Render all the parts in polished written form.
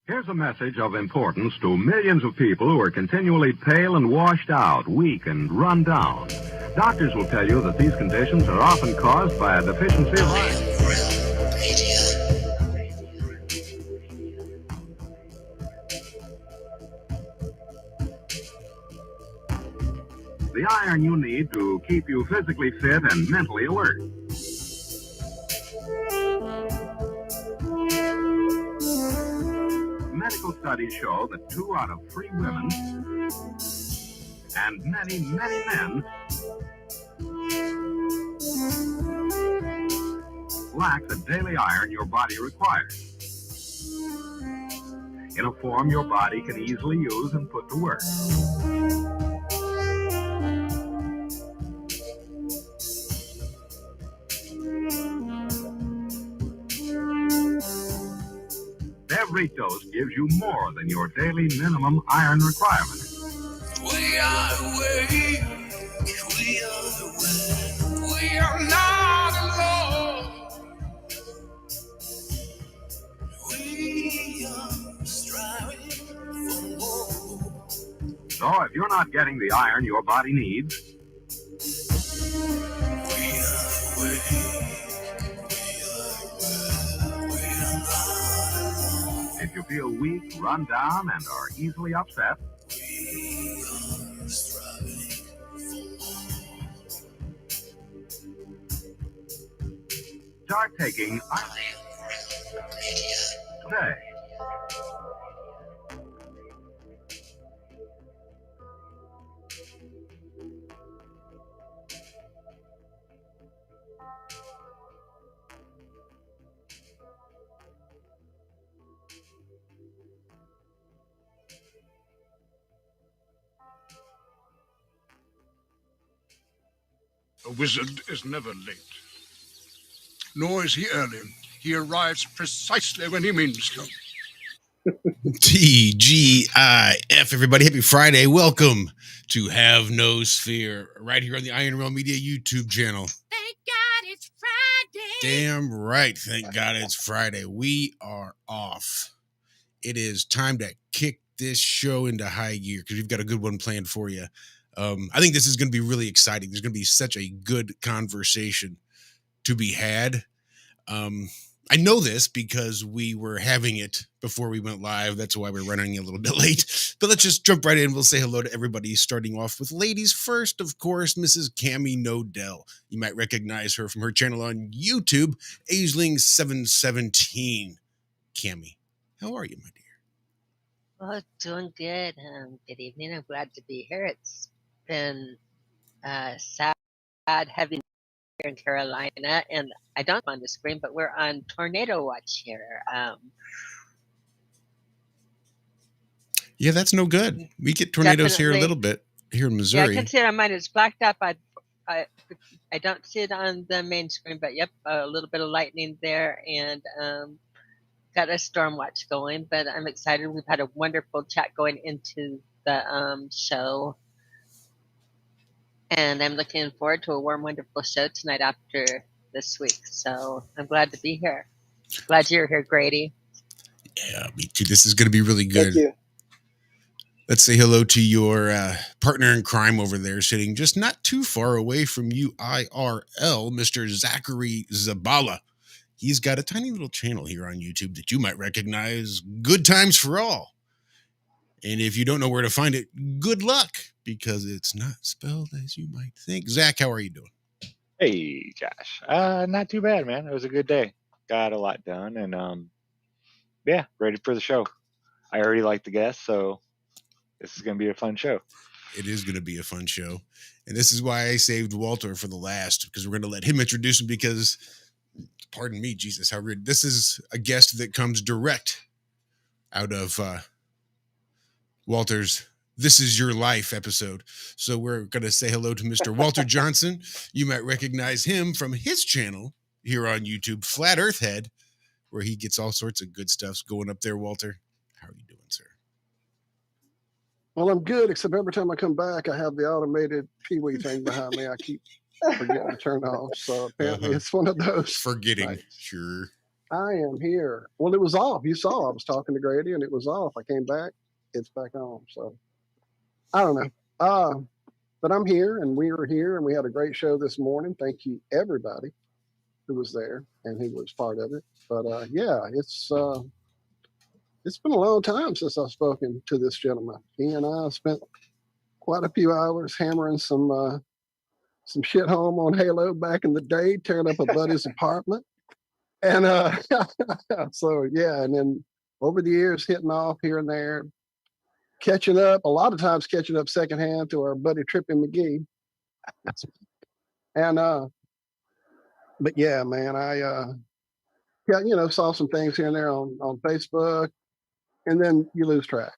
Here's a message of importance to millions of people who are continually pale and washed out, weak and run down. Doctors will tell you that these conditions are often caused by a deficiency of iron. The iron you need to keep you physically fit and mentally alert. Medical studies show that 2 out of 3 women and many, many men lack the daily iron your body requires in a form your body can easily use and put to work. Every dose gives you more than your daily minimum iron requirement. We are awake, we are awake, we are not alone. We are striving for more. So if you're not getting the iron your body needs, We are awake, we are not alone. if you feel weak, run down, and are easily upset, We are striving for more. start taking iron today. A wizard is never late. Nor is he early. He arrives precisely when he means to. TGIF, everybody. Happy Friday. Welcome to Have No Sphere, right here on the Iron Realm Media YouTube channel. Thank God it's Friday. Damn right. Thank God it's Friday. We are off. It is time to kick this show into high gear because we've got a good one planned for you. I think this is going to be really exciting. There's going to be such a good conversation to be had. I know this because we were having it before we went live. That's why we're running a little bit late. But let's just jump right in. We'll say hello to everybody, starting off with ladies first, of course, Mrs. Cami Knodel. You might recognize her from her channel on YouTube, Aisling717. Cami, how are you, my dear? Oh, doing good. Good evening. I'm glad to be here. It's been sad having here in Carolina, and I don't on the screen, but we're on tornado watch here. Yeah, that's no good. We get tornadoes here a Definitely. little bit here in Yeah, I Missouri. can see it on mine. It's blacked up. I don't see it on the main screen, but yep, a little bit of lightning there, and got a storm watch going. But I'm excited. We've had a wonderful chat going into the show. And I'm looking forward to a warm, wonderful show tonight after this week. So I'm glad to be here. Glad you're here, Grady. Yeah, me too. This is going to be really good. Thank you. Let's say hello to your partner in crime over there, sitting just not too far away from you, IRL, Mr. Zachary Zabala. He's got a tiny little channel here on YouTube that you might recognize, Good Times for All. And if you don't know where to find it, good luck, because it's not spelled as you might think. Zach, how are you doing? Hey, Josh. Not too bad, man. It was a good day. Got a lot done, and yeah, ready for the show. I already like the guests, so this is gonna be a fun show. It is going to be a fun show. And this is why I saved Walter for the last, because we're going to let him introduce him because, pardon me, Jesus, how rude. This is a guest that comes direct out of Walter's This Is Your Life episode. So we're going to say hello to Mr. Walter Johnson. You might recognize him from his channel here on YouTube, Flat Earth Head, where he gets all sorts of good stuff going up there. Walter, how are you doing, sir? Well, I'm good, except every time I come back, I have the automated Pee-wee thing behind me. I keep forgetting to turn off. So apparently it's one of those. Forgetting. Right. Sure. I am here. Well, it was off. You saw I was talking to Grady and it was off. I came back. It's back on. So I don't know. But I'm here and we were here and we had a great show this morning. Thank you, everybody who was there and who was part of it. But yeah, it's been a long time since I've spoken to this gentleman. He and I spent quite a few hours hammering some shit home on Halo back in the day, tearing up a buddy's apartment. And so yeah, and then over the years hitting off here and there, catching up, a lot of times catching up secondhand to our buddy Trippy McGee. And but yeah, man, I yeah, saw some things here and there on Facebook, and then you lose track.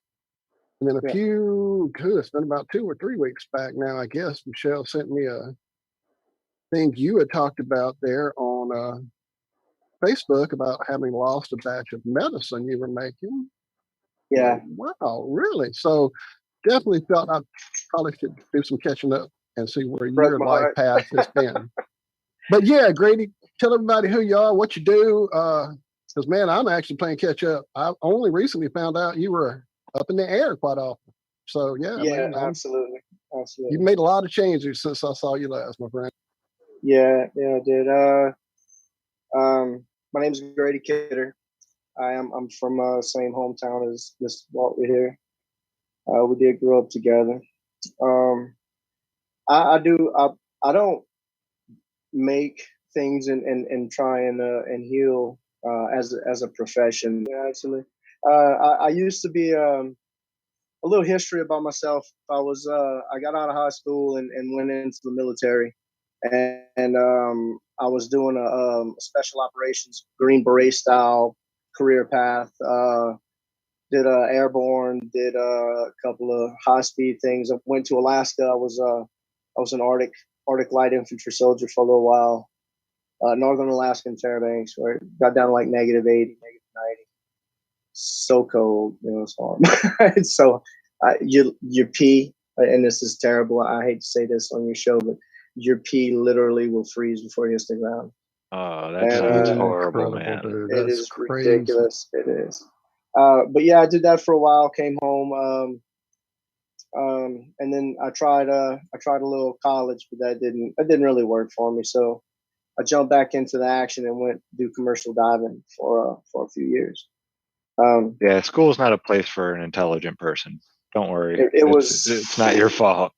And then it's been about 2 or 3 weeks back now, I guess. Michelle sent me a thing you had talked about there on Facebook about having lost a batch of medicine you were making. Yeah. Wow, really? So definitely felt I probably should do some catching up and see where Broke your my life heart. path has been. But yeah, Grady, tell everybody who you are, what you do. Because man, I'm actually playing catch up. I only recently found out you were up in the air quite often. So yeah, man, absolutely. you've made a lot of changes since I saw you last, my friend. Yeah, I did. My name's Grady Kidder. I'm from same hometown as Mr. Walt here. We did grow up together. I don't make things and try and heal as a profession. Actually, I used to be a little history about myself. I got out of high school and went into the military, and I was doing a special operations Green Beret style career path. Did airborne, did a couple of high speed things. I went to Alaska. I was an Arctic light infantry soldier for a little while. Northern Alaska in Fairbanks, where it got down to like -80, -90. So cold, it's hard. So your pee, and this is terrible. I hate to say this on your show, but your pee literally will freeze before it hits the ground. Oh, that sounds horrible, man. Dude. It That's is crazy. ridiculous. It is. But yeah, I did that for a while. Came home, and then I tried a little college, but that didn't really work for me. So I jumped back into the action and went to do commercial diving for a few years. Yeah, school's not a place for an intelligent person. Don't worry. It's not your fault.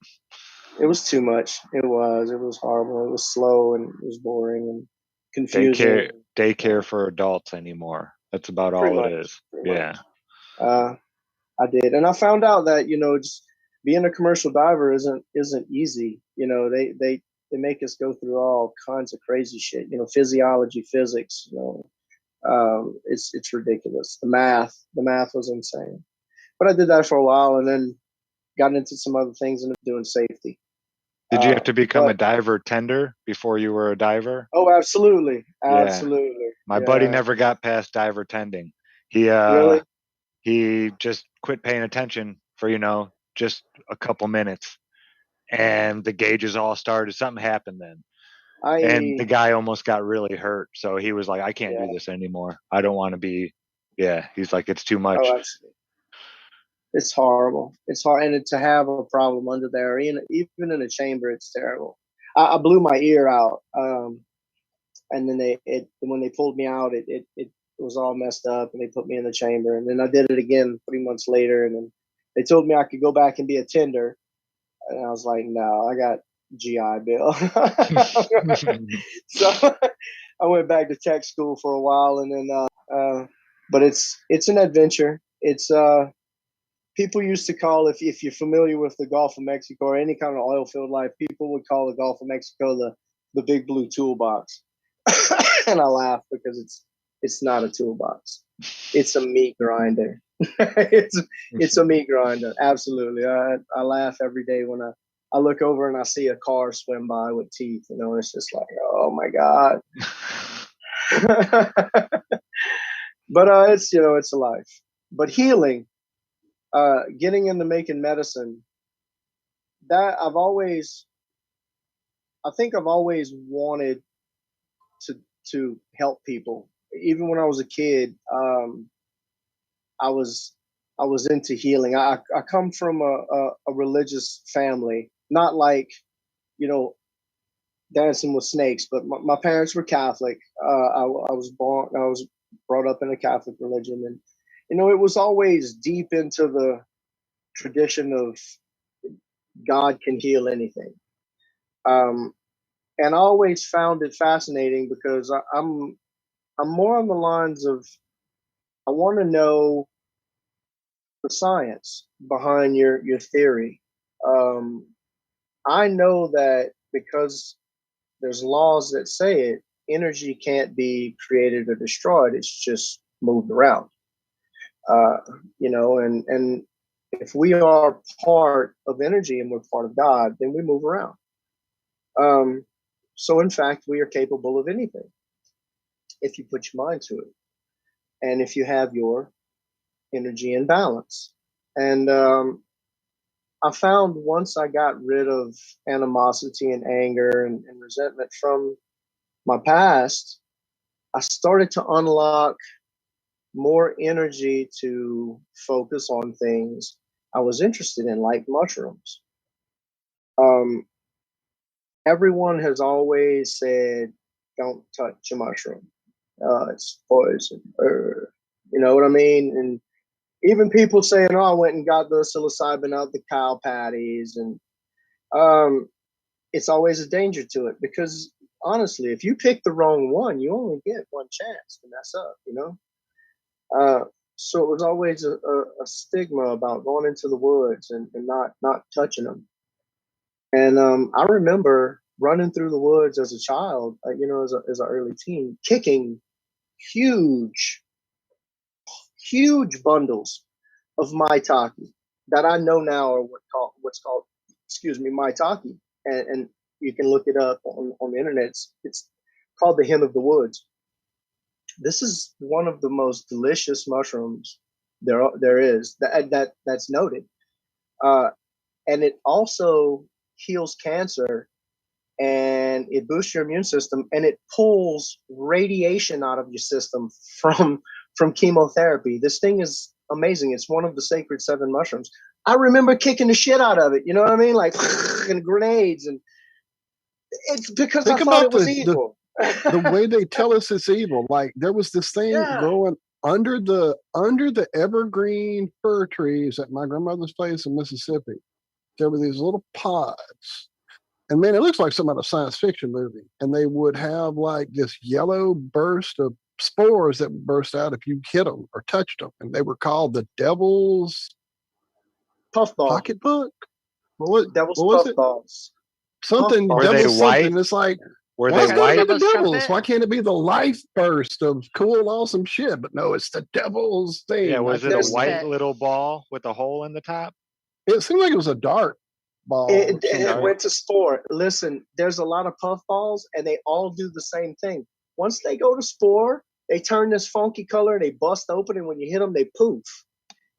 It was too much. It was horrible. It was slow and it was boring and confusing. Daycare for adults anymore. That's about Pretty all much, it is. pretty Yeah. I did, and I found out that just being a commercial diver isn't easy. They make us go through all kinds of crazy shit. Physiology, physics. It's ridiculous. The math was insane. But I did that for a while, and then got into some other things and doing safety. Did you have to become a diver tender before you were a diver? Oh, absolutely, Yeah. absolutely. My buddy never got past diver tending. He Really? he just quit paying attention for just a couple minutes, and the gauges all started. Something happened then, and the guy almost got really hurt. So he was like, "I can't do this anymore. I don't want to be." Yeah, he's like, "It's too much." Oh, absolutely. It's horrible. It's hard, and to have a problem under there, even in a chamber, it's terrible. I blew my ear out, and then when they pulled me out, it was all messed up, and they put me in the chamber, and then I did it again 3 months later, and then they told me I could go back and be a tender, and I was like, no, I got GI Bill. So I went back to tech school for a while, and then but it's an adventure. It's people used to call, if you're familiar with the Gulf of Mexico or any kind of oil field life, people would call the Gulf of Mexico the big blue toolbox. And I laugh because it's not a toolbox. It's a meat grinder. it's a meat grinder. Absolutely. I laugh every day when I look over and I see a car swim by with teeth. It's just like, oh my God. But it's a life. But healing, getting into making medicine, that I think I've always wanted to help people even when I was a kid, I was into healing. I come from a religious family, not like, you know, dancing with snakes, but my parents were Catholic. I was brought up in a Catholic religion, and you know, it was always deep into the tradition of God can heal anything. And I always found it fascinating because I'm more on the lines of, I want to know the science behind your theory. I know that because there's laws that say it, energy can't be created or destroyed. It's just moved around. You know, and if we are part of energy and we're part of God, then we move around. So in fact, we are capable of anything if you put your mind to it, and if you have your energy in balance. And I found once I got rid of animosity and anger and resentment from my past, I started to unlock more energy to focus on things I was interested in, like mushrooms. Everyone has always said, don't touch a mushroom. It's poison. You know what I mean? And even people saying, oh, I went and got the psilocybin out the cow patties. And it's always a danger to it because honestly, if you pick the wrong one, you only get one chance to mess up, you know? So it was always a stigma about going into the woods and not touching them. And I remember running through the woods as a child, you know, as an early teen, kicking huge bundles of maitake that I know now are what's called, excuse me, maitake. And you can look it up on the internet. It's called the hemp of the woods. This is one of the most delicious mushrooms there is that's noted. And it also heals cancer, and it boosts your immune system, and it pulls radiation out of your system from chemotherapy. This thing is amazing. It's one of the sacred 7 mushrooms. I remember kicking the shit out of it. You know what I mean? Like and grenades, and it's because Think I thought about it was evil. the way they tell us it's evil. Like there was this thing Yeah. growing under the evergreen fir trees at my grandmother's place in Mississippi. There were these little pods. And man, it looks like some out of science fiction movie. And they would have like this yellow burst of spores that would burst out if you hit them or touched them. And they were called the devil's Puffball. pocketbook. What Devil's was it? puffballs. Something Were they devil's white? something. It's like, Were why they is it white? the Devil's devil's? trumpet? Why can't it be the life burst of cool, awesome shit? But no, it's the devil's thing. Yeah, was it a There's white that- little ball with a hole in the top? It seemed like it was a dart ball. It went to spore. Listen, there's a lot of puffballs, and they all do the same thing. Once they go to spore, they turn this funky color, they bust open, and when you hit them, they poof.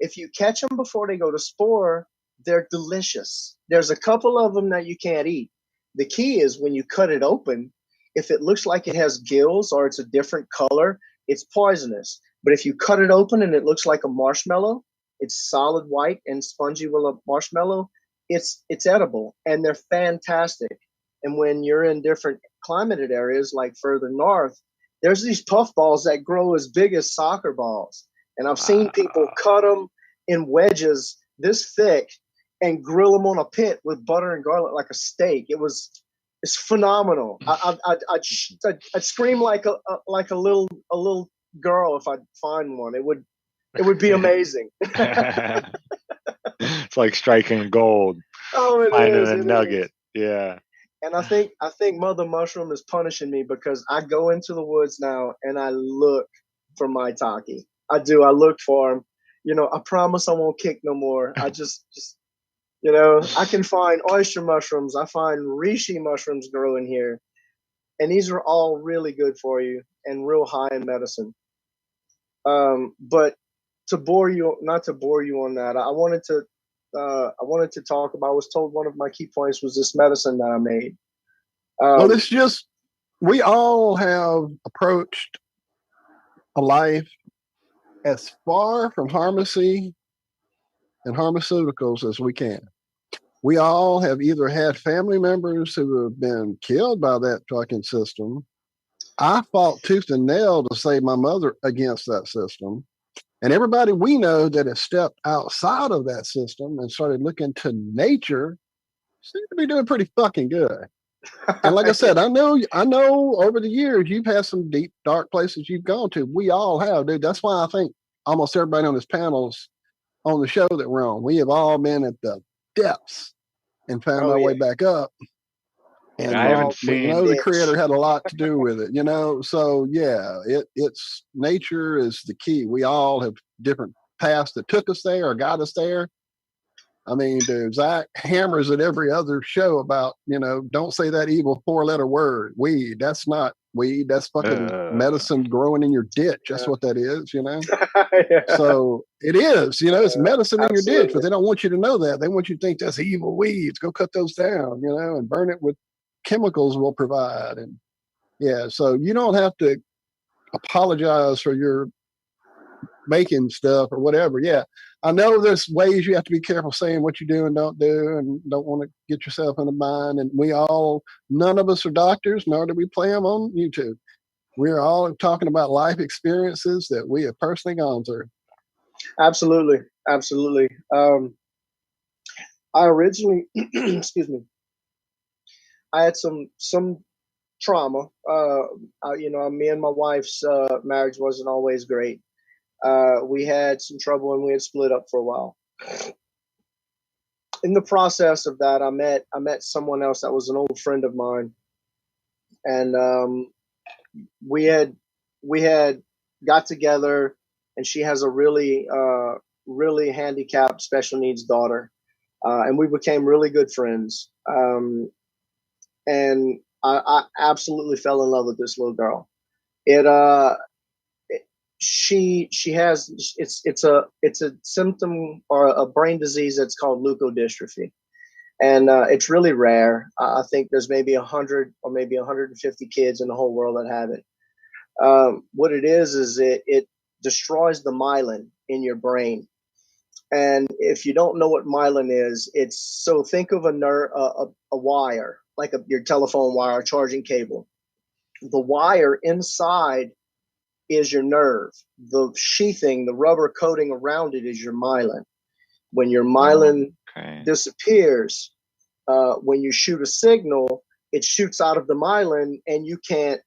If you catch them before they go to spore, they're delicious. There's a couple of them that you can't eat. The key is when you cut it open, if it looks like it has gills or it's a different color, it's poisonous. But if you cut it open and it looks like a marshmallow, it's solid white and spongy with a marshmallow, it's edible, and they're fantastic. And when you're in different climated areas, like further north, there's these puffballs that grow as big as soccer balls. And I've seen people cut them in wedges this thick and grill them on a pit with butter and garlic like a steak. It's phenomenal. I'd scream like a little girl if I'd find one. It would be amazing. It's like striking gold, Oh, finding a it nugget. is. Yeah. And I think Mother Mushroom is punishing me because I go into the woods now and I look for maitake. I do. I look for them. You know, I promise I won't kick no more. I just you know, I can find oyster mushrooms. I find reishi mushrooms growing here, and these are all really good for you and real high in medicine. But not to bore you on that, I wanted to talk about. I was told one of my key points was this medicine that I made. Well, it's just we all have approached a life as far from pharmacy and pharmaceuticals as we can. We all have either had family members who have been killed by that fucking system. I fought tooth and nail to save my mother against that system. And everybody we know that has stepped outside of that system and started looking to nature seem to be doing pretty fucking good. And like I said, I know over the years you've had some deep, dark places you've gone to. We all have, dude. That's why I think almost everybody on this panel's on the show that we're on. We have all been at the depths and found our way back up. And I haven't we seen. know the creator had a lot to do with it, you know. So yeah, it's nature is the key. We all have different paths that took us there or got us there. I mean, dude, Zack hammers at every other show about, you know, don't say that evil 4-letter word. Weed. That's not weed. That's fucking medicine growing in your ditch. That's what that is, you know? So it is, you know, it's medicine in your ditch, but they don't want you to know that. They want you to think that's evil weeds. Go cut those down, you know, and burn it with chemicals we'll provide. And yeah, so you don't have to apologize for your making stuff or whatever. Yeah, I know there's ways you have to be careful saying what you do and don't do, and don't want to get yourself in a bind. And none of us are doctors, nor do we play them on YouTube. We're all talking about life experiences that we have personally gone through. Absolutely. I originally, excuse me, I had some trauma. Me and my wife's marriage wasn't always great. We had some trouble and we had split up for a while. In the process of that, I met someone else that was an old friend of mine, and we had got together. And she has a really handicapped special needs daughter, and we became really good friends. And I absolutely fell in love with this little girl. She has it's a symptom or a brain disease that's called leukodystrophy, and it's really rare. I think there's maybe 100 or maybe 150 kids in the whole world that have it. What it is it destroys the myelin in your brain, and if you don't know what myelin is, think of a wire, like your telephone wire, charging cable. The wire inside is your nerve. The sheathing, the rubber coating around it is your myelin. When your myelin disappears, when you shoot a signal, it shoots out of the myelin and you can't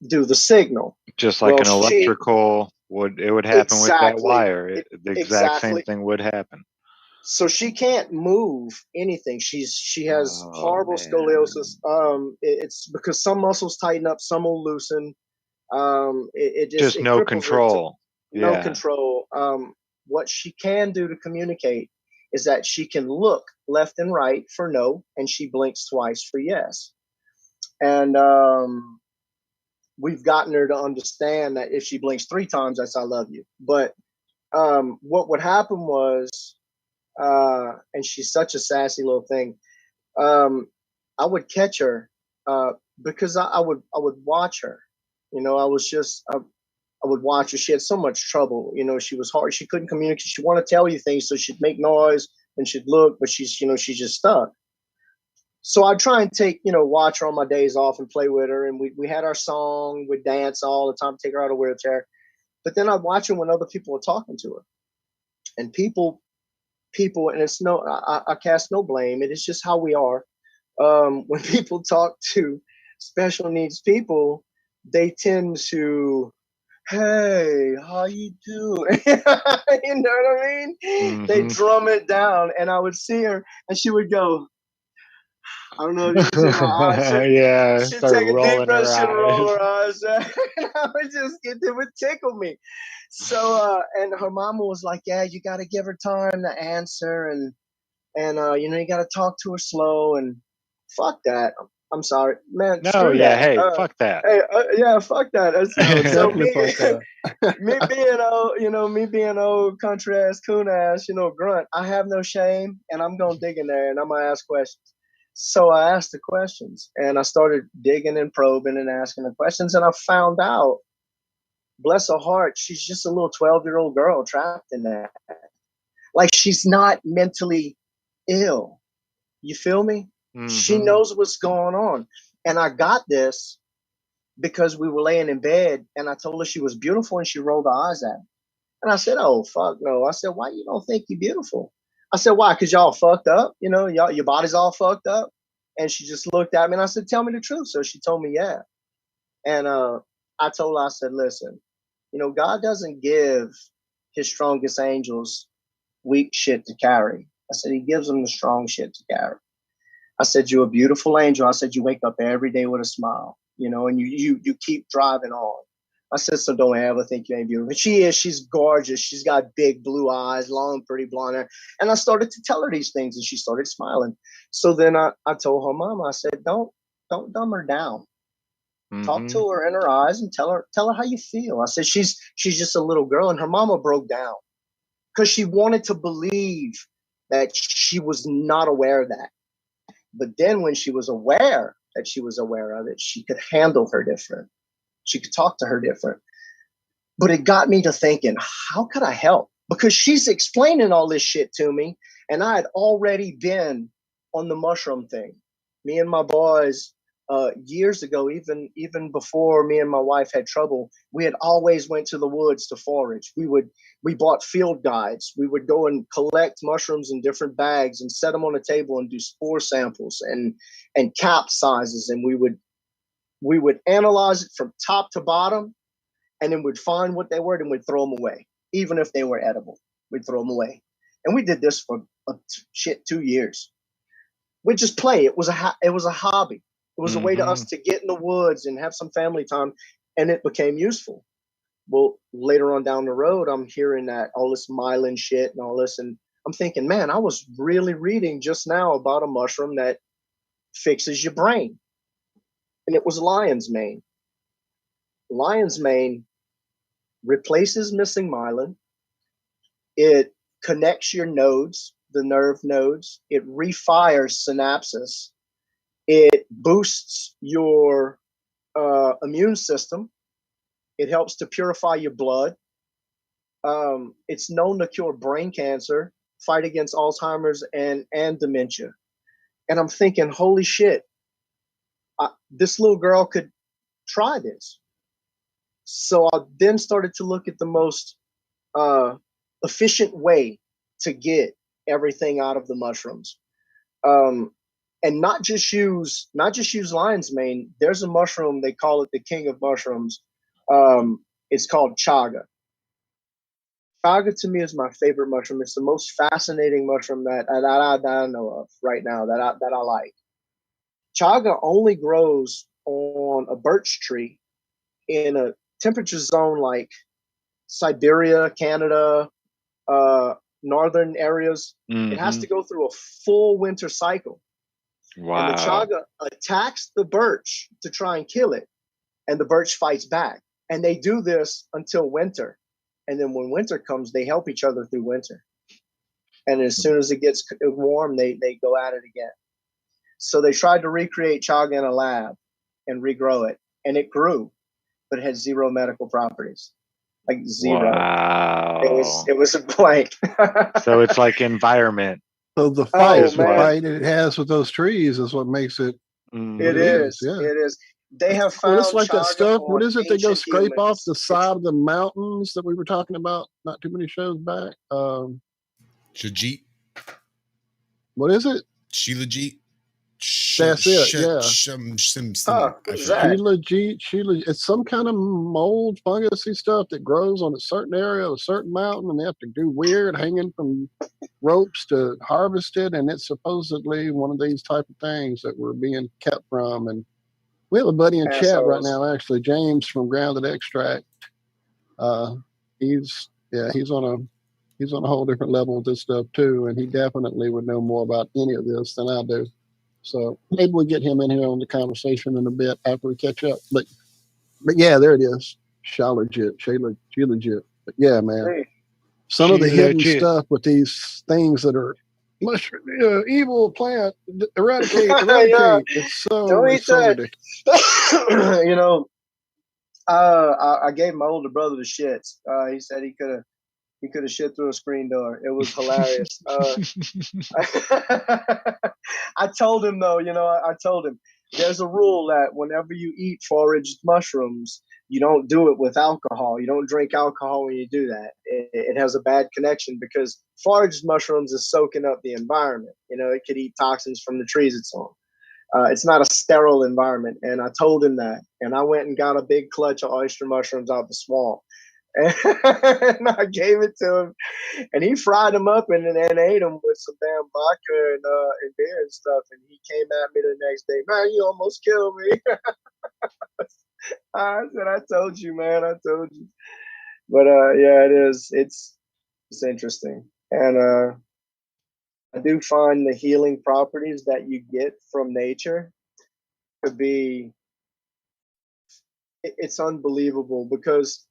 do the signal. Just like an electrical would happen with that wire. The exact same thing would happen. So she can't move anything. She has horrible scoliosis. It's because some muscles tighten up, some will loosen. Just no control. No control. What she can do to communicate is that she can look left and right for no, and she blinks twice for yes. And we've gotten her to understand that if she blinks 3 times, that's I love you. But what would happen was, and she's such a sassy little thing, I would catch her because I would watch her. You know, I would watch her. She had so much trouble. You know, she was hard. She couldn't communicate. She wanted to tell you things, so she'd make noise and she'd look, but she's just stuck. So I'd try and watch her on my days off and play with her. And we had our song, we'd dance all the time, take her out of a wheelchair. But then I'd watch her when other people were talking to her. And people, and it's I cast no blame. It is just how we are. When people talk to special needs people, they tend to, hey, how you doing? You know what I mean? Mm-hmm. They drum it down. And I would see her and she would go, I don't know if you can see my eyes. She'd take a deep breath, she'd roll her eyes. And I would just it would tickle me. So, and her mama was like, yeah, you got to give her time to answer. And you got to talk to her slow. And fuck that. I'm sorry, man. No, yeah, that. Hey, fuck that. Hey, yeah, fuck that. So me being old country ass, coon ass, grunt. I have no shame, and I'm gonna dig in there and I'm gonna ask questions. So I asked the questions, and I started digging and probing and asking the questions, and I found out bless her heart, she's just a little 12-year-old girl trapped in that. Like, she's not mentally ill. You feel me? She knows what's going on. And I got this because we were laying in bed and I told her she was beautiful and she rolled her eyes at me. And I said, oh, fuck no. I said, why you don't think you're beautiful? I said, why? Because y'all fucked up? You know, y'all, your body's all fucked up? And she just looked at me and I said, tell me the truth. So she told me, yeah. And I told her, I said, listen, you know, God doesn't give his strongest angels weak shit to carry. I said, he gives them the strong shit to carry. I said, you're a beautiful angel. I said, you wake up every day with a smile, you know, and you keep driving on. I said, so don't ever think you ain't beautiful. But she is. She's gorgeous. She's got big blue eyes, long, pretty blonde hair. And I started to tell her these things, and she started smiling. So then I told her mom, I said, don't dumb her down. Talk to her in her eyes and tell her how you feel. I said, she's just a little girl. And her mama broke down because she wanted to believe that she was not aware of that. But then when she was aware that she was aware of it, she could handle her different. She could talk to her different. But it got me to thinking, how could I help? Because she's explaining all this shit to me. And I had already been on the mushroom thing. Me and my boys, years ago, even before me and my wife had trouble, we had always went to the woods to forage. We bought field guides. We would go and collect mushrooms in different bags and set them on a table and do spore samples and cap sizes. And we would analyze it from top to bottom, and then we'd find what they were and we'd throw them away. Even if they were edible, we'd throw them away. And we did this for 2 years. We'd just play. It was a hobby. It was a way to us to get in the woods and have some family time, and it became useful. Well, later on down the road, I'm hearing that all this myelin shit and all this, and I'm thinking, man, I was really reading just now about a mushroom that fixes your brain. And it was lion's mane. Lion's mane replaces missing myelin. It connects your nodes, the nerve nodes. It refires synapses. It boosts your immune system. It helps to purify your blood. It's known to cure brain cancer, fight against Alzheimer's and dementia. And I'm thinking, holy shit, this little girl could try this. So I then started to look at the most efficient way to get everything out of the mushrooms. And not just use lion's mane. There's a mushroom, they call it the king of mushrooms. It's called chaga. Chaga to me is my favorite mushroom. It's the most fascinating mushroom that I know of right now that I like. Chaga only grows on a birch tree in a temperature zone like Siberia, Canada, northern areas. It has to go through a full winter cycle. Wow. And the chaga attacks the birch to try and kill it, and the birch fights back. And they do this until winter. And then when winter comes, they help each other through winter. And as soon as it gets warm, they go at it again. So they tried to recreate chaga in a lab and regrow it. And it grew, but it had zero medical properties. Like zero. Wow. It was a blank. So it's like environment. So the fight it has with those trees is what makes it. It is. Yeah. It is. They have found. Well, it's like that stuff. What is it? They go scrape humans. off the side of the mountains that we were talking about not too many shows back. Shajit. What is it? Shilajit. That's it. Yeah. Shilajit. It's some kind of mold, fungusy stuff that grows on a certain area of a certain mountain, and they have to do weird hanging from ropes to harvest it. And it's supposedly one of these type of things that we're being kept from. And we have a buddy in chat right now, actually, James from Grounded Extract. He's on a whole different level with this stuff too, and he definitely would know more about any of this than I do. So maybe we'll get him in here on the conversation in a bit after we catch up. But yeah, there it is. Shilajit. But yeah, man. Some of the hidden stuff with these things that are mushroom, evil plant, eradicate. Yeah. It's so, Don't eat that. ridiculous. You know, I gave my older brother the shits. He said he could have shit through a screen door. It was hilarious. I told him though, I told him there's a rule that whenever you eat foraged mushrooms, you don't do it with alcohol. You don't drink alcohol when you do that. It has a bad connection because foraged mushrooms is soaking up the environment. It could eat toxins from the trees it's on. It's not a sterile environment. And I told him that. And I went and got a big clutch of oyster mushrooms out the swamp. And I gave it to him. And he fried them up and ate them with some damn vodka and beer and stuff. And he came at me the next day, man, you almost killed me. I said, I told you, man, I told you. But yeah, it is. It's interesting. And I do find the healing properties that you get from nature to be, it's unbelievable because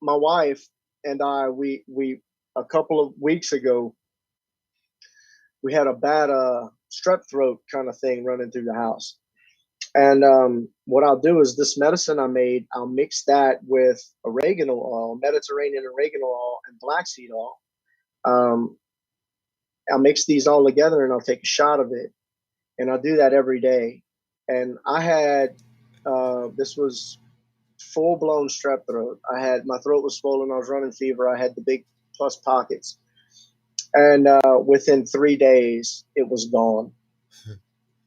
my wife and I, we a couple of weeks ago, we had a bad strep throat kind of thing running through the house. And what I'll do is this medicine I made, I'll mix that with oregano oil, Mediterranean oregano oil, and black seed oil. I'll mix these all together and I'll take a shot of it. And I'll do that every day. And I had, this was full-blown strep throat. My throat was swollen. I was running fever. I had the big plus pockets. And within 3 days, it was gone.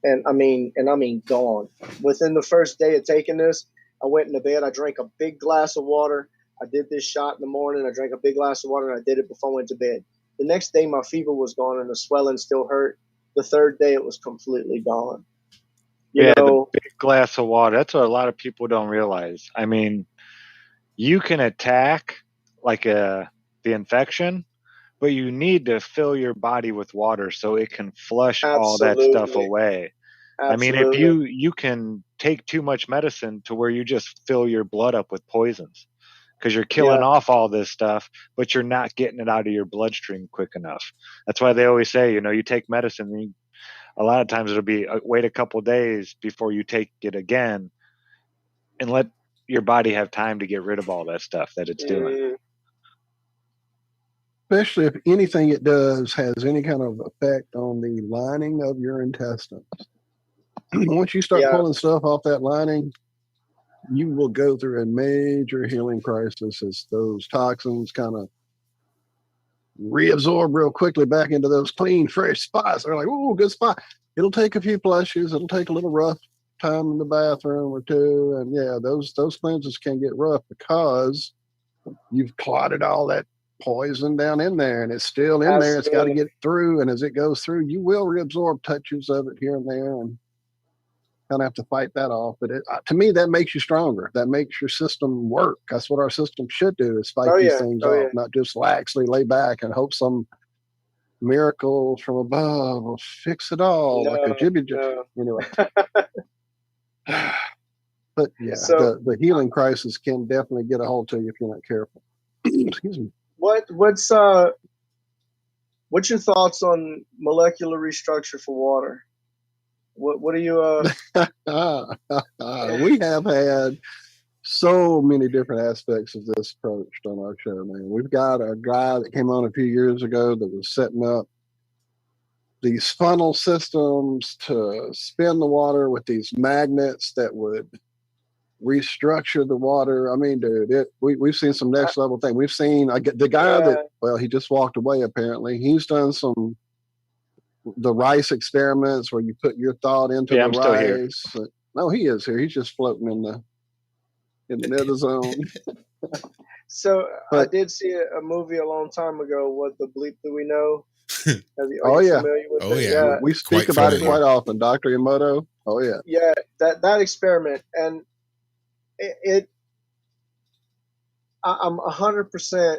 And I mean gone. Within the first day of taking this, I went into bed. I drank a big glass of water. I did this shot in the morning. I drank a big glass of water, and I did it before I went to bed. The next day, my fever was gone, and the swelling still hurt. The third day, it was completely gone. The big glass of water. That's what a lot of people don't realize. I mean, you can attack the infection, but you need to fill your body with water so it can flush all that stuff away. Absolutely. I mean, if you can take too much medicine to where you just fill your blood up with poisons because you're killing off all this stuff, but you're not getting it out of your bloodstream quick enough. That's why they always say, you take medicine, a lot of times it'll be wait a couple days before you take it again and let your body have time to get rid of all that stuff that it's doing. Especially if anything it does has any kind of effect on the lining of your intestines. Once you start pulling stuff off that lining, you will go through a major healing crisis as those toxins kind of reabsorb real quickly back into those clean, fresh spots. They're like, oh, good spot. It'll take a few flushes. It'll take a little rough time in the bathroom or two. And yeah, those cleanses can get rough because you've clotted all that poison down in there, and it's still in there. It's got to get through, and as it goes through, you will reabsorb touches of it here and there, and kind of have to fight that off. But to me, that makes you stronger. That makes your system work. That's what our system should do: is fight these things off, not just laxly lay back and hope some miracle from above will fix it all like a jibby. Anyway. But yeah, the healing crisis can definitely get a hold of you if you're not careful. Excuse me. What's your thoughts on molecular restructure for water? What are you? We have had so many different aspects of this approach on our show, man. We've got a guy that came on a few years ago that was setting up these funnel systems to spin the water with these magnets that would restructure the water. I mean, dude, we've seen some next level thing. We've seen the guy that, well, he just walked away apparently. He's done the rice experiments where you put your thought into the rice. No, he is here. He's just floating in the nether zone. So I did see a movie a long time ago. What the bleep do we know? Are you familiar with it? Yeah. We speak about it quite often, Dr. Emoto. Oh yeah. Yeah, that experiment, and I'm 100%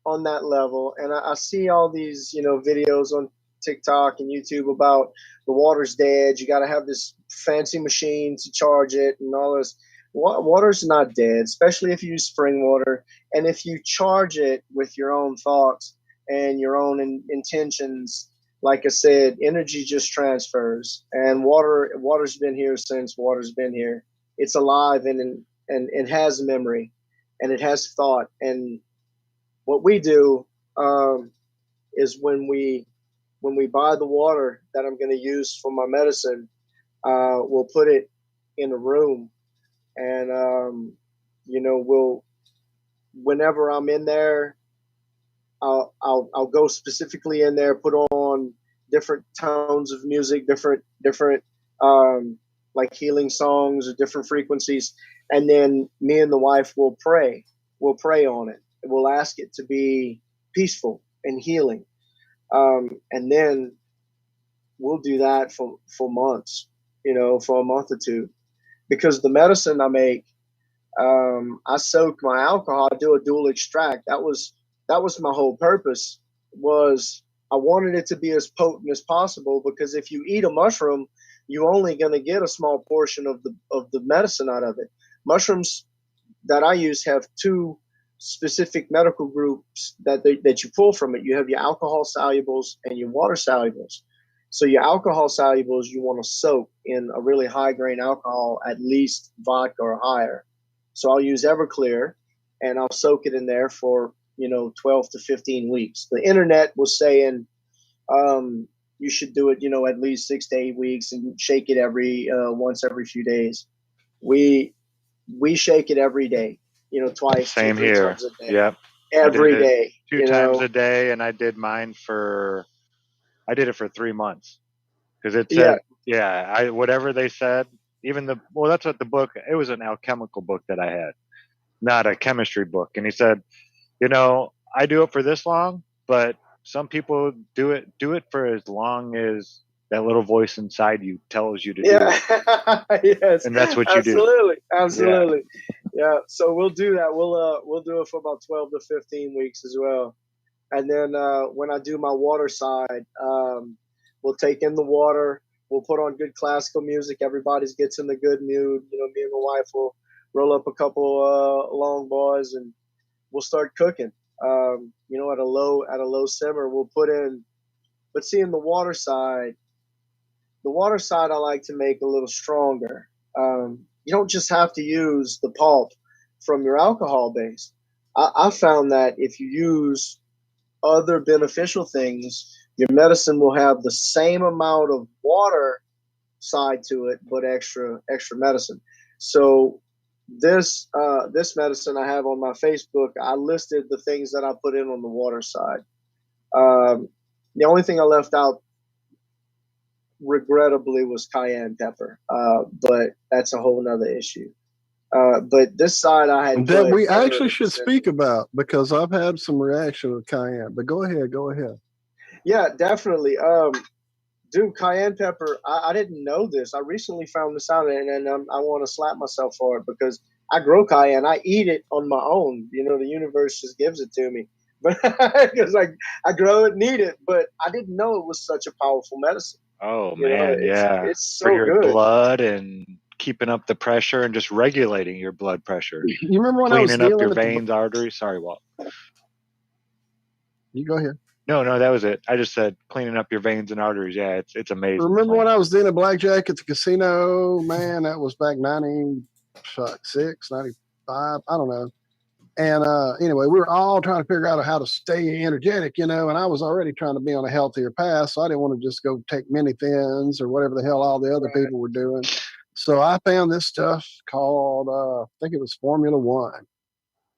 on that level, and I see all these videos on TikTok and YouTube about the water's dead. You got to have this fancy machine to charge it and all this. Water's not dead, especially if you use spring water, and if you charge it with your own thoughts and your own intentions. Like I said, energy just transfers, and water's been here since water's been here. It's alive, and and it has memory, and it has thought. And what we do is when we buy the water that I'm going to use for my medicine, we'll put it in a room, and whenever I'm in there, I'll go specifically in there, put on different tones of music, different like healing songs or different frequencies, and then me and the wife will pray. We'll pray on it. We'll ask it to be peaceful and healing, and then we'll do that for months, for a month or two, because the medicine I make, I soak my alcohol. I do a dual extract. That was my whole purpose. Was I wanted it to be as potent as possible, because if you eat a mushroom, you're only going to get a small portion of the medicine out of it. Mushrooms that I use have two specific medical groups that you pull from it. You have your alcohol solubles and your water solubles. So your alcohol solubles you want to soak in a really high grain alcohol, at least vodka or higher. So I'll use Everclear, and I'll soak it in there for 12 to 15 weeks. The internet was saying you should do it at least 6 to 8 weeks, and shake it once every few days. We shake it every day, twice. Same 2-3 here. times a day. Yep. Every day. 2 times a day, and I did mine I did it for 3 months, because it said, whatever they said, that's what the book, it was an alchemical book that I had, not a chemistry book. And he said, I do it for this long, but some people do it for as long as that little voice inside you tells you to do it. Yes. And that's what you do. Absolutely. Yeah. So we'll do that. We'll do it for about 12 to 15 weeks as well. And then when I do my water side, we'll take in the water. We'll put on good classical music. Everybody gets in the good mood. Me and my wife will roll up a couple long boys, and we'll start cooking. At a low simmer, we'll put in. But see, in the water side I like to make a little stronger. You don't just have to use the pulp from your alcohol base. I found that if you use other beneficial things, your medicine will have the same amount of water side to it, but extra medicine. So this medicine I have on my Facebook, I listed the things that I put in on the water side. The only thing I left out, regrettably, was cayenne pepper, but that's a whole nother issue. But this side I had that we actually should speak about, because I've had some reaction with cayenne. But go ahead. Yeah, definitely. Dude, cayenne pepper, I didn't know this. I recently found this out, and I want to slap myself for it, because I grow cayenne. I eat it on my own. The universe just gives it to me. But because I grow it and eat it, but I didn't know it was such a powerful medicine. Oh, man, it's so for your good. blood and keeping up the pressure and just regulating your blood pressure. You remember when I was cleaning up your veins, arteries? Sorry, Walt. You go ahead. No, that was it. I just said cleaning up your veins and arteries. Yeah, it's amazing. Remember when I was dealing blackjack at the casino? Man, that was back 96, 95, I don't know. And anyway, we were all trying to figure out how to stay energetic, and I was already trying to be on a healthier path, so I didn't want to just go take mini thins or whatever the hell all the other people were doing. So I found this stuff called, I think it was Formula One.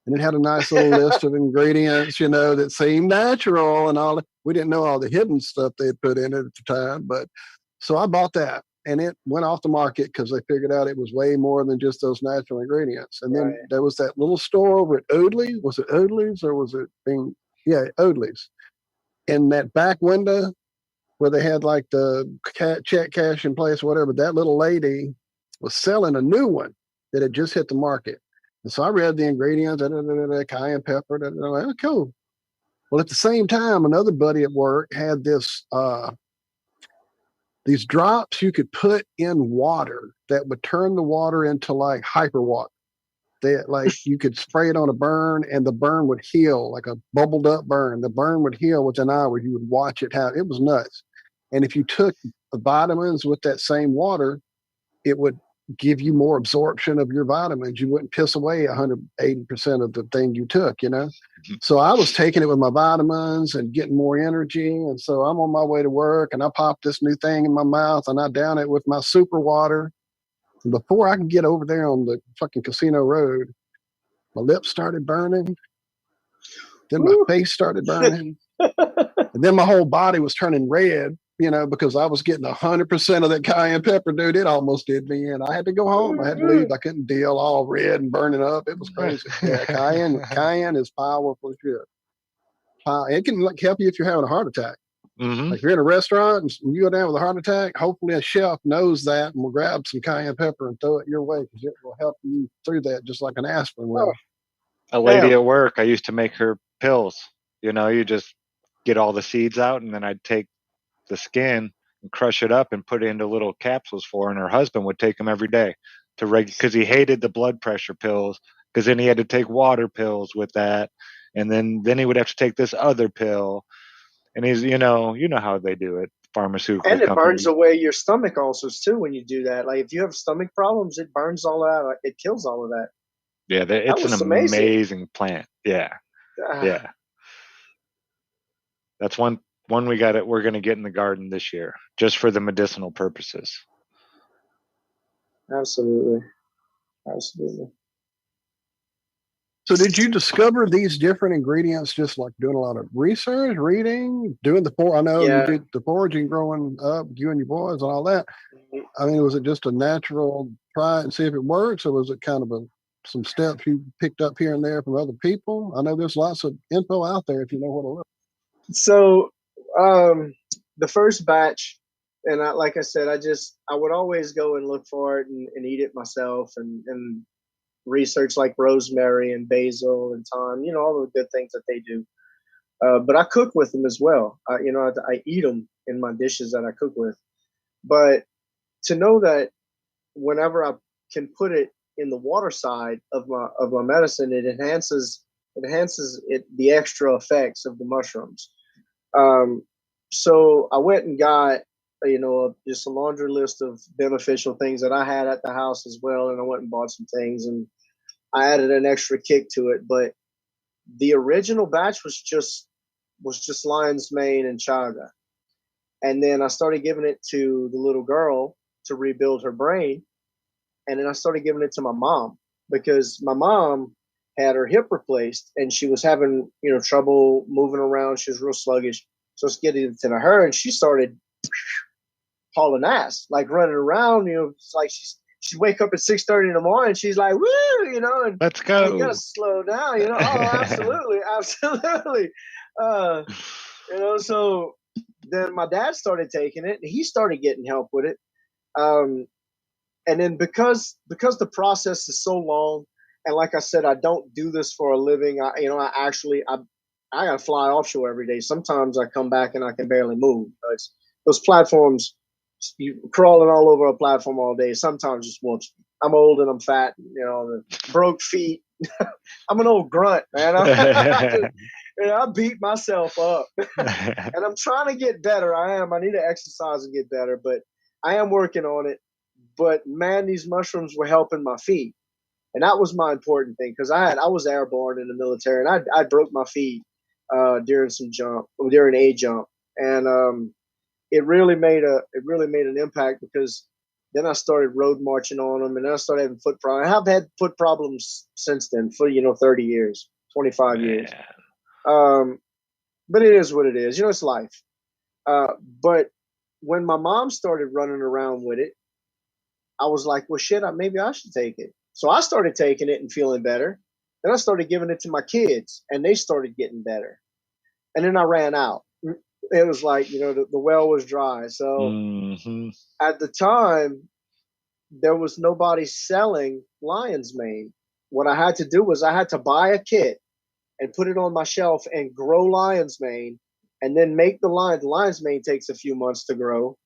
And it had a nice little list of ingredients, that seemed natural and all. We didn't know all the hidden stuff they had put in it at the time. But so I bought that, and it went off the market because they figured out it was way more than just those natural ingredients. And then there was that little store over at Oodley's. Was it Oodley's or was it Oodley's? In that back window where they had like the check cash in place, whatever, that little lady was selling a new one that had just hit the market. And so I read the ingredients, cayenne pepper, cool. Well, at the same time, another buddy at work had these drops you could put in water that would turn the water into like hyper water. You could spray it on a burn, and the burn would heal, like a bubbled up burn. The burn would heal within hours. You would watch it how it was nuts. And if you took the vitamins with that same water, it would give you more absorption of your vitamins. You wouldn't piss away 180% of the thing you took, you know? So I was taking it with my vitamins and getting more energy. And so I'm on my way to work and I pop this new thing in my mouth and I down it with my super water. And before I could get over there on the fucking Casino Road, my lips started burning. Then my face started burning. And then my whole body was turning red, you know, because I was getting 100% of that cayenne pepper, dude. It almost did me in. I had to go home. I had to leave. I couldn't deal, all red and burning up. It was crazy. Yeah, cayenne is powerful shit. It can like help you if you're having a heart attack. Mm-hmm. Like if you're in a restaurant and you go down with a heart attack, hopefully a chef knows that and will grab some cayenne pepper and throw it your way because it will help you through that just like an aspirin will. A lady at work, I used to make her pills. You know, you just get all the seeds out, and then I'd take the skin and crush it up and put it into little capsules for her. And her husband would take them every day because he hated the blood pressure pills, because then he had to take water pills with that, and then he would have to take this other pill. And he's, you know how they do it, pharmaceutical And it companies. burns away your stomach ulcers too when you do that. Like if you have stomach problems, it burns all that. It kills all of that. Yeah, it's an amazing plant. Yeah. Yeah. That's one we're going to get in the garden this year, just for the medicinal purposes. Absolutely. So did you discover these different ingredients just like doing a lot of research, reading, doing I know you did the foraging growing up, you and your boys and all that. I mean, was it just a natural try and see if it works, or was it kind of some steps you picked up here and there from other people? I know there's lots of info out there if you know what to look. So the first batch, and like I said, I would always go and look for it and eat it myself and research like rosemary and basil and thyme, all the good things that they do. But I cook with them as well. I eat them in my dishes that I cook with. But to know that whenever I can put it in the water side of my medicine, it enhances the extra effects of the mushrooms. So I went and got just a laundry list of beneficial things that I had at the house as well, and I went and bought some things and I added an extra kick to it. But the original batch was just lion's mane and chaga, and then I started giving it to the little girl to rebuild her brain, and then I started giving it to my mom because my mom had her hip replaced and she was having trouble moving around. She was real sluggish, so I was getting it to her, and she started hauling ass, like running around. It's like she'd wake up at 6:30 in the morning. She's like, woo, and let's go. You gotta slow down, Oh, absolutely, absolutely. So then my dad started taking it, and he started getting help with it. And then because the process is so long, and like I said, I don't do this for a living. I gotta fly offshore every day. Sometimes I come back and I can barely move. Those platforms, you crawling all over a platform all day, sometimes just won't. I'm old and I'm fat, the broke feet. I'm an old grunt, man. I beat myself up. And I'm trying to get better. I need to exercise and get better, but I am working on it. But man, these mushrooms were helping my feet. And that was my important thing, because I was airborne in the military, and I broke my feet during a jump. And it really made an impact, because then I started road marching on them, and then I started having foot problems. I have had foot problems since then for 30 years, 25 years. But it is what it is. It's life. But when my mom started running around with it, I was like, well, shit, maybe I should take it. So I started taking it and feeling better. Then I started giving it to my kids, and they started getting better. And then I ran out. It was like, the well was dry. So At the time, there was nobody selling lion's mane. What I had to do was I had to buy a kit and put it on my shelf and grow lion's mane, and then make the lion's mane takes a few months to grow,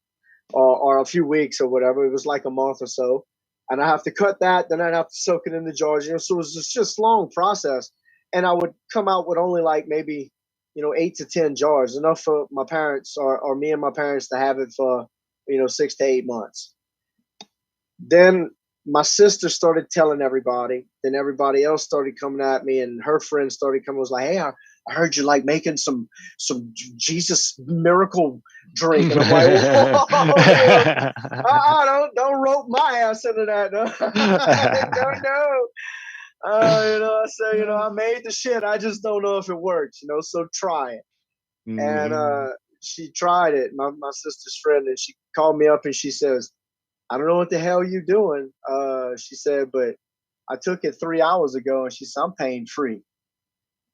or a few weeks or whatever. It was like a month or so. And I have to cut that, then I'd have to soak it in the jars. So it was just long process. And I would come out with only like maybe 8 to 10 jars, enough for my parents or me and my parents to have it for 6 to 8 months. Then my sister started telling everybody. Then everybody else started coming at me, and her friends started coming. Was like, "Hey, I heard you like making some Jesus miracle drink," and I'm like, "Whoa, don't rope my ass into that, no, no." I made the shit. I just don't know if it works, so try it. And she tried it, my sister's friend, and she called me up and she says, "I don't know what the hell you doing." She said, "But I took it 3 hours ago," and she said, "I'm pain free."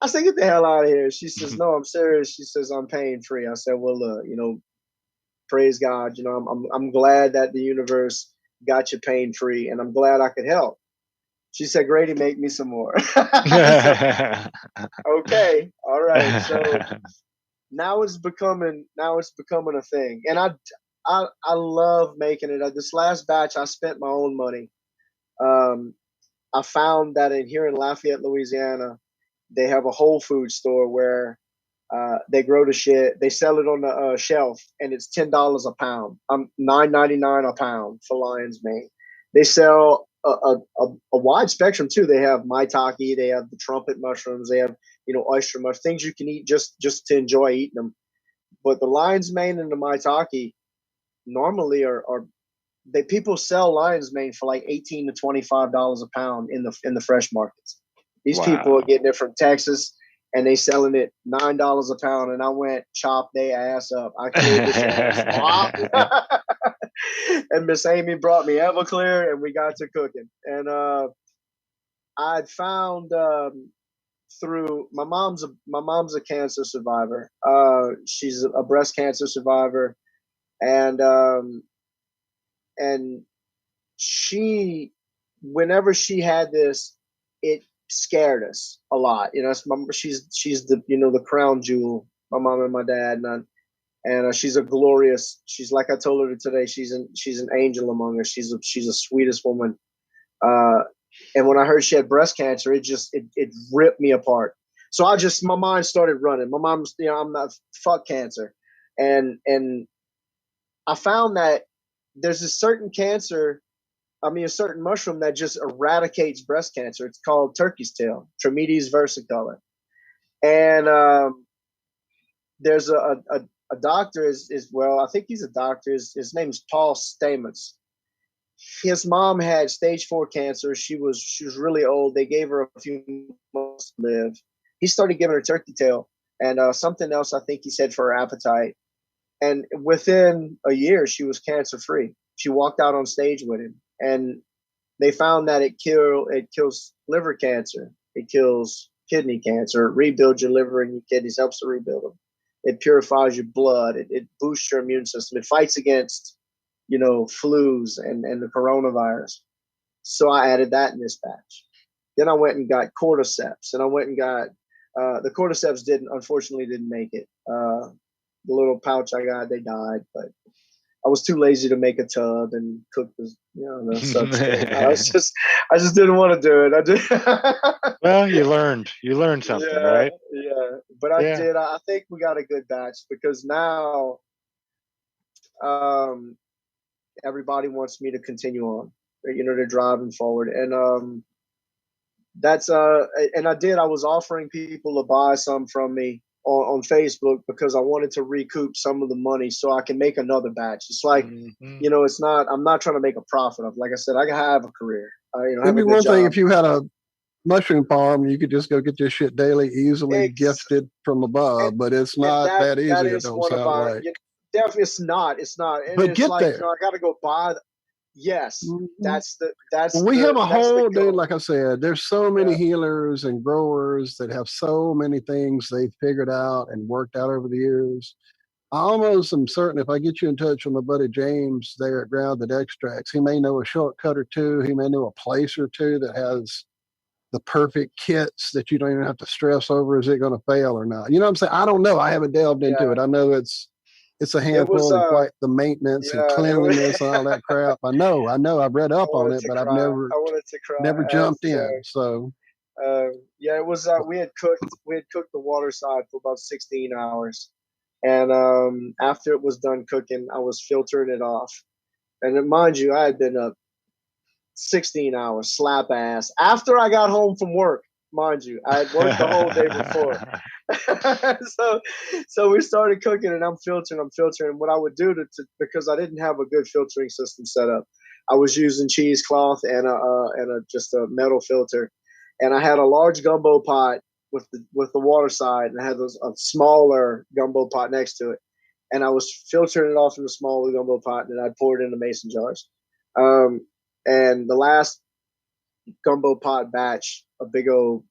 I said, "Get the hell out of here." She says, "No, I'm serious." She says, "I'm pain free." I said, "Well, look, praise God. I'm glad that the universe got you pain free, and I'm glad I could help." She said, "Grady, make me some more." I said, "Okay, all right." So now it's becoming a thing, and I love making it. This last batch, I spent my own money. I found that here in Lafayette, Louisiana, they have a Whole Foods store where they grow the shit. They sell it on the shelf, and it's $10 a pound. $9.99 a pound for lion's mane. They sell a wide spectrum too. They have maitake, they have the trumpet mushrooms, they have oyster mushrooms, things you can eat just to enjoy eating them. But the lion's mane and the maitake normally are people sell lion's mane for like $18 to $25 a pound in the fresh markets. These people are getting it from Texas, and they selling it $9 a pound. And I went chop their ass up. I killed this ass. And Miss Amy brought me Everclear, and we got to cooking. And I'd found through my mom's a cancer survivor. She's a breast cancer survivor, and she, whenever she had this, it scared us a lot. She's the the crown jewel, my mom and my dad, and she's a glorious. She's, like I told her today, she's an angel among us. She's the sweetest woman. And when I heard she had breast cancer, it ripped me apart. So my mind started running. My mom's, I'm not, fuck cancer, and I found that there's a certain a certain mushroom that just eradicates breast cancer. It's called turkey's tail, Trametes versicolor. And there's a doctor, I think he's a doctor. His name's Paul Stamets. His mom had stage 4 cancer. She was really old. They gave her a few months to live. He started giving her turkey tail and something else, I think he said, for her appetite. And within a year, she was cancer free. She walked out on stage with him, and they found that it kills liver cancer. It kills kidney cancer. It rebuilds your liver and your kidneys, helps to rebuild them. It purifies your blood. It boosts your immune system. It fights against, flus and the coronavirus. So I added that in this batch. Then I went and got cordyceps, and I went and got the cordyceps unfortunately didn't make it. The little pouch I got, they died, but I was too lazy to make a tub and cook the substrate. I just didn't want to do it. Well, you learned something, right? Yeah, but I did. I think we got a good batch because now, everybody wants me to continue on. They're driving forward, and that's and I did. I was offering people to buy some from me on Facebook because I wanted to recoup some of the money so I can make another batch. It's like, it's not. I'm not trying to make a profit of. Like I said, I have a career. It'd be one thing if you had a mushroom farm, you could just go get this shit daily, easily gifted from above. But it's not that easy. It don't sound like. Definitely, it's not. It's not. And but it's get like, there. I got to go buy. Yes, that's we have a whole dude. Like I said, there's so many healers and growers that have so many things they've figured out and worked out over the years. I almost am certain if I get you in touch with my buddy James there at Grounded Extracts, he may know a shortcut or two. He may know a place or two that has the perfect kits that you don't even have to stress over. Is it going to fail or not? You know what I'm saying? I don't know. I haven't delved into it. I know it's a handful and quite the maintenance and cleanliness and all that crap. I know. I've read up on it, but I've never jumped in. So, it was. We had cooked the water side for about 16 hours, and after it was done cooking, I was filtering it off. And mind you, I had been up 16 hours, slap ass. After I got home from work, mind you, I had worked the whole day before. so we started cooking, and I'm filtering. What I would do because I didn't have a good filtering system set up, I was using cheesecloth and just a metal filter, and I had a large gumbo pot with the water side, and I had a smaller gumbo pot next to it, and I was filtering it off in the smaller gumbo pot, and I'd pour it into mason jars. And the last gumbo pot batch, a big old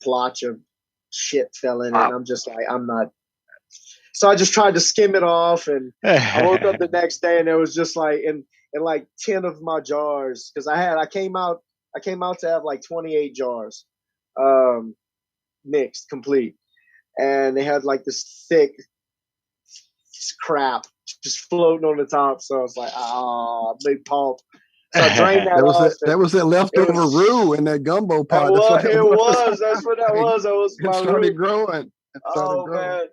plotch of shit fell in it, and I'm just like, I'm not. So I just tried to skim it off, and I woke up the next day, and it was just like in like 10 of my jars, because I came out to have like 28 jars, mixed complete, and they had like this thick crap just floating on the top. So I was like, big pulp. So I drained that off. That was that leftover roux in that gumbo pot. It was. That's what that was. That was my It started roux. growing. Man.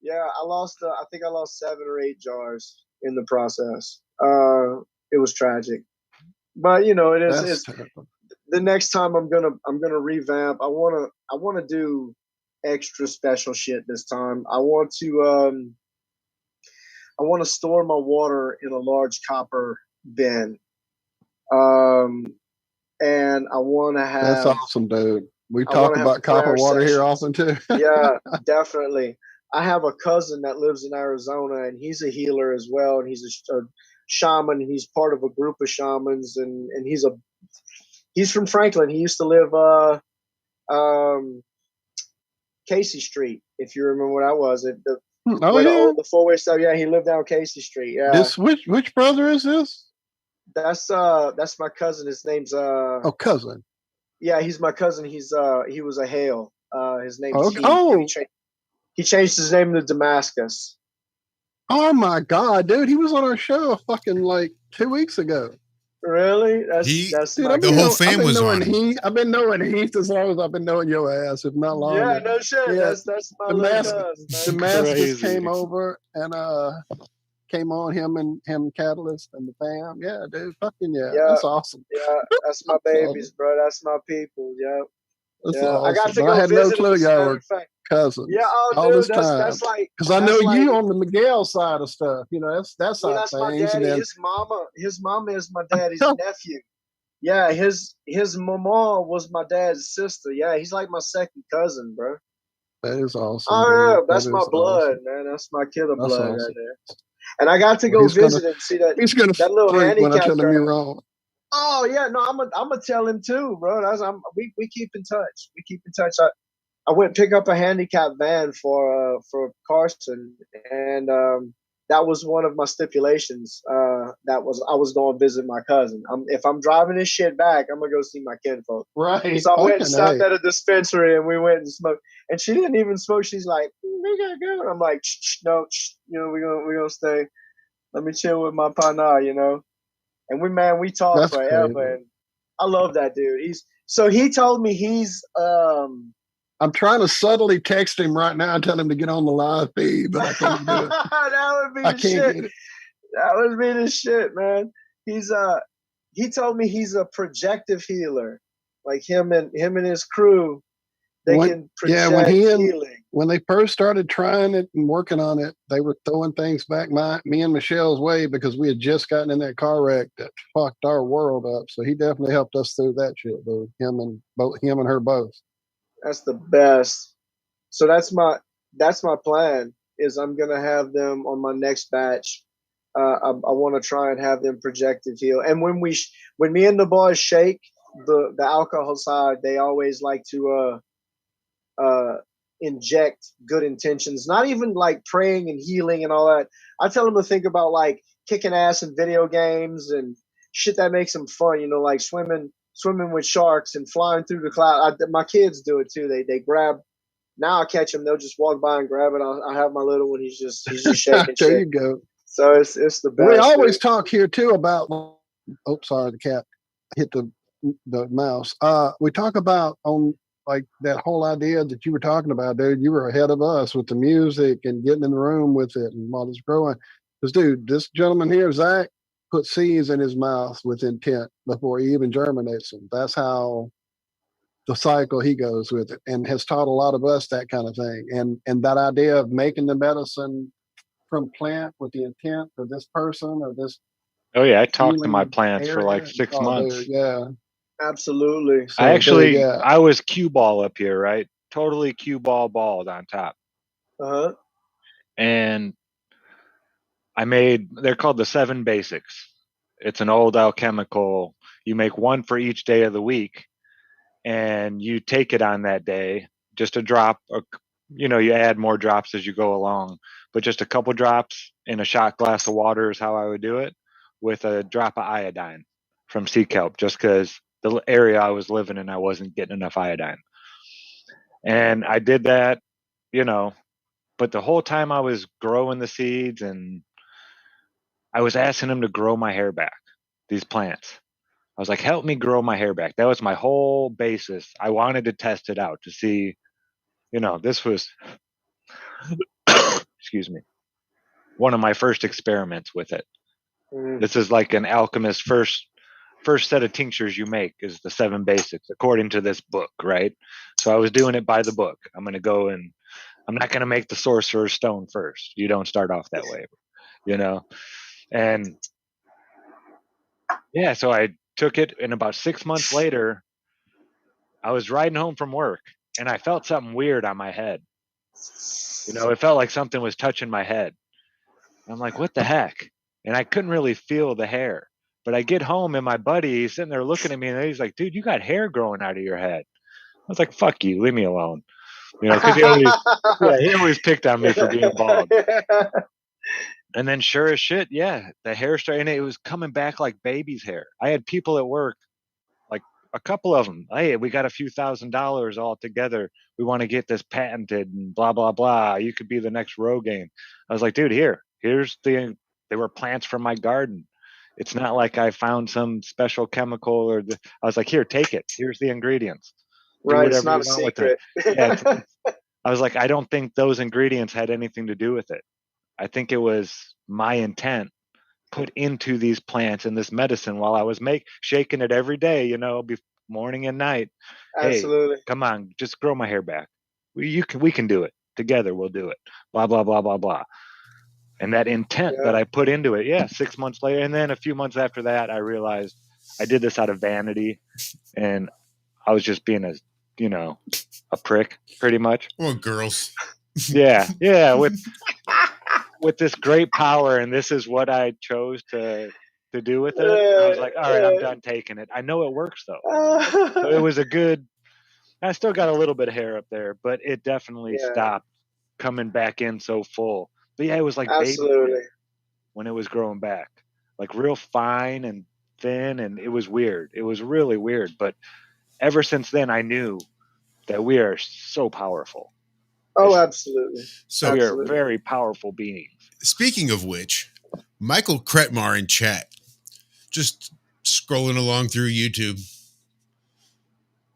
Yeah, I think I lost 7 or 8 jars in the process. It was tragic. But it is. It's the next time I'm gonna revamp. I wanna do extra special shit this time. I want to store my water in a large copper bin. And I want to have. That's awesome, dude. We talk about copper water sessions here often too. Yeah, definitely. I have a cousin that lives in Arizona, and he's a healer as well, and he's a shaman, and he's part of a group of shamans, and he's from Franklin. He used to live Casey Street, if you remember what that was. The 4-way stuff. Yeah, he lived down Casey Street. Yeah. This which brother is this? That's my cousin. His name's cousin. Yeah, he's my cousin. He was a Hale. His name he changed his name to Damascus. Oh my God, dude! He was on our show fucking like 2 weeks ago. Really? That's the whole fam was on. I've been knowing Heath as long as I've been knowing your ass, if not longer. Yeah, no shit. Yeah. That's my cousin. Damascus came over and came on him and Catalyst and the fam. Yeah, dude. Fucking yeah. That's awesome. Yeah, that's my babies, awesome. Bro. That's my people. Yeah. That's awesome. I got to go I had no clue y'all were cousins. Yeah, all dude, this time. That's like because I know you on the Miguel side of stuff. That's side that's things. My daddy. Then, his mama is my daddy's nephew. Yeah, his mama was my dad's sister. Yeah, he's like my second cousin, bro. That is awesome. Oh yeah, that's my blood, man. That's my killer blood awesome. Right there. And I got to go visit and see that. He's gonna that little handicap when I tell him you're wrong. Oh yeah, no, I'm gonna tell him too, bro. We keep in touch. We keep in touch. I went pick up a handicap van for Carson, and that was one of my stipulations. I was going to visit my cousin. If I'm driving this shit back, I'm gonna go see my kinfolk. Right. So I went and stopped at a dispensary, and we went and smoked. And she didn't even smoke. She's like, "We gotta go." And I'm like, "No, we're gonna stay. Let me chill with my partner, And we talked That's forever, crazy. and I love that dude. He told me he's I'm trying to subtly text him right now and tell him to get on the live feed, but I can't do it. That would be the shit. That would be the shit, man. He told me he's a projective healer. Like him and his crew, they can project healing. When they first started trying it and working on it, they were throwing things back me and Michelle's way because we had just gotten in that car wreck that fucked our world up. So he definitely helped us through that shit, dude. Him and her both. That's the best. So that's my plan. Is I'm gonna have them on my next batch. I want to try and have them projective heal. And when me and the boys shake the alcohol side, they always like to inject good intentions. Not even like praying and healing and all that. I tell them to think about like kicking ass in video games and shit that makes them fun. Like swimming with sharks and flying through the cloud. My kids do it too. They grab. Now I catch them. They'll just walk by and grab it. I have my little one. He's just shaking. There you go. So it's the best. We always talk here too about. Oh, sorry, the cat hit the mouse. We talk about on like that whole idea that you were talking about, dude. You were ahead of us with the music and getting in the room with it and while it's growing. Because, dude, this gentleman here, Zack, put seeds in his mouth with intent before he even germinates them. That's how the cycle he goes with it, and has taught a lot of us that kind of thing. And that idea of making the medicine from plant with the intent of this person or this Oh yeah, I talked to my healing plants for like area. 6 Oh, months. dude, yeah. Absolutely. So, I actually, yeah. I was cue ball up here, right? Totally cue ball bald on top. Uh-huh. And they're called the 7 basics. It's an old alchemical. You make one for each day of the week, and you take it on that day, just a drop, you add more drops as you go along, but just a couple drops in a shot glass of water is how I would do it, with a drop of iodine from sea kelp, just because the area I was living in, I wasn't getting enough iodine. And I did that, but the whole time I was growing the seeds, and I was asking them to grow my hair back, these plants. I was like, help me grow my hair back. That was my whole basis. I wanted to test it out to see, this was, excuse me, one of my first experiments with it. Mm. This is like an alchemist first set of tinctures you make is the 7 basics according to this book, right? So I was doing it by the book. I'm going to go and I'm not going to make the sorcerer's stone first. You don't start off that way, And yeah, so I took it, and about 6 months later, I was riding home from work, and I felt something weird on my head. It felt like something was touching my head. I'm like, what the heck? And I couldn't really feel the hair. But I get home, and my buddy, he's sitting there looking at me, and he's like, dude, you got hair growing out of your head. I was like, fuck you, leave me alone. Because he always picked on me for being bald. And then sure as shit, yeah, the hair started, and it was coming back like baby's hair. I had people at work, like a couple of them, hey, we got a few $1,000 all together. We want to get this patented and blah, blah, blah. You could be the next Rogaine. I was like, dude, they were plants from my garden. It's not like I found some special chemical I was like, here, take it. Here's the ingredients. Do Right. It's whatever not you a want with it. secret. Yeah, I was like, I don't think those ingredients had anything to do with it. I think it was my intent put into these plants and this medicine while I was shaking it every day, morning and night. Absolutely. Hey, come on, just grow my hair back. We can do it together. We'll do it. Blah blah blah blah blah. And that intent that I put into it, 6 months later, and then a few months after that, I realized I did this out of vanity, and I was just being a prick, pretty much. Or girls. Yeah, with this great power, and this is what I chose to do with it. I was like, all right, I'm done taking it. I know it works though. So it was I still got a little bit of hair up there, but it definitely stopped coming back in so full. But yeah, it was like Absolutely. baby when it was growing back, like real fine and thin, and it was weird. It was really weird. But ever since then, I knew that we are so powerful. Oh, absolutely. So we are very powerful beings. Speaking of which, Michael Kretmar in chat, just scrolling along through YouTube,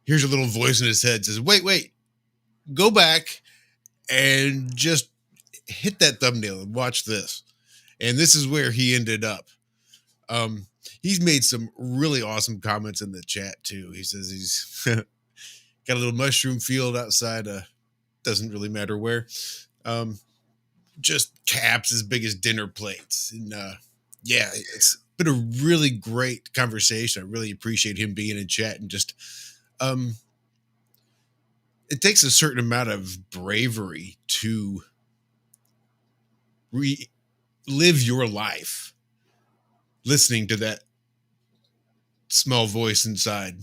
here's a little voice in his head, says, wait, go back and just hit that thumbnail and watch this. And this is where he ended up. He's made some really awesome comments in the chat too. He says he's got a little mushroom field outside, doesn't really matter where. Just caps as big as dinner plates. And it's been a really great conversation. I really appreciate him being in chat, and just it takes a certain amount of bravery to live your life listening to that small voice inside.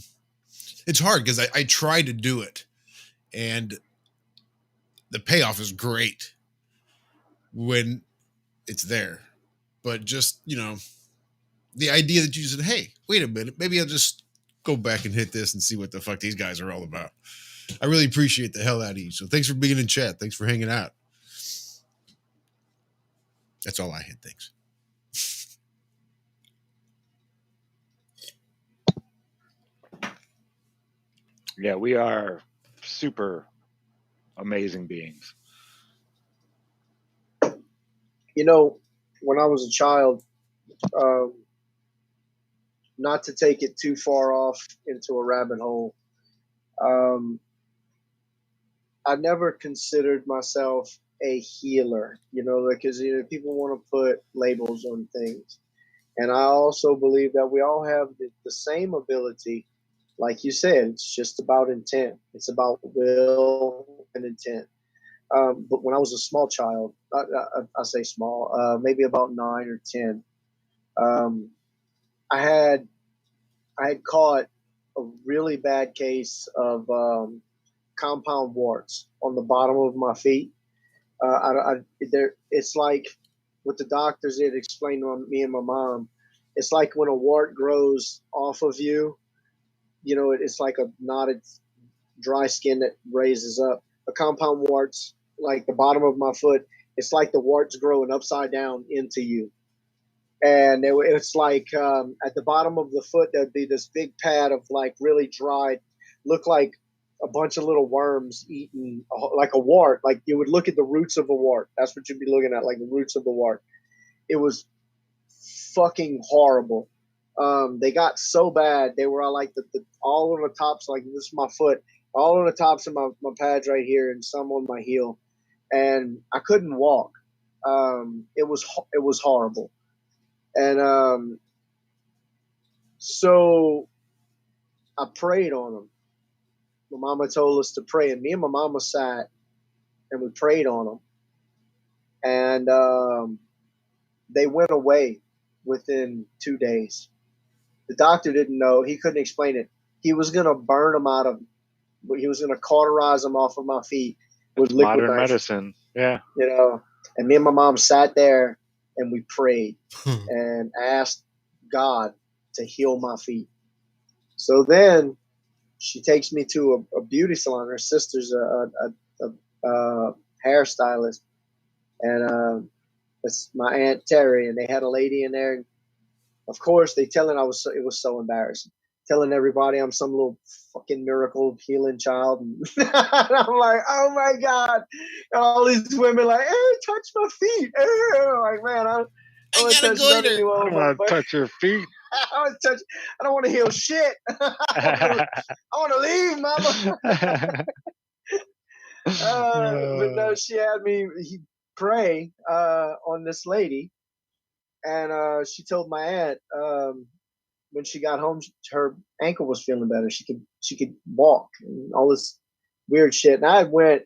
It's hard because I try to do it, and the payoff is great when it's there. But just, the idea that you said, hey, wait a minute, maybe I'll just go back and hit this and see what the fuck these guys are all about. I really appreciate the hell out of you. So thanks for being in chat. Thanks for hanging out. That's all I had. Thanks. Yeah, we are super amazing beings. When I was a child, not to take it too far off into a rabbit hole, I never considered myself a healer, because people want to put labels on things. And I also believe that we all have the same ability. Like you said, it's just about intent. It's about will and intent. But when I was a small child, I say small, maybe about 9 or 10, I had caught a really bad case of compound warts on the bottom of my feet. It's like what the doctors had explained to me and my mom. It's like when a wart grows off of you, it's like a knotted, dry skin that raises up. A compound warts, like the bottom of my foot, it's like the warts growing upside down into you. And it's like at the bottom of the foot, there'd be this big pad of like really dried, look like a bunch of little worms eating like a wart. Like you would look at the roots of a wart. That's what you'd be looking at, like the roots of the wart. It was fucking horrible. They got so bad. They were like all on the tops, like this is my foot, all on the tops of my pads right here and some on my heel. And I couldn't walk. It was horrible. And so I prayed on them. My mama told us to pray, and me and my mama sat and we prayed on them. And they went away within 2 days. The doctor didn't know. He couldn't explain it. He was going to burn them out of, he was going to cauterize them off of my feet with liquid Modern nitrogen. medicine. Yeah. And me and my mom sat there and we prayed and asked God to heal my feet. So then she takes me to a beauty salon. Her sister's a hairstylist. And it's my Aunt Terry, and they had a lady in there. Of course, it was so embarrassing. Telling everybody I'm some little fucking miracle healing child. And I'm like, oh my God. And all these women like, hey, touch my feet. Hey. I'm like, man, I don't want to touch none of you. I don't want to touch your feet. I don't want to heal shit. I want to leave, mama. But no, she had me pray on this lady. And she told my aunt when she got home, her ankle was feeling better. She could walk and all this weird shit. And I went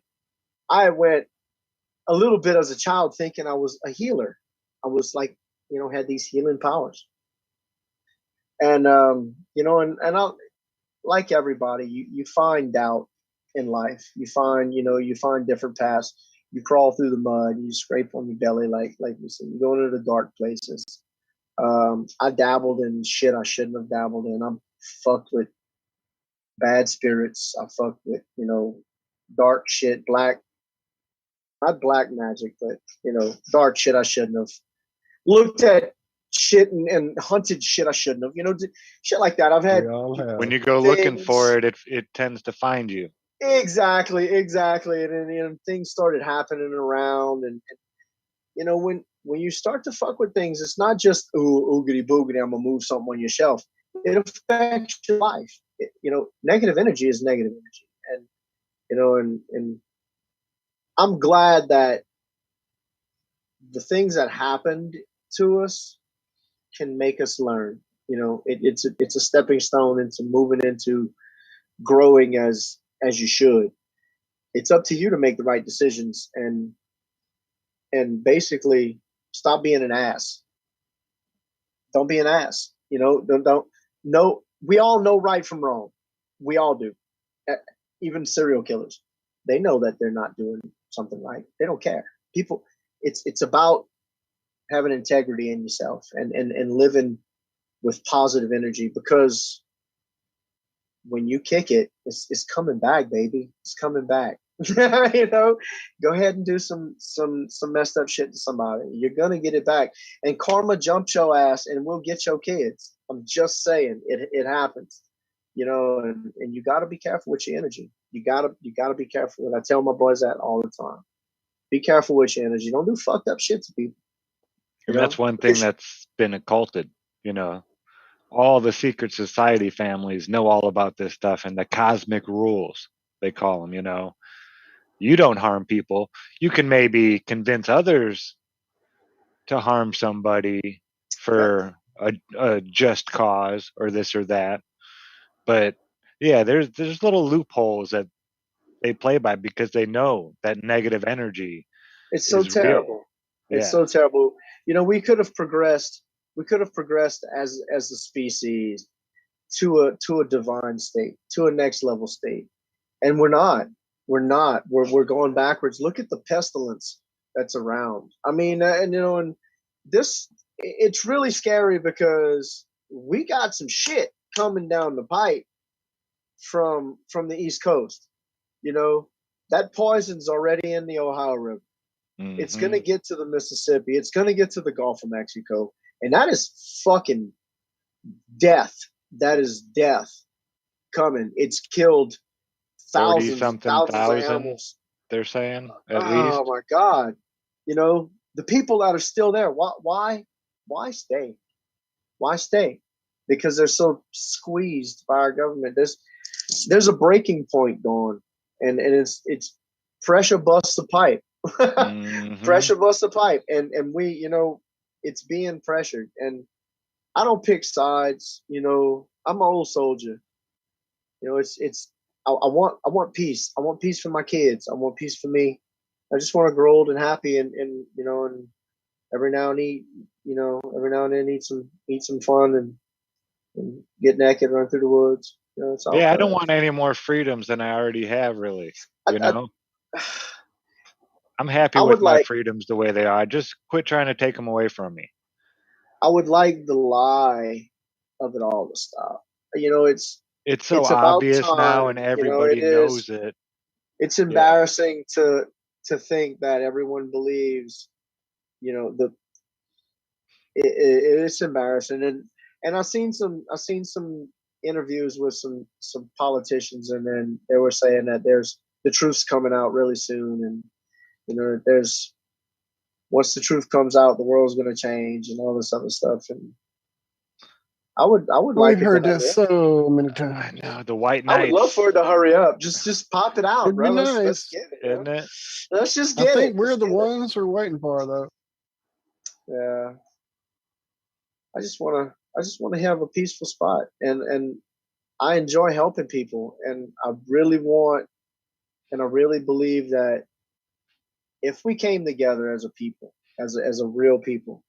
a little bit as a child thinking I was a healer. I was like, had these healing powers. And and I, like everybody, you find doubt in life. You find different paths. You crawl through the mud. You scrape on your belly, like you said. You go into the dark places. I dabbled in shit I shouldn't have dabbled in. I'm fucked with bad spirits. I fucked with dark shit, not black magic, but dark shit I shouldn't have. Looked at shit and hunted shit I shouldn't have. Shit like that. I've had. When you go looking for it, it tends to find you. Exactly. And then things started happening around, and when you start to fuck with things, it's not just oogity boogity, I'm gonna move something on your shelf. It affects your life. Negative energy is negative energy, and I'm glad that the things that happened to us can make us learn. It's a stepping stone into moving into growing as you should. It's up to you to make the right decisions and basically stop being an ass. Don't be an ass. Don't know. We all know right from wrong. We all do. Even serial killers, they know that they're not doing something right. They don't care. People, it's about having integrity in yourself and living with positive energy, because when you kick it, it's coming back, baby. It's coming back. Go ahead and do some messed up shit to somebody. You're gonna get it back, and karma jumps your ass, and will get your kids. I'm just saying, it happens. And you got to be careful with your energy. You gotta be careful. And I tell my boys that all the time. Be careful with your energy. Don't do fucked up shit to people. That's one thing that's been occulted. all the secret society families know all about this stuff and the cosmic rules, they call them, you know. You don't harm people. You can maybe convince others to harm somebody for a just cause or this or that. But yeah, there's little loopholes that they play by because they know that negative energy It's so is real. terrible. It's Yeah. so terrible. You know, we could have progressed. We could have progressed as a species to a divine state, to a next level state, and we're not. We're not. We're going backwards. Look at the pestilence that's around. I mean, and you know, and this it's really scary because we got some shit coming down the pipe from the East Coast. You know, that poison's already in the Ohio River. It's going to Mhm. get to the Mississippi. It's going to get to the Gulf of Mexico. And that is fucking death. That is death coming. It's killed 40 thousands and something thousands of thousand, animals. they're saying, at Oh least. my God. You know, the people that are still there, why stay? Why stay? Because they're so squeezed by our government. There's a breaking point going, and it's pressure busts the pipe. Mhm. Pressure busts the pipe, and we, you know, it's being pressured. And I don't pick sides. You know, I'm an old soldier. You know, it's I want peace. I want peace for my kids. I want peace for me. I just want to grow old and happy, and you know, and every now and eat, you know, every now and then eat some fun and get naked, run through the woods. You know, it's all Yeah, I don't good. want any more freedoms than I already have, really. I, You I, know, I'm happy I with would my like freedoms the way they are. Just quit trying to take them away from me. I would like the lie of it all to stop. You know, It's so it's about obvious now, and time. You know, it everybody is. knows it. It's Yeah. embarrassing to think that everyone believes. You know, it's embarrassing, and I've seen some interviews with some politicians, and then they were saying that there's the truth's coming out really soon, and you know, there's once the truth comes out, the world's going to change and all this other stuff, and I would We've like it to heard that hurry up. so many I times. know the white I would love for knights, it to hurry up. Just pop it out, It'd be bro. Let's nice. get it. You know? isn't it? Let's just I get it. think we're Let's the get it. ones who are waiting for it, though. Yeah. I just wanna have a peaceful spot, and I enjoy helping people, and I really want and I really believe that if we came together as a people, as a real people,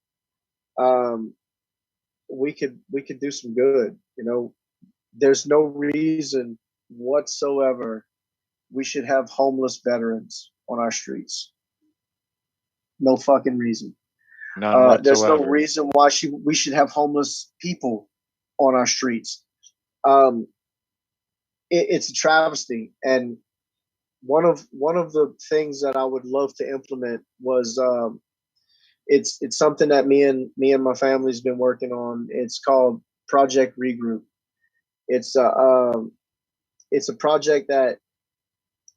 um, we could do some good. You know, there's no reason whatsoever we should have homeless veterans on our streets. No fucking reason. None There's no whatsoever. reason why we should have homeless people on our streets. Um, it's a travesty, and one of the things that I would love to implement was it's something that me and my family's been working on. It's called Project Regroup. It's a it's a project that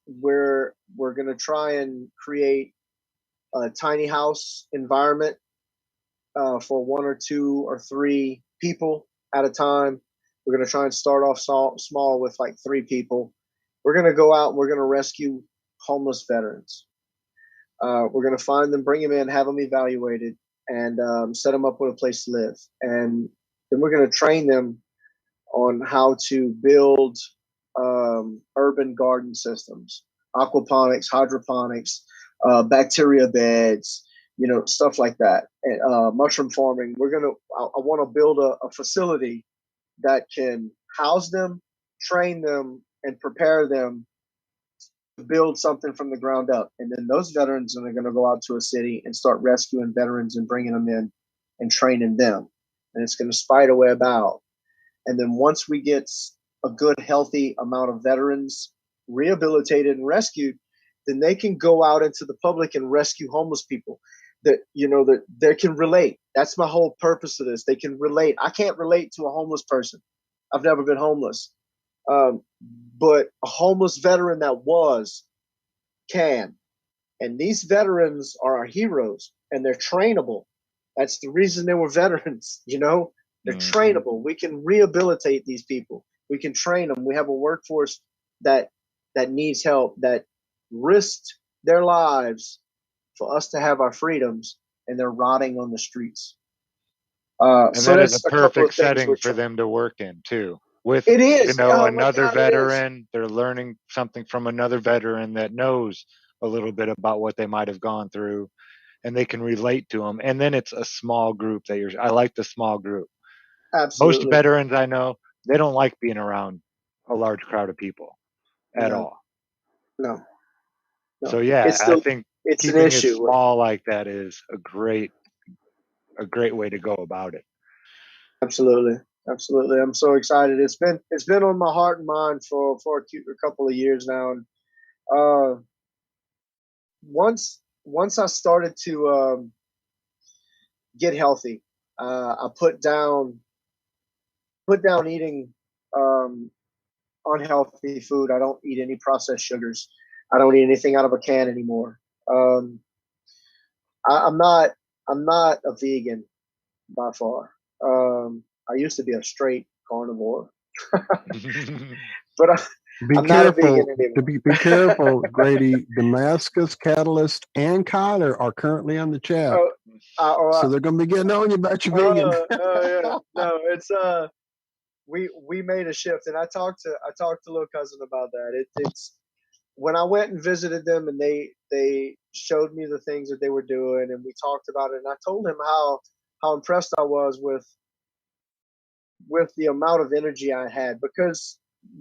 we're gonna try and create a tiny house environment for one or two or three people at a time. We're going to try and start off small with like three people. We're going to go out and we're going to rescue homeless veterans. We're going to find them, bring them in, have them evaluated, and set them up with a place to live. And then we're going to train them on how to build urban garden systems, aquaponics, hydroponics, bacteria beds, you know, stuff like that. And, mushroom farming. I want to build a facility that can house them, train them, and prepare them to build something from the ground up. And then those veterans are going to go out to a city and start rescuing veterans and bringing them in and training them. And it's going to spider web out. And then once we get a good, healthy amount of veterans rehabilitated and rescued, then they can go out into the public and rescue homeless people that, you know, that they can relate. That's my whole purpose of this. They can relate. I can't relate to a homeless person. I've never been homeless. Um, but a homeless veteran that can. And these veterans are our heroes and they're trainable. That's the reason they were veterans, you know? They're Mhm. trainable. We can rehabilitate these people. We can train them. We have a workforce that needs help, that risked their lives for us to have our freedoms, and they're rotting on the streets. And So that is a that's a couple perfect of things setting we're for trying. them to work in too. With It is. Oh my another God, it is. veteran, they're learning something from another veteran that knows a little bit about what they might have gone through, and they can relate to them. And then it's a small group that I like the small group. Most Absolutely. veterans I know, they don't like being around a large crowd of people at No, all. no, So no. yeah, It's I still, think it's an keeping it issue. small like that is a great way to go about it. Absolutely. Absolutely. I'm so excited. It's been on my heart and mind for a couple of years now. And uh, once I started to get healthy, I put down eating um, unhealthy food. I don't eat any processed sugars. I don't eat anything out of a can anymore. Um, I'm not a vegan by far. I used to be a straight carnivore, but Be I'm not a vegan careful. anymore. Be careful, Grady. Damascus, Catalyst, and Kyler are currently on the chat, Oh, so they're going to be getting on you about your vegan. yeah. No, it's we made a shift, and I talked to little cousin about that. It's when I went and visited them, and they showed me the things that they were doing, and we talked about it, and I told him how impressed I was with the amount of energy I had, because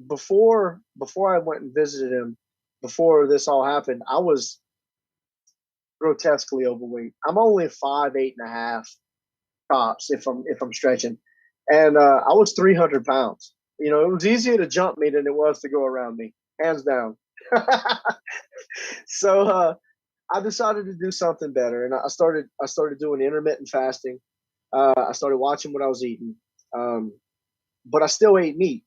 before I went and visited him, before this all happened, I was grotesquely overweight. I'm only 5'8.5" tops if I'm stretching, and I was 300 pounds. You know, it was easier to jump me than it was to go around me, hands down. So I decided to do something better, and I started doing intermittent fasting. I started watching what I was eating, but I still ate meat.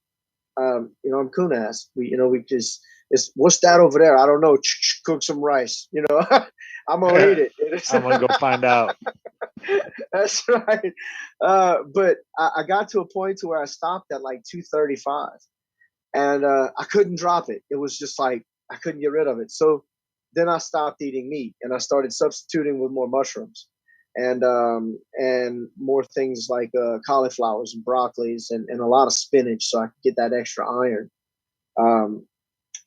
You know, I'm coon ass. We just, it's, what's that over there? I don't know. Cook some rice. You know, I'm gonna eat it. I'm gonna go find out. That's right. But I got to a point to where I stopped at like 235, and I couldn't drop it. It was just like I couldn't get rid of it. So then I stopped eating meat, and I started substituting with more mushrooms, and more things like cauliflowers and broccolis, and a lot of spinach, so I could get that extra iron. Um,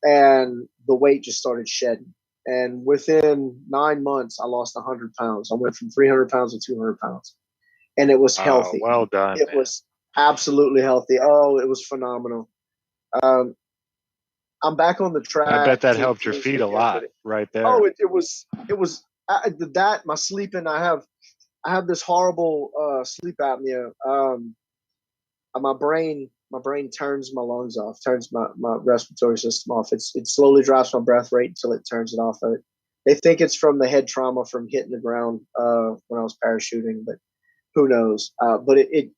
and the weight just started shedding. And within 9 months, I lost 100 pounds. I went from 300 pounds to 200 pounds, and it was healthy. Well done. It Man. was absolutely healthy. Oh, it was phenomenal. Um, I'm back on the track. I bet that to helped your this feet a weekend, lot but right there. oh, it was that my sleeping. I have this horrible sleep apnea. My brain turns my lungs off, turns my respiratory system off. It slowly drops my breath rate until it turns it off. They think it's from the head trauma from hitting the ground when I was parachuting, but who knows? But it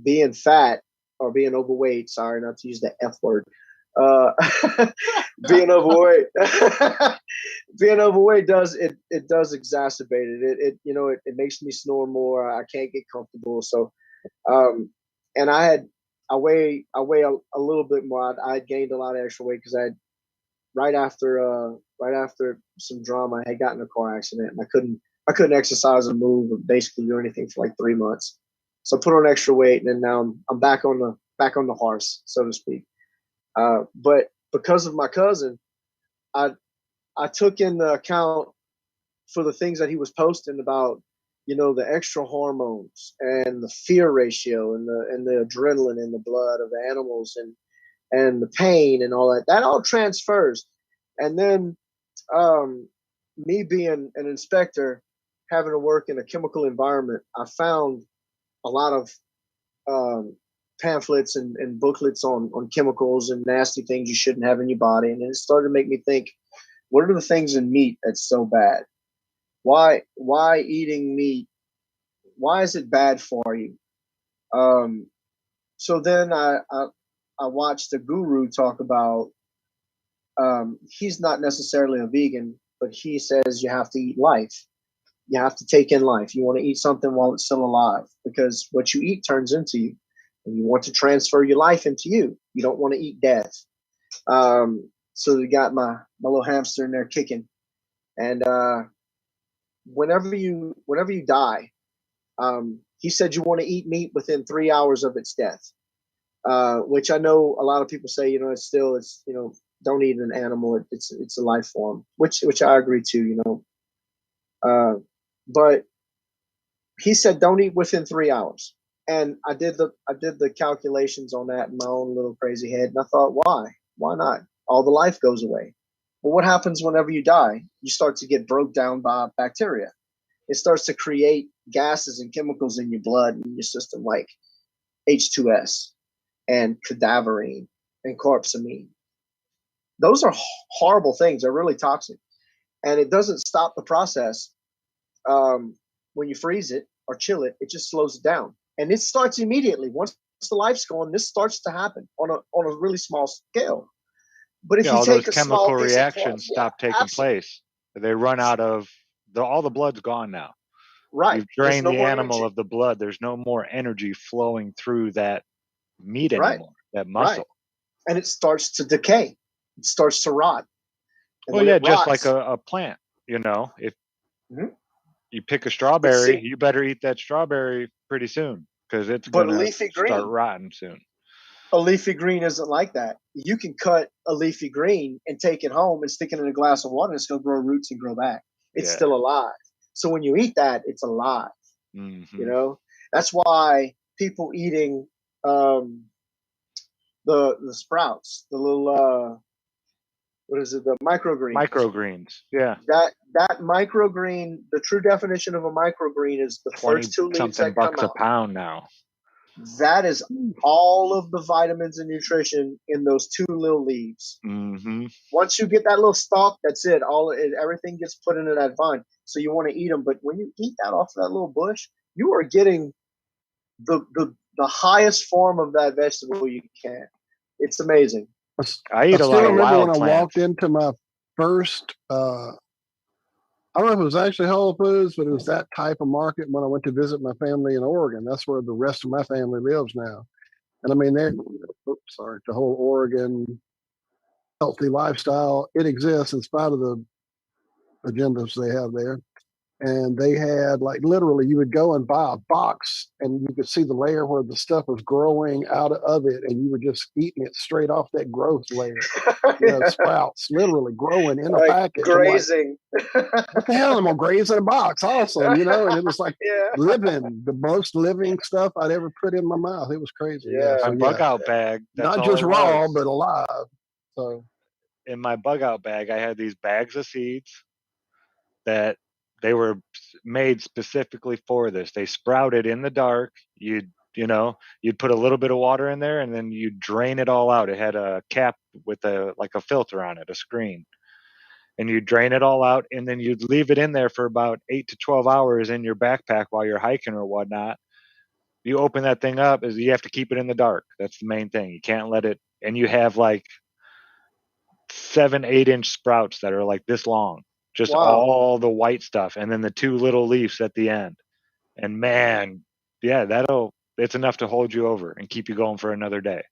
being fat or being overweight. Sorry, not to use the F word. Uh, being overweight, being overweight does exacerbate it. It makes me snore more. I can't get comfortable. So, and I weigh a little bit more. I gained a lot of extra weight because I had right after some drama, I had gotten in a car accident, and I couldn't exercise or move or basically do anything for like 3 months. So I put on extra weight, and then now I'm back on the horse, so to speak. But because of my cousin, I took into account for the things that he was posting about, the extra hormones and the fear ratio and the adrenaline in the blood of the animals and the pain and all that. That all transfers. And then me being an inspector, having to work in a chemical environment, I found a lot of pamphlets and booklets on chemicals and nasty things you shouldn't have in your body. And it started to make me think, what are the things in meat that's so bad? Why eating meat? Why is it bad for you? So then I watched a guru talk about, he's not necessarily a vegan, but he says you have to eat life. You have to take in life. You want to eat something while it's still alive, because what you eat turns into you, and you want to transfer your life into you. You don't want to eat death. So we got my little hamster in there kicking, and whenever you die, he said you want to eat meat within 3 hours of its death, which I know a lot of people say, it's don't eat an animal. It's a life form, which I agree to, but he said don't eat within 3 hours. And I did the calculations on that in my own little crazy head, and I thought, why not? All the life goes away. But what happens whenever you die? You start to get broke down by bacteria. It starts to create gases and chemicals in your blood and your system, like H2S and cadaverine and corpsamine. Those are horrible things. They're really toxic. And it doesn't stop the process. When you freeze it or chill it, it just slows it down. And it starts immediately. Once the life's gone, this starts to happen on a really small scale. But if you all take those a small chemical piece of reactions stop taking place. They run out of all the blood's gone now. Right. You've drained no the more animal energy. of the blood. There's no more energy flowing through that meat Right. anymore, that muscle. Right. And it starts to decay. It starts to rot. And Well, when yeah, it just rots, like a plant. If Mhm. you pick a strawberry, See- you better eat that strawberry pretty soon, because it's But going to leafy green. start rotting soon. A leafy green isn't like that. You can cut a leafy green and take it home and stick it in a glass of water, and it's going to grow roots and grow back. It's Yeah. still alive. So when you eat that, it's alive. Mhm. That's why people eating the sprouts, the little what is it, the microgreens. Microgreens, yeah. That microgreen, the true definition of a microgreen is the 20 first two leaves something that come bucks a out. pound now. That is all of the vitamins and nutrition in those two little leaves. Mm-hmm. Once you get that little stalk, that's it. Everything gets put into that vine. So you want to eat them, but when you eat that off of that little bush, you are getting the highest form of that vegetable you can. It's amazing. I eat a lot of remember wild when I plants. walked into my first I don't know if it was actually Whole Foods, but it was that type of market when I went to visit my family in Oregon. That's where the rest of my family lives now. And I mean, the whole Oregon healthy lifestyle, it exists in spite of the agendas they have there. And they had, like, literally, you would go and buy a box and you could see the layer where the stuff was growing out of it, and you were just eating it straight off that growth layer. Sprouts literally growing in a package. Grazing. What the hell? I'm gonna graze in a box. Awesome, And it was like living, the most living stuff I'd ever put in my mouth. It was crazy. Yeah. My bug out bag, that's not all just it raw, was. but alive. So in my bug out bag, I had these bags of seeds that they were made specifically for this. They sprouted in the dark. You'd put a little bit of water in there, and then you'd drain it all out. It had a cap with a filter on it, a screen. And you'd drain it all out, and then you'd leave it in there for about 8 to 12 hours in your backpack while you're hiking or whatnot. You open that thing up, you have to keep it in the dark. That's the main thing. You can't let it, and you have like 7-8 inch sprouts that are like this long, just all the white stuff, and then the two little leaves at the end. And man, yeah, it's enough to hold you over and keep you going for another day.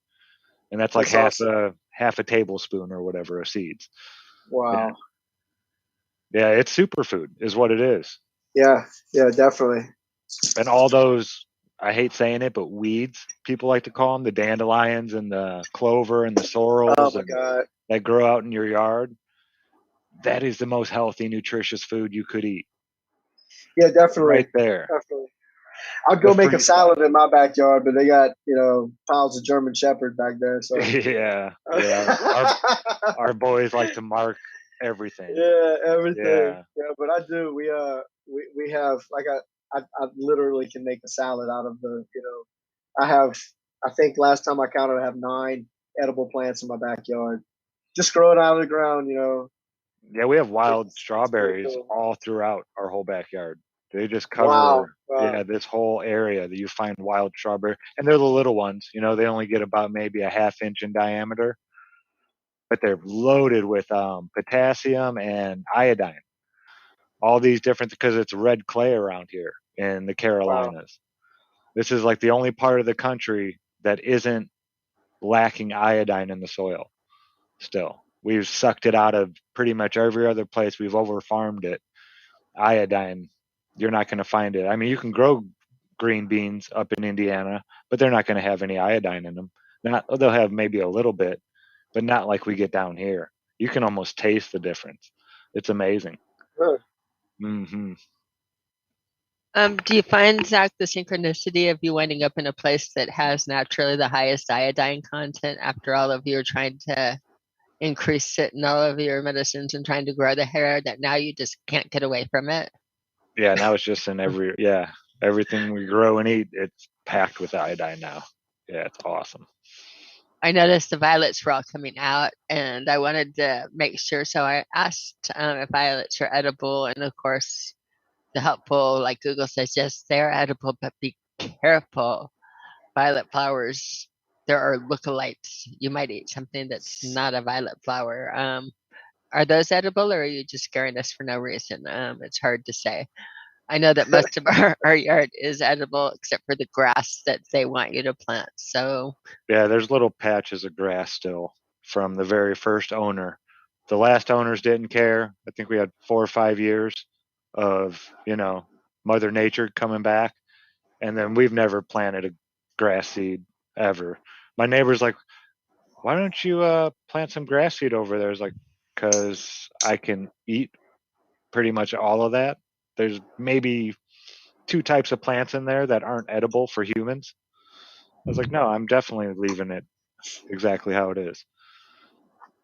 And that's like half a tablespoon or whatever of seeds. Wow. Yeah, it's superfood is what it is. Yeah, definitely. And all those, I hate saying it, but weeds, people like to call them, the dandelions and the clover and the sorrels. Oh my God. That grow out in your yard, that is the most healthy, nutritious food you could eat. Yeah, definitely. Right there. Definitely. I'd go make a salad in my backyard, but they got, piles of German Shepherd back there. So yeah. Our boys like to mark everything. Yeah, everything. Yeah. But I do. We have, like, I literally can make a salad out of the, I think last time I counted, I have 9 edible plants in my backyard. Just growing out of the ground, Yeah, we have wild strawberries all throughout our whole backyard. They just cover this whole area that you find wild strawberry. And they're the little ones. They only get about maybe a ½ inch in diameter. But they're loaded with potassium and iodine. all these different, because it's red clay around here in the Carolinas. This is like the only part of the country that isn't lacking iodine in the soil still. We've sucked it out of pretty much every other place. We've over-farmed it. Iodine, you're not going to find it. I mean, you can grow green beans up in Indiana, but they're not going to have any iodine in them. They'll have maybe a little bit, but not like we get down here. You can almost taste the difference. It's amazing. Mm-hmm. Do you find, Zach, the synchronicity of you winding up in a place that has naturally the highest iodine content after all of you are trying to increase it in all of your medicines and trying to grow the hair, that now you just can't get away from it? Yeah, now it's just in everything we grow and eat, it's packed with iodine now. Yeah, it's awesome. I noticed the violets were all coming out, and I wanted to make sure, so I asked if violets are edible, and of course, the helpful, like Google says, yes, they're edible, but be careful. Violet flowers, there are lookalikes. You might eat something that's not a violet flower. Are those edible, or are you just scaring us for no reason? It's hard to say. I know that most of our yard is edible, except for the grass that they want you to plant. So Yeah, there's little patches of grass still from the very first owner. The last owners didn't care. I think we had 4 or 5 years of, Mother Nature coming back. And then we've never planted a grass seed ever. My neighbor's like, why don't you plant some grass seed over there? It's like, because I can eat pretty much all of that. There's maybe 2 types of plants in there that aren't edible for humans. I was like, no, I'm definitely leaving it exactly how it is.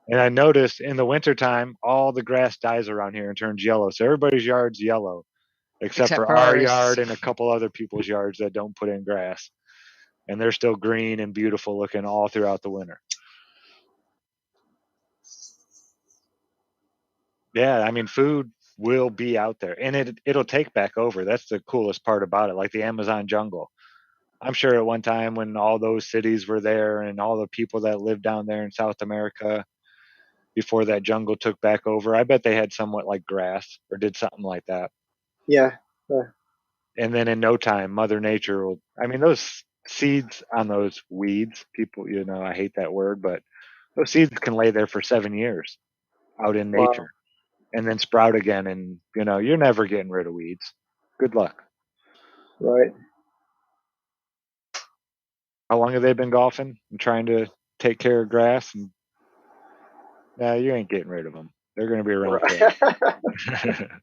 And I noticed in the wintertime, all the grass dies around here and turns yellow. So everybody's yard's yellow, except for our ours. yard and a couple other people's yards that don't put in grass. And they're still green and beautiful looking all throughout the winter. Yeah, I mean, food will be out there, and it'll take back over. That's the coolest part about it, like the Amazon jungle. I'm sure at one time when all those cities were there and all the people that lived down there in South America before that jungle took back over, I bet they had somewhat like grass or did something like that. Yeah. And then in no time, Mother Nature will, I mean, those seeds on those weeds, people, I hate that word, but those seeds can lay there for 7 years out in Wow. nature and then sprout again. And, you're never getting rid of weeds. Good luck. Right. How long have they been golfing and trying to take care of grass? And you ain't getting rid of them. They're going to be around forever.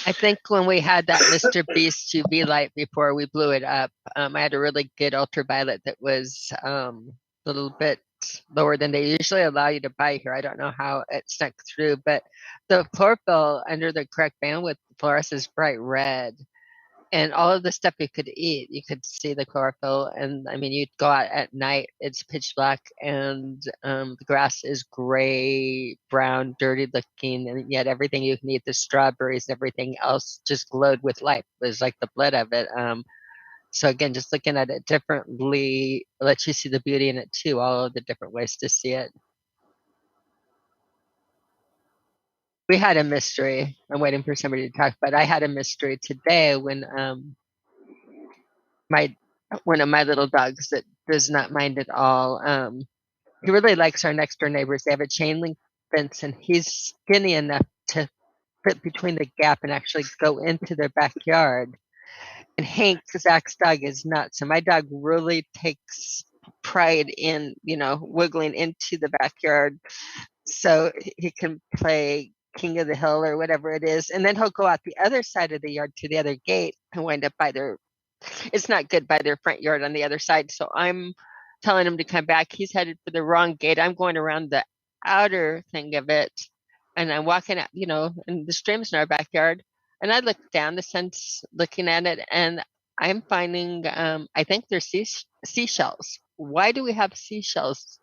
I think when we had that Mr. Beast UV light before we blew it up, I had a really good ultraviolet that was a little bit lower than they usually allow you to buy here. I don't know how it snuck through, but the chlorophyll under the correct bandwidth fluoresces bright red. And all of the stuff you could eat, you could see the chlorophyll. And I mean, you'd go out at night, it's pitch black, and the grass is gray, brown, dirty looking, and yet everything you can eat, the strawberries and everything else, just glowed with life. It was like the blood of it. So again, just looking at it differently lets you see the beauty in it too, all of the different ways to see it. We had a mystery. I'm waiting for somebody to talk, but I had a mystery today when one of my little dogs that does not mind at all. He really likes our next door neighbors. They have a chain link fence, and he's skinny enough to fit between the gap and actually go into their backyard. And Hank, Zach's dog, is nuts. So my dog really takes pride in, wiggling into the backyard so he can play King of the Hill or whatever it is. And then he'll go out the other side of the yard to the other gate and wind up by it's not good by their front yard on the other side. So I'm telling him to come back. He's headed for the wrong gate. I'm going around the outer thing of it. And I'm walking out, and the stream's in our backyard. And I look down, the sun's looking at it, and I'm finding, I think they're seashells. Why do we have seashells?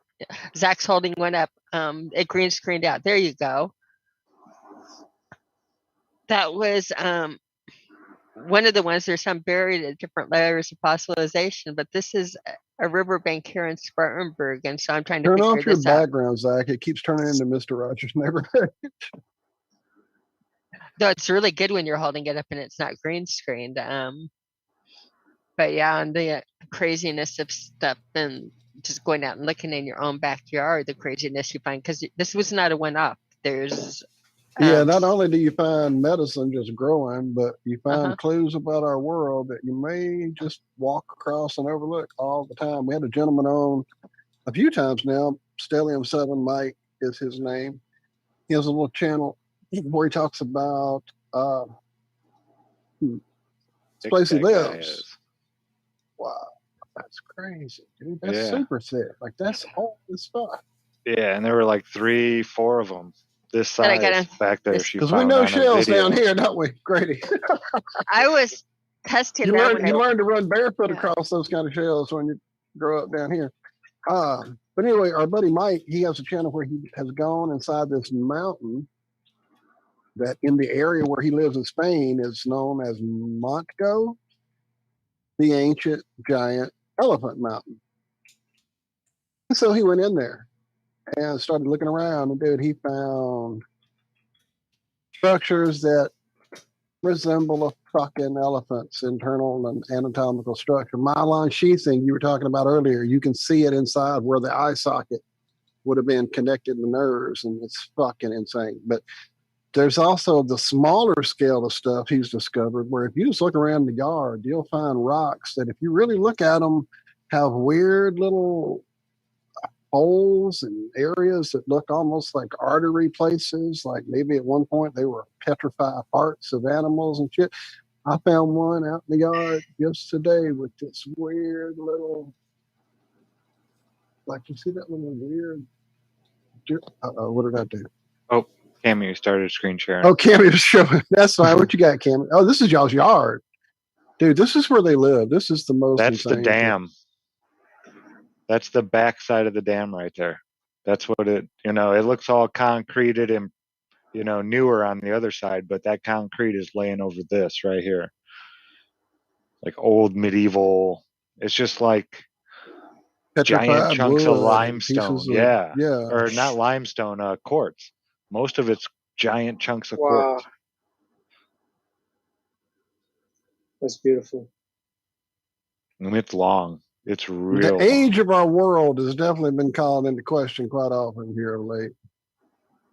Zach's holding one up. It green screened out. There you go. That was one of the ones. There's some buried at different layers of fossilization, but this is a riverbank here in Spartanburg, and so I'm trying to Turn figure off your this out. background, Zach. It keeps turning into Mr. Rogers' neighborhood. Though it's really good when you're holding it up and it's not green screened. But yeah, and the craziness of stuff and just going out and looking in your own backyard, the craziness you find, because this was not a one-off. There's Yeah, not only do you find medicine just growing, but you find Uh-huh. clues about our world that you may just walk across and overlook all the time. We had a gentleman on a few times now. Stellium7 Mike is his name. He has a little channel where he talks about this Thick place he that guy lives. is. Wow, that's crazy, dude. That's Yeah. super thick. Like that's all this stuff. Yeah, and there were like 3, 4 of them this And I size gotta- back there. this- She Because we found know on a shells video. down here, don't we, Grady? I was testing You that learn when you I learn to run barefoot Yeah. across those kind of shells when you grow up down here. But anyway, our buddy Mike, he has a channel where he has gone inside this mountain that in the area where he lives in Spain is known as Montgo, the ancient giant elephant mountain. And so he went in there and started looking around, and dude, he found structures that resemble a fucking elephant's internal and anatomical structure. Myelin sheathing you were talking about earlier, you can see it inside where the eye socket would have been connected to nerves, and it's fucking insane. But there's also the smaller scale of stuff he's discovered where if you just look around the yard, you'll find rocks that if you really look at them have weird little holes and areas that look almost like artery places. Like maybe at one point they were petrified parts of animals and shit. I found one out in the yard just today with this weird little, like you see that little weird, what did I do? Oh, Cami started screen sharing. Oh, Cami was showing. That's fine. What you got, Cami? Oh, this is y'all's yard. Dude, this is where they live. This is the most That's the insane dam. That's the back side of the dam right there. That's what it looks all concreted and, newer on the other side, but that concrete is laying over this right here. Like old medieval. It's just like giant petrified chunks of wood, limestone. pieces of- Yeah. yeah. Or not limestone, quartz. Most of it's giant chunks of Wow, quartz. that's beautiful. And it's long. It's real The age of our world has definitely been called into question quite often here of late.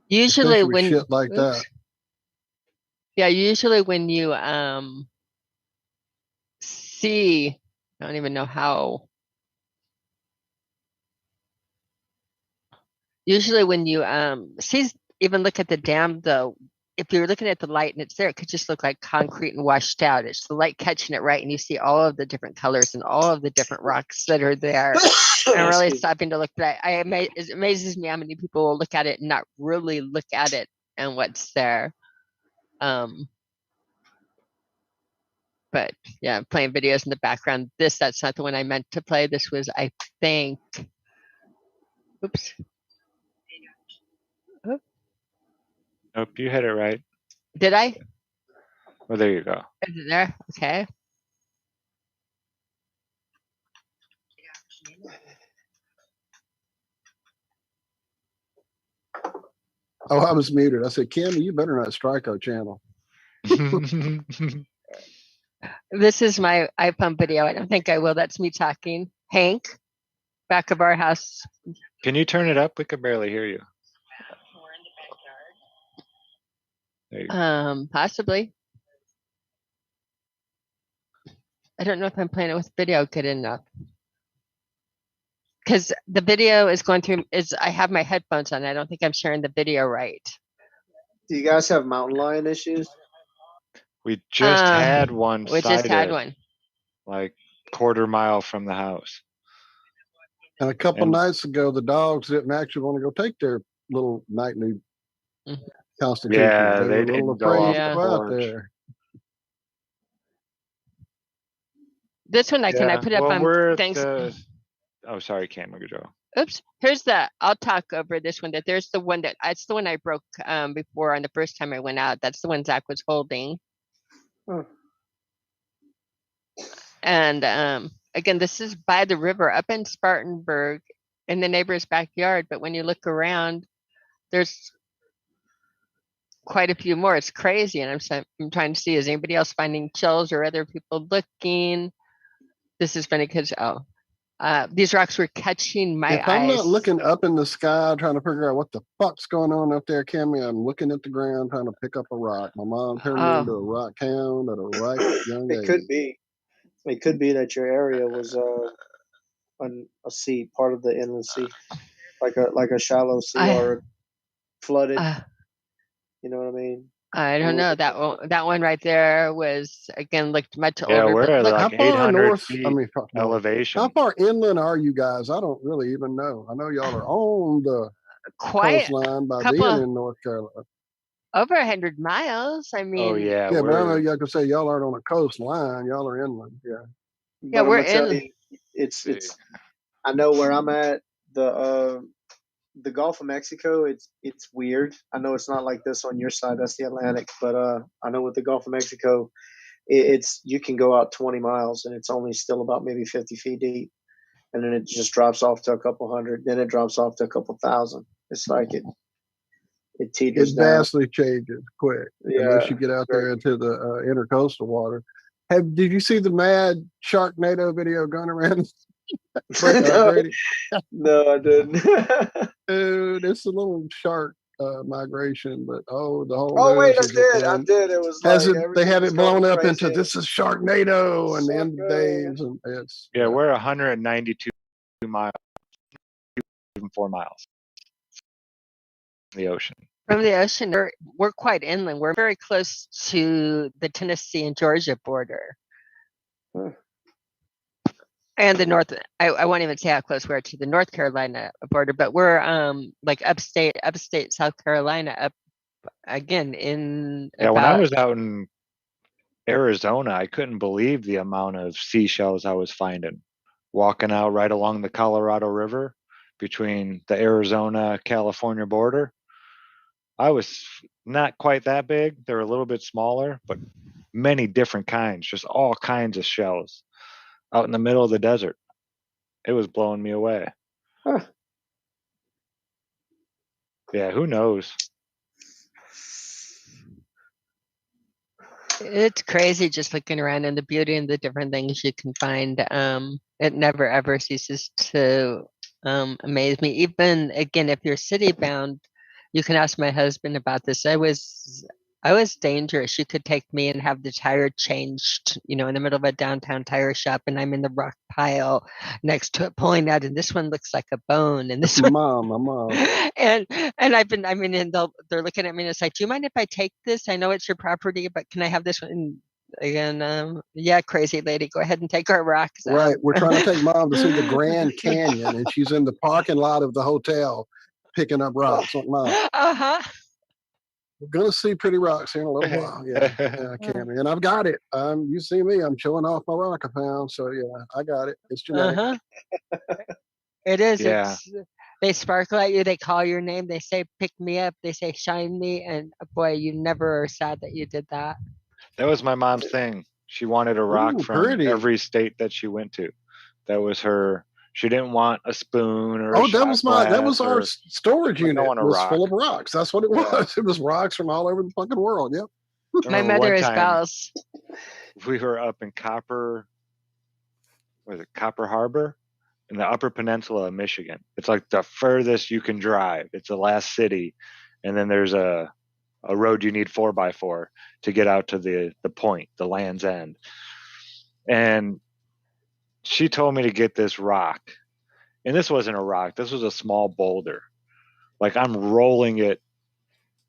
usually Especially with when shit like that. Yeah, usually when you see, I don't even know how. Usually when you see, even look at the dam though, if you're looking at the light and it's there, it could just look like concrete and washed out. It's the light catching it right, and you see all of the different colors and all of the different rocks that are there. And really stopping to look at it. It amazes me how many people will look at it and not really look at it and what's there. But yeah, playing videos in the background. That's not the one I meant to play. This was, I think, oops. Nope, you hit it right. Did I? Well, there you go. Is it there? Okay. Oh, I was muted. I said, Kim, you better not strike our channel. This is my iPhone video. I don't think I will. That's me talking. Hank, back of our house. Can you turn it up? We can barely hear you. There you go. Possibly. I don't know if I'm playing it with video good enough. Because the video is going through, I have my headphones on. I don't think I'm sharing the video right. Do you guys have mountain lion issues? We just had one We just had sighted, one. like quarter-mile from the house. And a couple And- nights ago, the dogs didn't actually want to go take their little nightly Mhm. constitution. Yeah, they were they a little didn't go afraid off to the go out porch. there. This one, can I Yeah, put up well, on we're at things? Oh, sorry, Cam. Go. Oops. I'll talk over this one. That's the one I broke before on the first time I went out. That's the one Zack was holding. Oh. And again, this is by the river up in Spartanburg in the neighbor's backyard. But when you look around, there's quite a few more. It's crazy, and I'm trying to see, is anybody else finding shells or other people looking? This is funny because these rocks were catching my If I'm not eyes. looking up in the sky trying to figure out what the fuck's going on up there, Cami, I'm looking at the ground trying to pick up a rock. My mom turned me into a rock hound at a ripe young age. It could be. It could be that your area was a sea, part of the inland sea, like a shallow sea or flooded. You know what I mean? I don't know. That one right there was, again, looked much Yeah, older. we're But at look, like How far 800 north? feet I mean, fuck, no. elevation. How far inland are you guys? I don't really even know. I know y'all are on the quite coastline by couple- being in North Carolina. over 100 miles. I mean, Oh yeah, Yeah, but I know we're y'all can say y'all aren't on a coastline. Y'all are inland. Yeah. Yeah, But we're I'm gonna tell in- you, it's. I know where I'm at. The Gulf of Mexico. It's weird. I know it's not like this on your side. That's the Atlantic. But I know with the Gulf of Mexico, it's you can go out 20 miles and it's only still about maybe 50 feet deep, and then it just drops off to a couple hundred. Then it drops off to a couple thousand. It's like it teeters It down. vastly changes quick unless you get out there into the intercoastal water. Did you see the mad Sharknado video going around? Grady? No, I didn't. Dude, it's a little shark migration, but the whole. Oh wait, news I is did. It was they have it blown up crazy. into this is Sharknado and the end of days, and it's we're 192 miles, even 4 miles from the ocean. From the ocean, we're quite inland. We're very close to the Tennessee and Georgia border. And the north, I won't even say how close we are to the North Carolina border, but we're like upstate South Carolina, up again in. Yeah, when I was out in Arizona, I couldn't believe the amount of seashells I was finding. Walking out right along the Colorado River between the Arizona-California border. I was not quite that big. They're a little bit smaller, but many different kinds, just all kinds of shells out in the middle of the desert. It was blowing me away. Huh. Yeah, who knows? It's crazy just looking around and the beauty and the different things you can find. It never ever ceases to amaze me. Even again, if you're city bound, you can ask my husband about this. I was dangerous. You could take me and have the tire changed, in the middle of a downtown tire shop, and I'm in the rock pile next to it, pulling out, and this one looks like a bone, and this one, my mom. and and they're looking at me, and it's like, do you mind if I take this? I know it's your property, but can I have this one? And again, yeah, crazy lady, go ahead and take our rocks. Right, we're trying to take mom to see the Grand Canyon, and she's in the parking lot of the hotel picking up rocks. Like, Mom, we're gonna see pretty rocks here in a little while. Yeah, Cami, and I've got it. You see me? I'm showing off my rock I found. So yeah, I got it. It's genetic. It is. Yeah. They sparkle at you. They call your name. They say, "Pick me up." They say, "Shine me." And boy, you never are sad that you did that. That was my mom's thing. She wanted a rock from every state that she went to. That was her. She didn't want a spoon or that was our storage unit. It was rock. full of rocks. That's what it was. It was rocks from all over the fucking world. Yep. My mother is Bells. We were up in Copper Harbor in the Upper Peninsula of Michigan. It's like the furthest you can drive. It's the last city, and then there's a road you need 4x4 to get out to the point, the Land's End. And she told me to get this rock, and this wasn't a rock. This was a small boulder. Like, I'm rolling it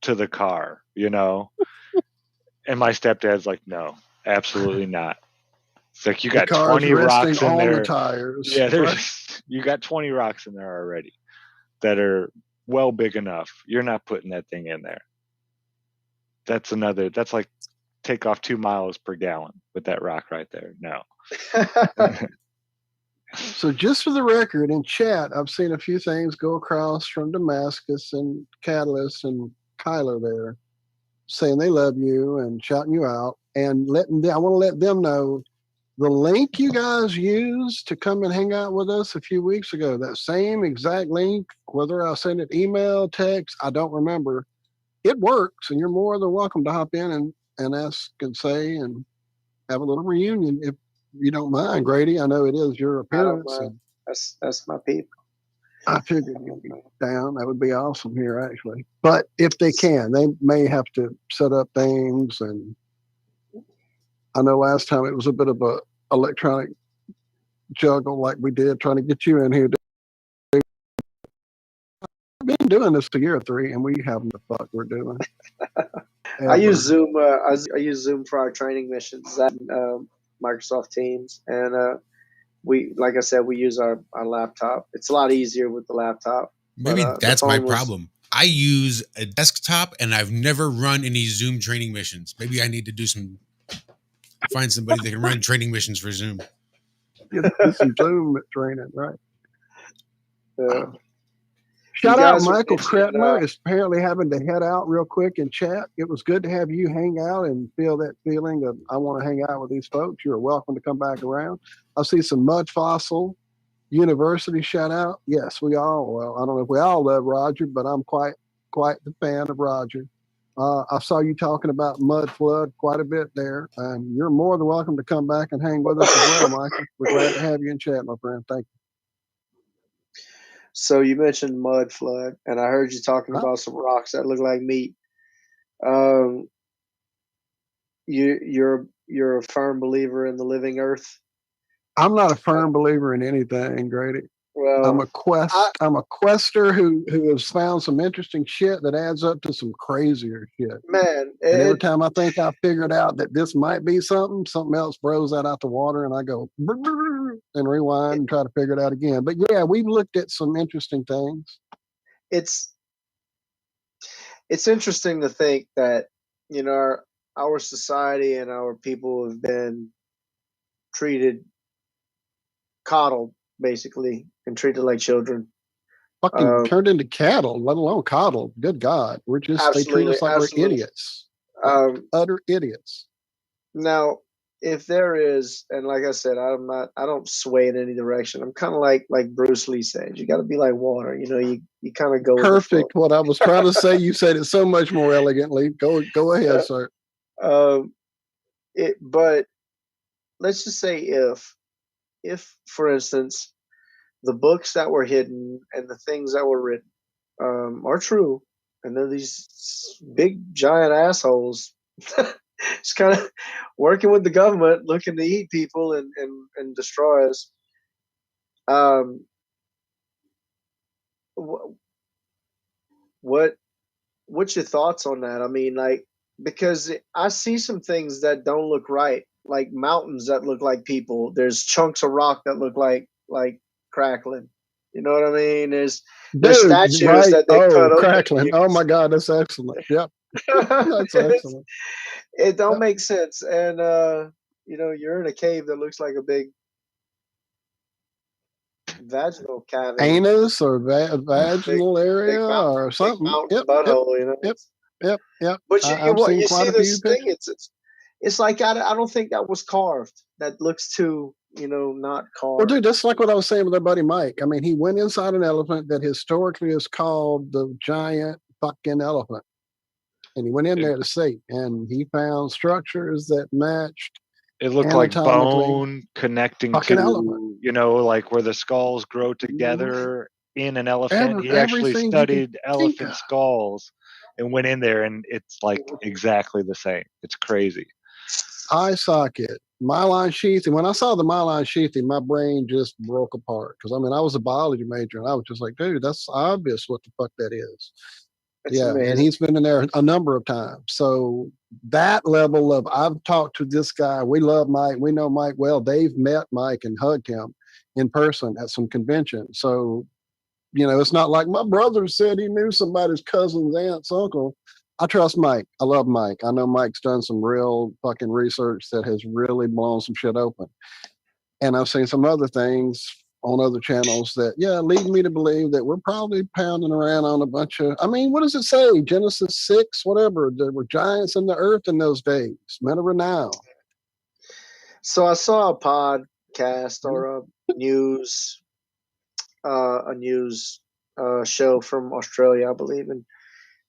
to the car, And my stepdad's like, no, absolutely not. It's like, you got 20 rocks in there. The tires. Yeah, you got 20 rocks in there already that are well big enough. You're not putting that thing in there. That's like take off 2 miles per gallon with that rock right there. No. So just for the record, in chat, I've seen a few things go across from Damascus and Catalyst and Kyler there saying they love you and shouting you out. And I want to let them know the link you guys used to come and hang out with us a few weeks ago, that same exact link, whether I sent it email, text, I don't remember. it works, and you're more than welcome to hop in and ask and say and have a little reunion if you don't mind, Grady. I know it is your I don't appearance, mind. and That's my people. I figured you'd be down. That would be awesome here, actually. But if they can, they may have to set up things. And I know last time it was a bit of a electronic juggle like we did trying to get you in here. We've been doing this a year or three, and we haven't the fuck we're doing. I use Zoom. I use Zoom for our training missions. That Microsoft Teams, and we, like I said, we use our laptop. It's a lot easier with the laptop. Maybe But, that's my problem. I use a desktop and I've never run any Zoom training missions. Maybe I need to find somebody that can run training missions for Zoom. Get some Zoom training, right? You Shout out guys were Michael mentioning, Kretmer is apparently having to head out real quick and chat. It was good to have you hang out and feel that feeling of I want to hang out with these folks. You're welcome to come back around. I see some Mud Fossil University shout out. Yes, we all, well, I don't know if we all love Roger, but I'm quite the fan of Roger. I saw you talking about Mud Flood quite a bit there, and you're more than welcome to come back and hang with us as well, Michael. We're glad to have you in chat, my friend. Thank you. So you mentioned Mud Flood, and I heard you talking about some rocks that look like meat. You're a firm believer in the living earth? I'm not a firm believer in anything, Grady. Well, I'm a quester who has found some interesting shit that adds up to some crazier shit. Man, and every time I think I figured out that this might be something else throws that out the water, and I go and rewind and try to figure it out again. But yeah, we've looked at some interesting things. It's interesting to think that, you know, our society and our people have been coddled, basically, and treated like children. Fucking turned into cattle, let alone coddled. Good God. They treat us like we're idiots. Utter idiots. Now, if there is, and like I said, I don't sway in any direction. I'm kind of like Bruce Lee said, you got to be like water. You know, you kind of go perfect. What I was trying to say, you said it so much more elegantly. Go ahead, sir. But let's just say if, for instance, the books that were hidden and the things that were written are true, and they're these big giant assholes just kind of working with the government, looking to eat people and destroy us. What's your thoughts on that? I mean, like, because I see some things that don't look right, like mountains that look like people. There's chunks of rock that look like crackling. You know what I mean? There's statues that they cut crackling. Oh my God, that's excellent. Yep. That's excellent. It don't make sense. And you know, you're in a cave that looks like a big vaginal cavity. Anus or vaginal area or something. Yep, butthole, you know. Yep. But you see this thing, it's like I don't think that was carved. That looks too, you know, not carved. Well, dude, that's like what I was saying with our buddy Mike. I mean, he went inside an elephant that historically is called the giant fucking elephant. And he went in there to see, and he found structures that matched. It looked like bone connecting to, elephant. You know, like where the skulls grow together in an elephant. He actually studied elephant skulls and went in there, and it's like exactly the same. It's crazy. Eye socket, myelin sheathing. When I saw the myelin sheathing, my brain just broke apart. Because, I mean, I was a biology major, and I was just like, dude, that's obvious what the fuck that is. That's amazing. And he's been in there a number of times. So that level of, I've talked to this guy. We love Mike. We know Mike well. They've met Mike and hugged him in person at some convention. So, you know, it's not like my brother said he knew somebody's cousin's aunt's uncle. I trust Mike. I love Mike. I know Mike's done some real fucking research that has really blown some shit open. And I've seen some other things on other channels that, lead me to believe that we're probably pounding around on a bunch of, I mean, what does it say? Genesis 6, whatever. There were giants in the earth in those days, men of renown. So I saw a podcast or a news show from Australia, I believe. And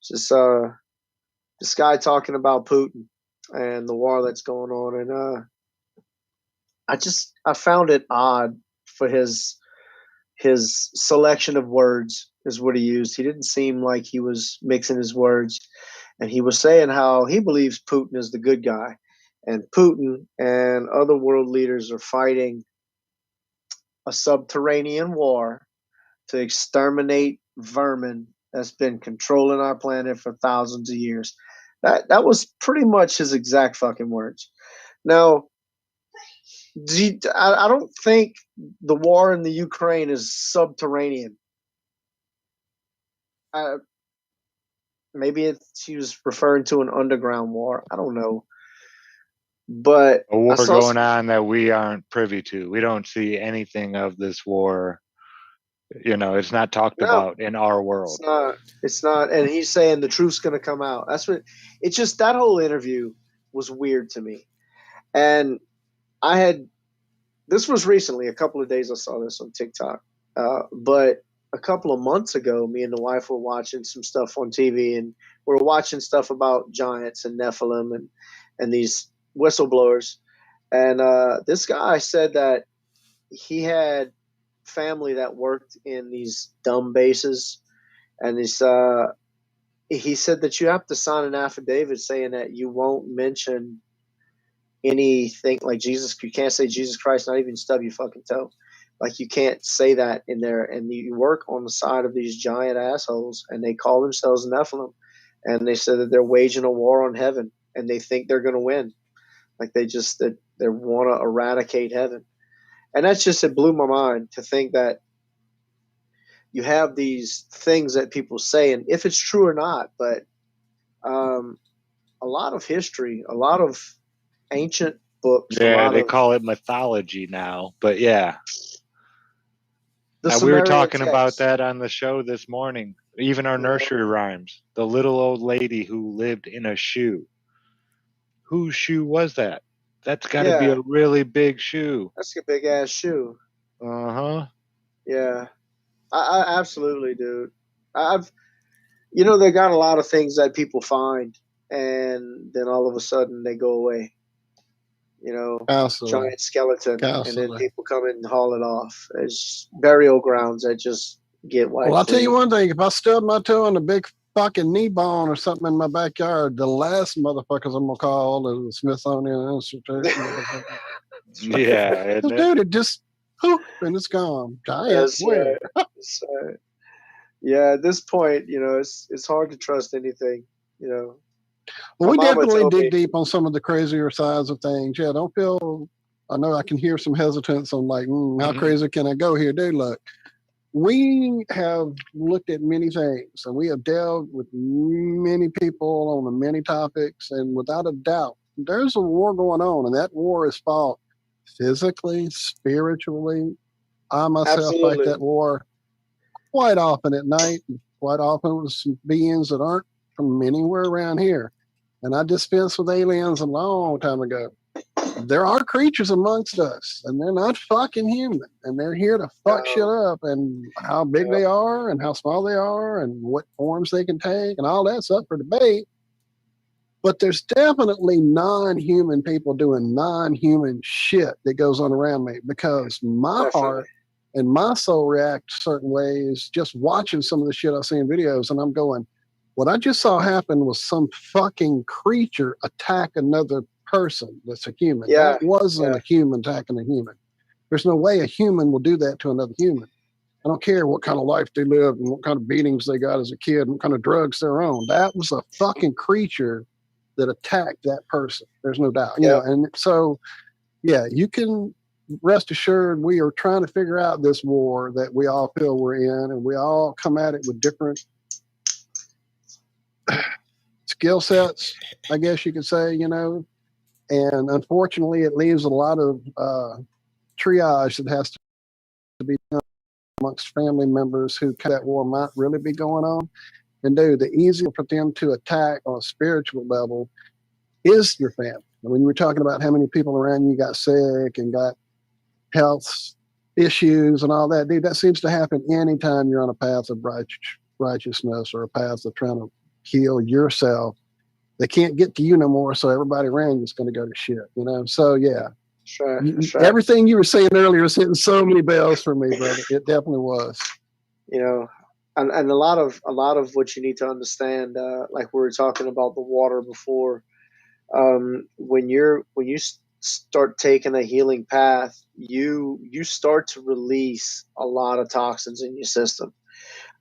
just this guy talking about Putin and the war that's going on, and I found it odd for his selection of words is what he used. He didn't seem like he was mixing his words, and he was saying how he believes Putin is the good guy, and Putin and other world leaders are fighting a subterranean war to exterminate vermin that's been controlling our planet for thousands of years. That was pretty much his exact fucking words. Now, I don't think the war in the Ukraine is subterranean. Maybe she was referring to an underground war. I don't know. But A war going on that we aren't privy to. We don't see anything of this war. You know, it's not talked about in our world. It's not. And he's saying the truth's going to come out. That's what. It's just that whole interview was weird to me. And this was recently, a couple of days I saw this on TikTok. But a couple of months ago, me and the wife were watching some stuff on TV, and we were watching stuff about giants and Nephilim and these whistleblowers. And this guy said that he had family that worked in these dumb bases, and he said that you have to sign an affidavit saying that you won't mention anything like Jesus. You can't say Jesus Christ, not even stub your fucking toe. Like, you can't say that in there. And you work on the side of these giant assholes, and they call themselves Nephilim, and they said that they're waging a war on heaven, and they think they're going to win. Like, they want to eradicate heaven. And that's just, it blew my mind to think that you have these things that people say, and if it's true or not, but a lot of history, a lot of ancient books. Yeah, they call it mythology now, but yeah. Now, we were talking about that on the show this morning. Even our nursery rhymes. The little old lady who lived in a shoe. Whose shoe was that? That's got to be a really big shoe. That's a big ass shoe. Uh-huh. Yeah. I absolutely, dude. They got a lot of things that people find, and then all of a sudden they go away. Giant skeleton, and then people come in and haul it off. There's burial grounds that just get wiped. Well, I'll tell you one thing. If I stub my toe on a big fucking knee bone or something in my backyard, the last motherfuckers I'm going to call is the Smithsonian Institution. Yeah. Dude, it just poof, and it's gone. Giant. Yeah, at this point, it's hard to trust anything, Well, we definitely dig deep on some of the crazier sides of things. Yeah, don't feel. I know I can hear some hesitance on like, how crazy can I go here? Dude, look, we have looked at many things, and we have delved with many people on many topics, and without a doubt, there's a war going on, and that war is fought physically, spiritually. I myself fight that war quite often at night, quite often with some beings that aren't from anywhere around here. And I dispensed with aliens a long time ago. There are creatures amongst us, and they're not fucking human, and they're here to fuck shit up, and how big they are and how small they are and what forms they can take and all that's up for debate. But there's definitely non-human people doing non-human shit that goes on around me, because my heart and my soul react certain ways just watching some of the shit I see in videos, and I'm going, what I just saw happen was some fucking creature attack another person that's a human. Yeah. That wasn't a human attacking a human. There's no way a human will do that to another human. I don't care what kind of life they live and what kind of beatings they got as a kid and what kind of drugs they're on. That was a fucking creature that attacked that person. There's no doubt. And so, you can rest assured we are trying to figure out this war that we all feel we're in, and we all come at it with different skill sets, I guess you could say, and unfortunately it leaves a lot of triage that has to be done amongst family members who that war might really be going on. And dude, the easier for them to attack on a spiritual level is your family. When you were talking about how many people around you got sick and got health issues and all that, dude, that seems to happen anytime you're on a path of righteousness or a path of trying to heal yourself. they can't get to you no more. So everybody around you is going to go to shit, you know? So yeah, Sure. everything you were saying earlier was hitting so many bells for me, brother. It definitely was. You know, and a lot of what you need to understand, like we were talking about the water before, when you start taking a healing path, you start to release a lot of toxins in your system,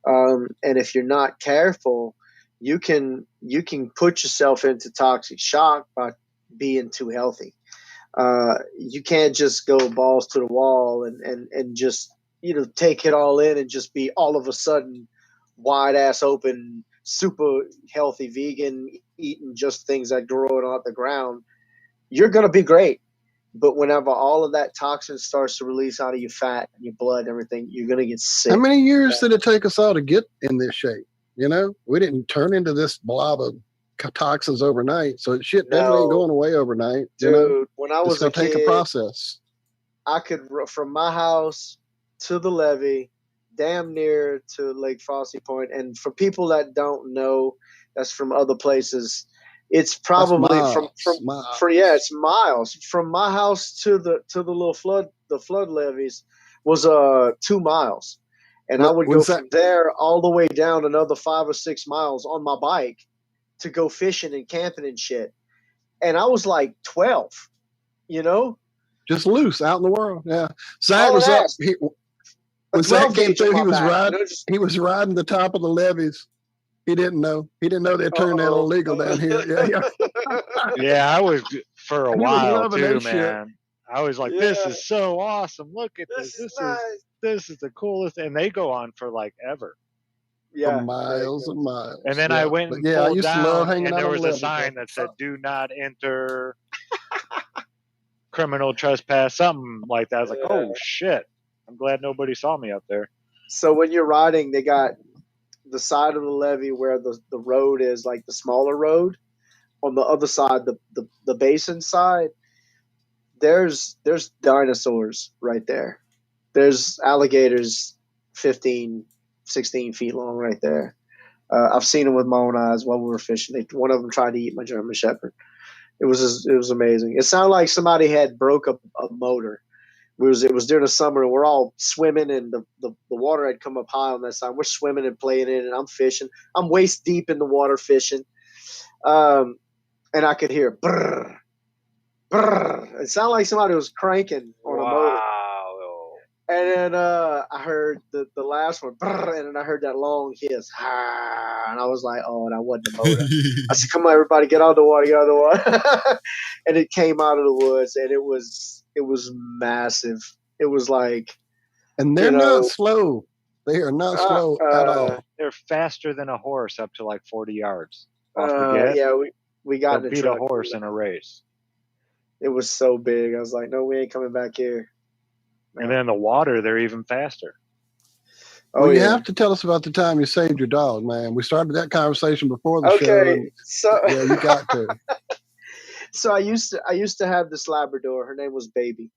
and if you're not careful, you can put yourself into toxic shock by being too healthy. You can't just go balls to the wall and just, you know, take it all in and just be all of a sudden wide ass open, super healthy vegan, eating just things that grow on the ground. You're gonna be great, but whenever all of that toxin starts to release out of your fat and your blood and everything, you're gonna get sick. How many years did it take us all to get in this shape? You know, we didn't turn into this blob of toxins overnight. So shit definitely ain't going away overnight. Dude, you know? when I It's was gonna a take kid, a process. I could from my house to the levee, damn near to Lake Frosty Point. And for people that don't know, that's from other places. It's probably it's miles from my house to the little flood levees was 2 miles, and I would go from there all the way down another 5 or 6 miles on my bike to go fishing and camping and shit. And I was like 12, you know. Just loose out in the world. Yeah. Zach was up. When Zack came through, he was riding. He was riding the top of the levees. He didn't know. He didn't know they turned that illegal down here. Yeah. Yeah, I was for a while too, man. Shit. I was like, "This is so awesome! Look at this. This is the coolest." And they go on for like ever. Yeah, for miles and miles. And then I went and I pulled used to love down, hanging and out there on was the a levee, sign bro. that said, "Do not enter." Criminal trespass, something like that. I was like, "Oh shit!" I'm glad nobody saw me up there. So when you're riding, they got the side of the levee where the road is, like the smaller road. On the other side, the basin side, there's dinosaurs right there. There's alligators 15, 16 feet long right there. I've seen them with my own eyes while we were fishing. One of them tried to eat my German Shepherd. It was amazing. It sounded like somebody had broke a motor. It was during the summer, and we're all swimming, and the water had come up high on that side. We're swimming and playing in it, and I'm fishing. I'm waist deep in the water fishing, and I could hear brrr, brrr. It sounded like somebody was cranking on a motor. And then I heard the last one, brrr, and then I heard that long hiss, and I was like, "Oh, that wasn't the motor." I said, "Come on, everybody, get out of the water, get out of the water!" And it came out of the woods, and it was massive. It was like, and they're not slow. They are not slow at all. They're faster than a horse up to like 40 yards. Off the get. Yeah, we got beat a horse in a race. It was so big. I was like, "No, we ain't coming back here." And then in the water, they're even faster. Well, you have to tell us about the time you saved your dog, man. We started that conversation before the show. Okay, so yeah, you got to. So I used to have this Labrador. Her name was Baby.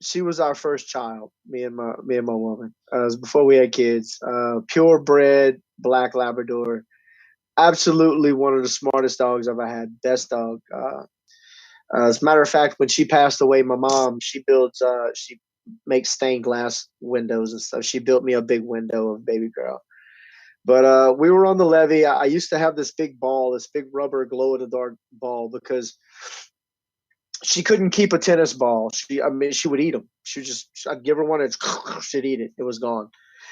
She was our first child. Me and my woman. It was before we had kids. Purebred black Labrador. Absolutely one of the smartest dogs I've ever had. Best dog. As a matter of fact, when she passed away, my mom, she makes stained glass windows and stuff. She built me a big window of baby girl. But we were on the levee. I used to have this big ball, this big rubber glow in the dark ball, because she couldn't keep a tennis ball. She would eat them. I'd give her one and she'd eat it. It was gone.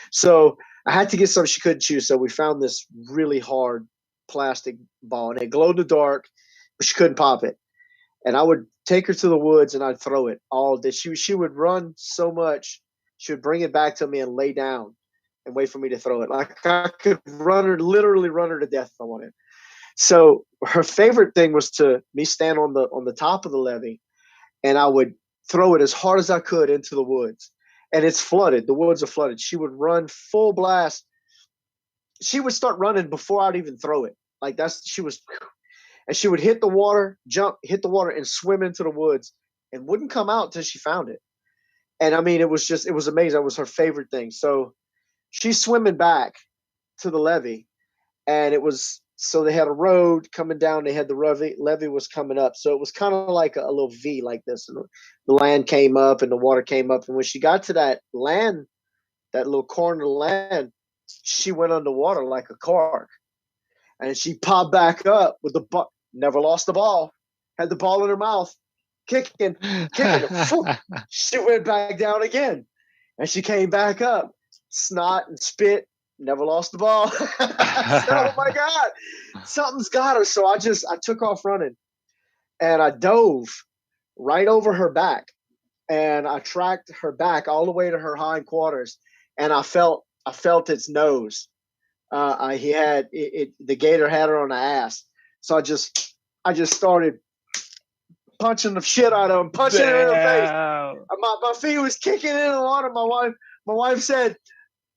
So I had to get something she couldn't chew. So we found this really hard plastic ball, and it glowed in the dark, but she couldn't pop it. And I would take her to the woods and I'd throw it all day. She would run so much, she would bring it back to me and lay down and wait for me to throw it. Like I could literally run her to death if I wanted. So her favorite thing was to me stand on the top of the levee, and I would throw it as hard as I could into the woods. And it's flooded. The woods are flooded. She would run full blast. She would start running before I'd even throw it. And she would hit the water, hit the water, and swim into the woods, and wouldn't come out till she found it. And I mean, it was amazing. It was her favorite thing. So she's swimming back to the levee, and it was So they had a road coming down. They had the levee was coming up. So it was kind of like a little V like this. And the land came up and the water came up. And when she got to that land, that little corner of the land, she went underwater like a cork. And she popped back up with the ball. Never lost the ball. Had the ball in her mouth. Kicking. She went back down again. And she came back up. Snot and spit. Never lost the ball. I said, oh my God, something's got her. So I took off running and I dove right over her back and I tracked her back all the way to her hindquarters and I felt its nose. The gator had her on the ass. So I just started punching the shit out of him, punching her in the face. My feet was kicking in the water. My wife said,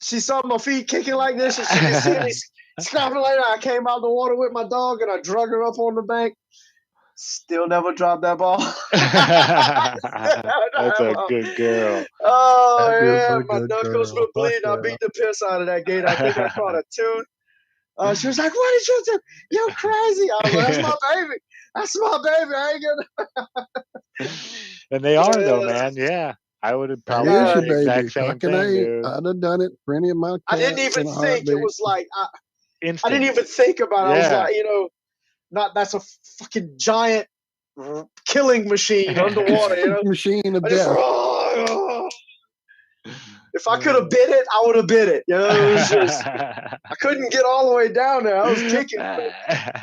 she saw my feet kicking like this, and she could see me scrapping like that. I came out of the water with my dog, and I drug her up on the bank. Still never dropped that ball. That's a good girl. Oh, That is yeah, a my good knuckles girl. were bleeding. Fuck I beat the piss out of that gator. I think I caught a tooth. She was like, what did you do? You're crazy. I was like, that's my baby. That's my baby. I ain't gonna. And they are, though, man. Yeah. I would have That probably is done your the baby. exact same Fucking thing, A. dude. I'd have done it. Plenty of my I didn't cats even in a think. It heartbeat. was like, I Instinct. didn't even think about it. I was Yeah. like, that's a fucking giant killing machine underwater, Machine of I just, death. if I could have bit it, I would have bit it. It was just, I couldn't get all the way down there. I was kicking. Yeah,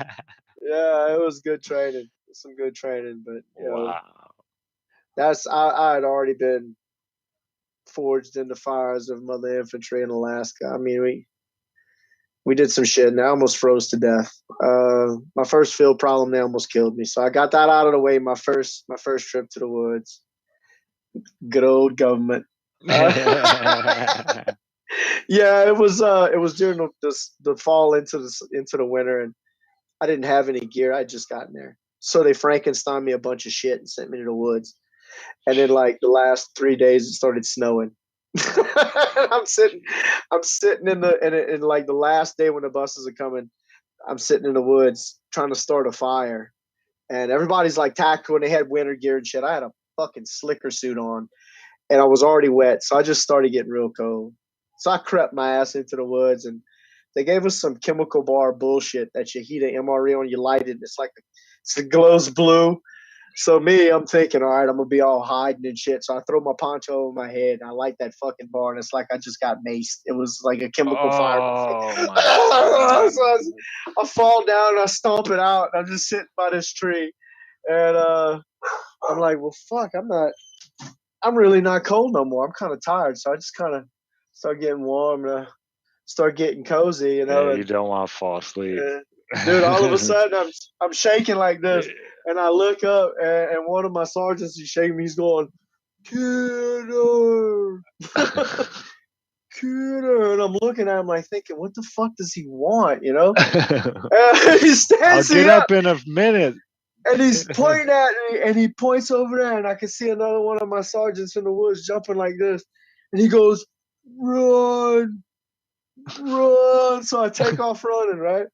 it was good training. Some good training, but Wow. I had already been forged in the fires of Mother Infantry in Alaska. I mean, we did some shit and I almost froze to death. My first field problem, they almost killed me. So I got that out of the way. My first trip to the woods. Good old government. Yeah, it was during the fall into the winter, and I didn't have any gear. I had just gotten there, so they Frankensteined me a bunch of shit and sent me to the woods. And then, like the last 3 days, it started snowing. I'm sitting in like the last day when the buses are coming. I'm sitting in the woods trying to start a fire, and everybody's like tactical and they had winter gear and shit. I had a fucking slicker suit on, and I was already wet, so I just started getting real cold. So I crept my ass into the woods, and they gave us some chemical bar bullshit that you heat an MRE on, you light it, and it glows blue. So I'm thinking, all right, I'm gonna be all hiding and shit. So I throw my poncho over my head and I light that fucking bar, and it's like I just got maced. It was like a chemical fire. So I fall down and I stomp it out, and I'm just sitting by this tree, and I'm like, well, fuck, I'm really not cold no more. I'm kind of tired, so I just kind of start getting warm and start getting cozy, Yeah, you don't want to fall asleep. Dude, all of a sudden I'm shaking like this, and I look up, and one of my sergeants is shaking me. He's going, "Kidder, Kidder," and I'm looking at him like thinking, "What the fuck does he want?" He stands I'll get up in a minute. and he's pointing at me, and he points over there, and I can see another one of my sergeants in the woods jumping like this, and he goes, "Run, run!" So I take off running, right?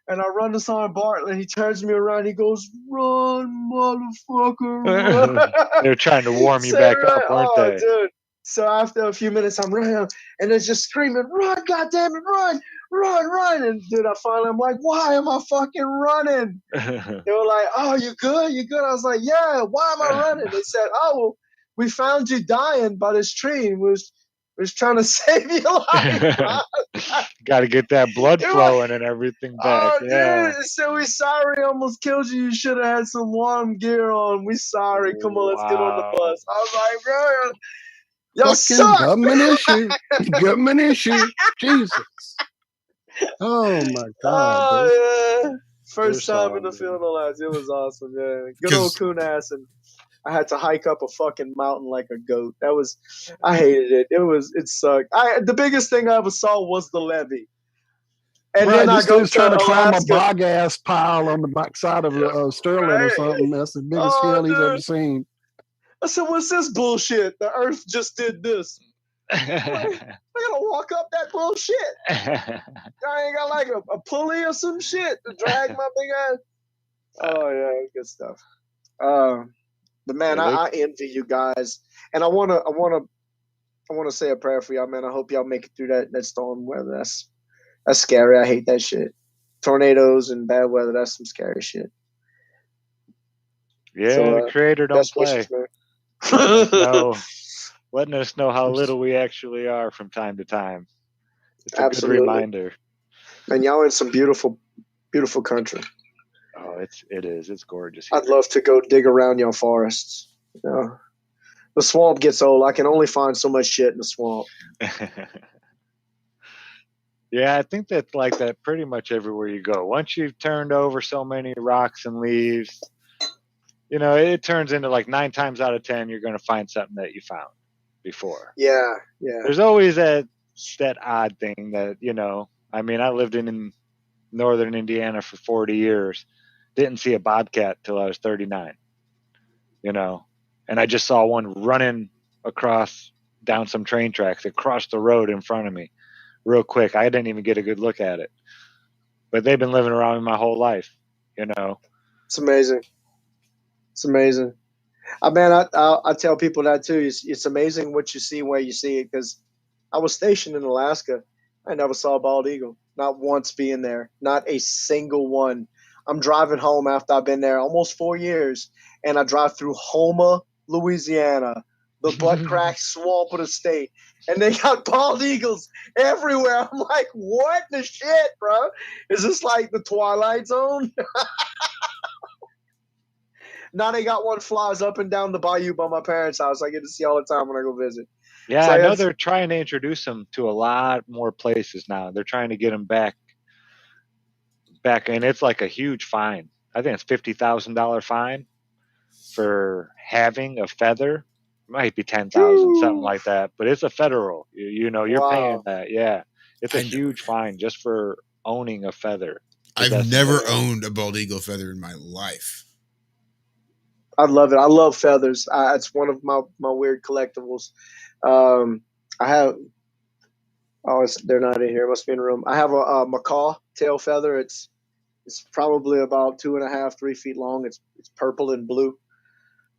And I run to Sergeant Bartlett, and he turns me around. He goes, "Run, motherfucker, run!" They're trying to warm you back up, weren't they? Dude. So after a few minutes, I'm running, and it's just screaming, "Run, goddammit, run, run, run!" And dude, I'm like, "Why am I fucking running?" They were like, "Oh, you good? You good?" I was like, "Yeah, why am I running?" They said, "Oh, well, we found you dying by this tree. We was trying to save your life." Got to get that blood flowing and everything back. Oh, dude, so we sorry, almost killed you. You should have had some warm gear on. We sorry. Come on, let's get on the bus. I was like, bro, y'all suck. Government issue. Government issue. Jesus. Oh my God. Dude. Oh, yeah. First time in the field of lights. It was awesome, yeah. Good old coon ass, and I had to hike up a fucking mountain like a goat. I hated it. It sucked. The biggest thing I ever saw was the levee. And then I go trying to climb a Alaska. bog ass pile on the backside of Sterling or something. That's the biggest hill he's ever seen. I said, "What's this bullshit? The Earth just did this." I gotta walk up that bullshit. I ain't got like a pulley or some shit to drag my big ass. Oh yeah, good stuff. But man, I envy you guys, and I wanna say a prayer for y'all, man. I hope y'all make it through that storm weather. That's scary. I hate that shit. Tornadoes and bad weather. That's some scary shit. Yeah, So, the Creator don't best play. wishes, man. No, letting us know how little we actually are from time to time. It's a Absolutely. good reminder. And y'all in some beautiful, beautiful country. Oh, it is. It's gorgeous here. I'd love to go dig around your forests. You know, the swamp gets old. I can only find so much shit in the swamp. Yeah, I think that's like that pretty much everywhere you go. Once you've turned over so many rocks and leaves, you know, it turns into like 9 times out of 10, you're going to find something that you found before. Yeah. There's always that odd thing that, you know, I mean, I lived in northern Indiana for 40 years. Didn't see a bobcat till I was 39, you know, and I just saw one running down some train tracks across the road in front of me real quick. I didn't even get a good look at it, but they've been living around me my whole life, you know. It's amazing. It's amazing. I mean, I tell people that too. It's amazing what you see where you see it, because I was stationed in Alaska. I never saw a bald eagle, not once being there, not a single one. I'm driving home after I've been there almost 4 years, and I drive through Houma, Louisiana, the butt crack swamp of the state, and they got bald eagles everywhere. I'm like, what the shit, bro? Is this like the Twilight Zone? Now they got one flies up and down the bayou by my parents' house. I get to see all the time when I go visit. Yeah, So I know they're trying to introduce them to a lot more places now. They're trying to get them back, and it's like a huge fine. I think it's $50,000 fine for having a feather. It might be 10,000, something like that. But it's a federal. You know, you're paying that. Yeah, it's a huge fine just for owning a feather. I've never owned a bald eagle feather in my life. I love it. I love feathers. It's one of my weird collectibles. I have. Oh, they're not in here. It must be in a room. I have a macaw tail feather. It's probably about 2.5, 3 feet long. It's purple and blue.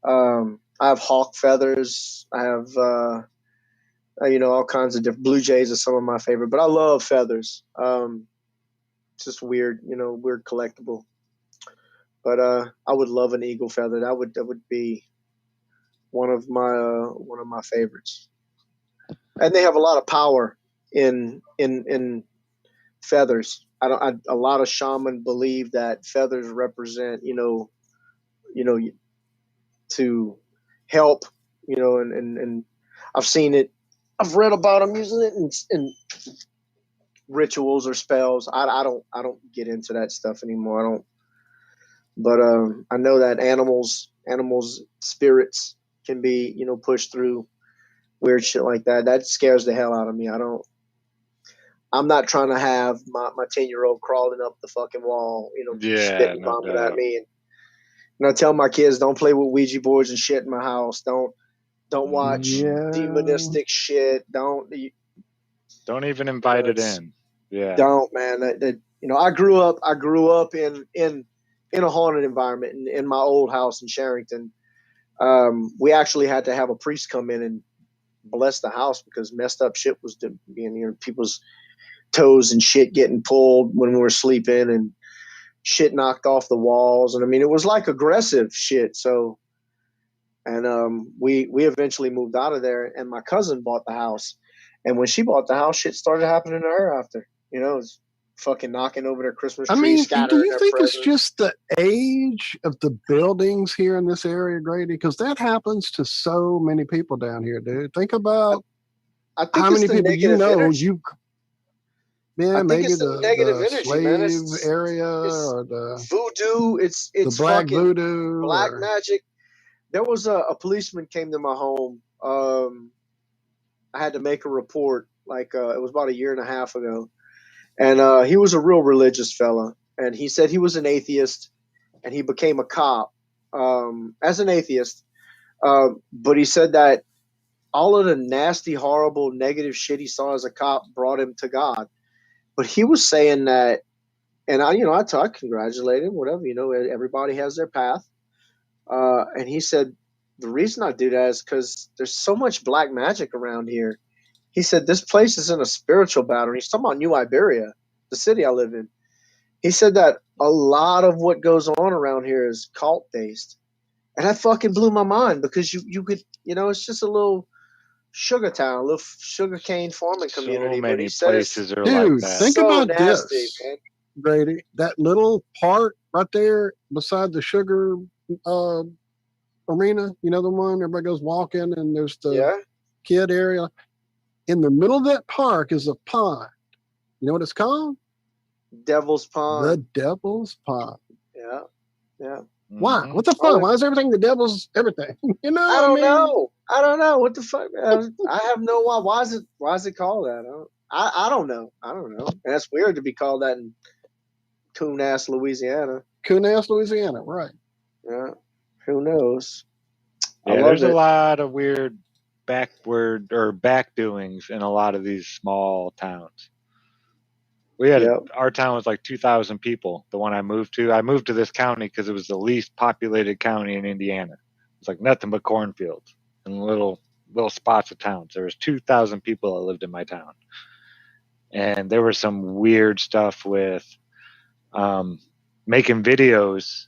I have hawk feathers. I have all kinds of different blue jays are some of my favorite. But I love feathers. It's just weird, weird collectible. But I would love an eagle feather. That would be one of my favorites. And they have a lot of power in feathers. A lot of shaman believe that feathers represent, to help, and I've seen it. I've read about them using it in rituals or spells. I don't get into that stuff anymore. I don't. But I know that animals' spirits can be, pushed through weird shit like that. That scares the hell out of me. I'm not trying to have my 10-year-old crawling up the fucking wall, spitting vomit at me. And I tell my kids, don't play with Ouija boards and shit in my house. Don't watch demonistic shit. Don't even invite it in. Yeah. Don't, man. I grew up in a haunted environment in my old house in Sherrington. We actually had to have a priest come in and bless the house because messed up shit was being, people's toes and shit getting pulled when we were sleeping and shit knocked off the walls. And I mean, it was like aggressive shit. So, and we eventually moved out of there, and my cousin bought the house. And when she bought the house, shit started happening to her after. It was fucking knocking over their Christmas tree, scattering. Do you their think presents. it's just the age of the buildings here in this area, Grady? Because that happens to so many people down here, dude. Think about how many people energy. Maybe it's the negative energy, slave man. It's area or the voodoo. It's the black fucking voodoo, black magic. There was a policeman came to my home. I had to make a report. It was about 1.5 years ago. And he was a real religious fella. And he said he was an atheist, and he became a cop as an atheist. But he said that all of the nasty, horrible, negative shit he saw as a cop brought him to God. But he was saying that, and I congratulate him, whatever, everybody has their path. And he said, the reason I do that is because there's so much black magic around here. He said, this place is in a spiritual battle. He's talking about New Iberia, the city I live in. He said that a lot of what goes on around here is cult based. And that fucking blew my mind because you could, it's just a little sugar town, a little sugar cane farming community. So but many he said places are Dude, like that. think so about nasty, this, man. Grady. That little part right there beside the sugar arena, the one everybody goes walking and there's the Yeah. kid area. In the middle of that park is a pond. You know what it's called? Devil's The Pond. Devil's Pond. Yeah. Yeah. Why? Mhm. What the fuck? Why is everything the devil's everything? I don't know. I don't know. What the fuck? I have no why. Why is it called that? I don't know. I don't know. And that's weird to be called that in coon ass Louisiana. Coon-ass, Louisiana, right. Yeah. Who knows? I Yeah, love there's a it. lot of weird backward or back doings in a lot of these small towns. We had Yep. our town was like 2,000 people. The one I moved to this county because it was the least populated county in Indiana. It's like nothing but cornfields and little spots of towns. There was 2,000 people that lived in my town, and there was some weird stuff with making videos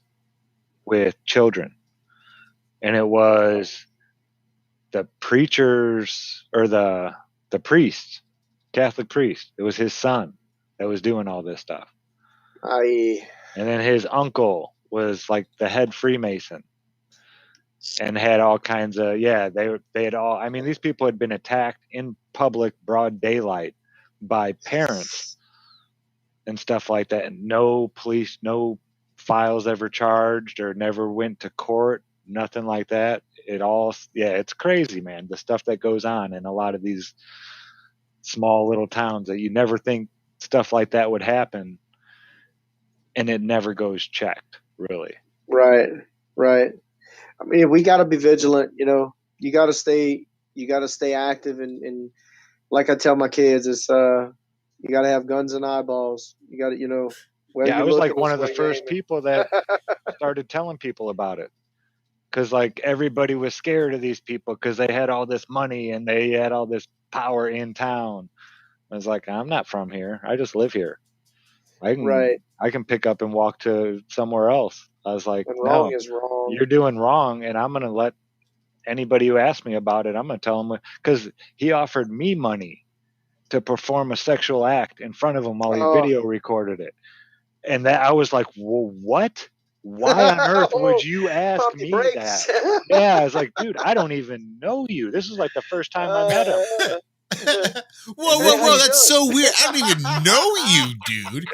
with children, and it was the preachers or the priest, Catholic priest. It was his son that was doing all this stuff. I And then his uncle was like the head Freemason and had all kinds of, they had all, I mean, these people had been attacked in public, broad daylight by parents and stuff like that. And no police, no files ever charged or never went to court, nothing like that. It's crazy, man. The stuff that goes on in a lot of these small little towns that you never think stuff like that would happen, and it never goes checked, really. right. I mean, we got to be vigilant. You got to stay active, and like I tell my kids, it's you got to have guns and eyeballs. You got to, where Yeah, I you're was like looking one is of the where you're first aiming. people that started telling people about it, because like everybody was scared of these people because they had all this money and they had all this power in town. I was like, I'm not from here. I just live here. I can pick up and walk to somewhere else. I was like, And wrong no, is wrong. you're doing wrong, and I'm gonna let anybody who asks me about it, I'm gonna tell them, because he offered me money to perform a sexual act in front of him while he video recorded it. And that I was like, well, what? Why on earth would you ask Pump the me brakes. that? Yeah, I was like, dude, I don't even know you. This is like the first time I met him. Whoa, that's so weird. I don't even know you, dude.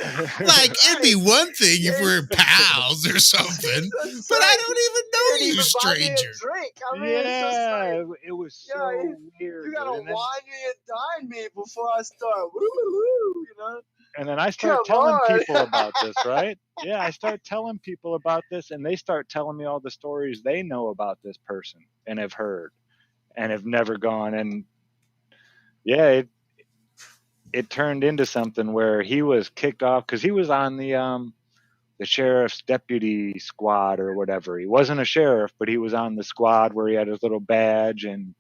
Like, it'd be one thing if we're pals or something, but I don't even know you, stranger. Drink. I mean, it's just Yeah, like, it was so weird. you gotta dude. wine me and dine me before I start. Woo. And then I start Come telling on. people about this, right? Yeah, I start telling people about this, and they start telling me all the stories they know about this person and have heard and have never gone. And yeah, it turned into something where he was kicked off because he was on the sheriff's deputy squad or whatever. He wasn't a sheriff, but he was on the squad where he had his little badge and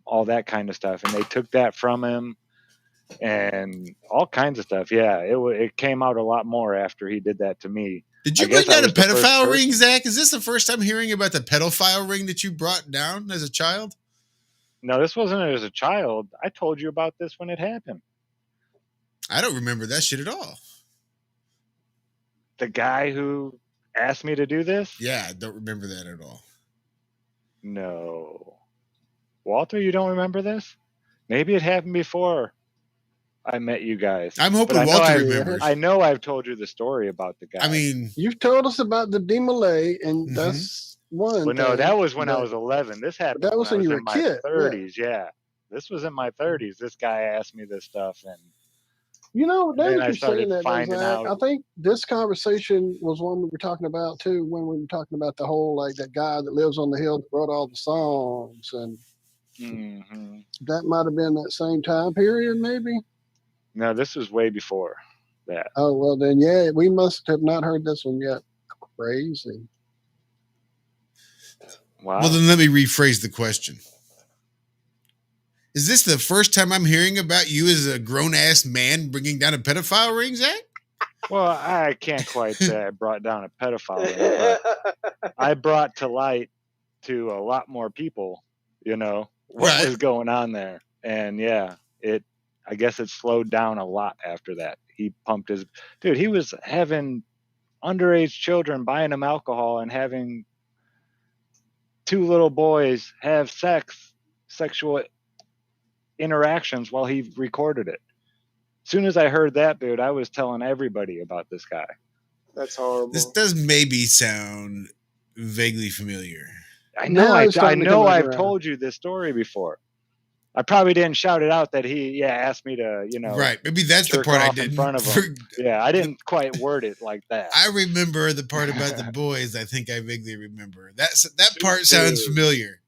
all that kind of stuff. And they took that from him. And all kinds of stuff. Yeah, it came out a lot more after he did that to me. Did you bring down a pedophile ring, Zach? Is this the first time hearing about the pedophile ring that you brought down as a child? No, this wasn't as a child. I told you about this when it happened. I don't remember that shit at all. The guy who asked me to do this? Yeah, I don't remember that at all. No. Walter, you don't remember this? Maybe it happened before I met you guys. I'm hoping Walter remembers. I know I've told you the story about the guy. I mean, you've told us about the DeMolay, and that's one. Well, no, that was when I was 11. This happened. That was when you were in my kid. 30s. Yeah, this was in my 30s. This guy asked me this stuff, and now that I you're started saying that, finding Zach, out. I think this conversation was one we were talking about too when we were talking about the whole like that guy that lives on the hill that wrote all the songs and Mm-hmm. That might have been that same time period, maybe. No, this was way before that. Oh well, then yeah, we must have not heard this one yet. Crazy. Wow. Well, then let me rephrase the question. Is this the first time I'm hearing about you as a grown-ass man bringing down a pedophile ring, Zach? Well, I can't quite say I brought down a pedophile ring, but I brought to light to a lot more people, what Right. was going on there. And yeah, I guess it slowed down a lot after that. He pumped he was having underage children, buying them alcohol and having 2 little boys have sexual interactions while he recorded it. As soon as I heard that, dude, I was telling everybody about this guy. That's horrible. This does maybe sound vaguely familiar. I know. Now it's I starting to come know. back I've around. told you this story before. I probably didn't shout it out that he asked me to Right. Maybe that's the jerk part I off in didn't. front of him. Yeah, I didn't quite word it like that. I remember the part about the boys. I think I vaguely remember. That part sounds familiar.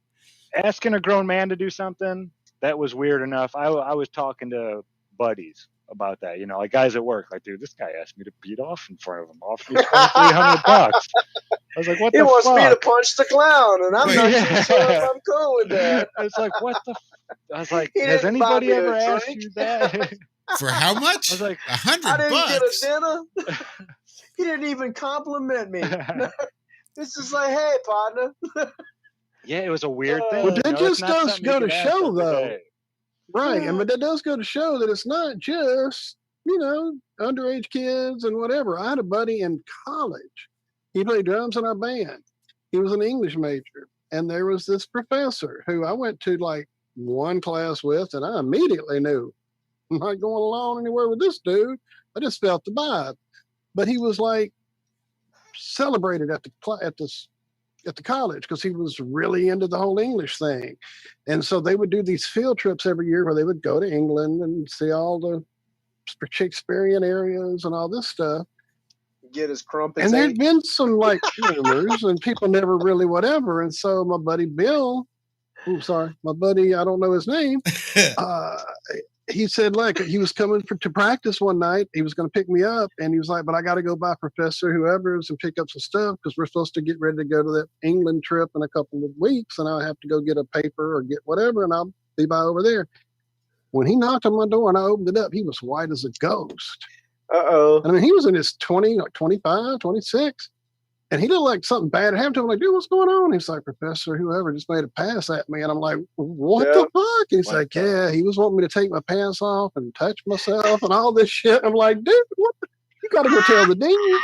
Asking a grown man to do something, that was weird enough. I was talking to buddies about that, like guys at work, like, dude, this guy asked me to beat off in front of him, offered me $2,300. I was like, what He the wants fuck? me to punch the clown, and I'm Wait. not too sure if I'm cool with that. It's like, what the I was like, He has didn't buy anybody me a ever asked drink. you that? For how much? I was like, I $100. didn't get a dinner. He didn't even compliment me. It's just like, hey, partner. yeah, it was a weird thing. Well, that it's just not does something you go to could ask show, every though. day. Right. Yeah. And but that does go to show that it's not just, underage kids and whatever. I had a buddy in college. He played drums in our band. He was an English major. And there was this professor who I went to like one class with, and I immediately knew I'm not going along anywhere with this dude. I just felt the vibe. But he was like celebrated at the college because he was really into the whole English thing. And so they would do these field trips every year where they would go to England and see all the Shakespearean areas and all this stuff. Get his crumpets. And there'd been some like rumors and people never really whatever. And so my buddy Bill, my buddy, I don't know his name. He said, like, he was coming to practice one night. He was going to pick me up. And he was like, but I got to go by Professor whoever's and pick up some stuff because we're supposed to get ready to go to that England trip in a couple of weeks. And I'll have to go get a paper or get whatever. And I'll be by over there. When he knocked on my door and I opened it up, he was white as a ghost. Uh-oh. I mean, he was in his 25, 26. And he looked like something bad had happened to him. I'm like, dude, what's going on? He's like, Professor, whoever just made a pass at me. And I'm like, what the fuck? And he's like, yeah, he was wanting me to take my pants off and touch myself and all this shit. I'm like, dude, what you got to go tell the dean.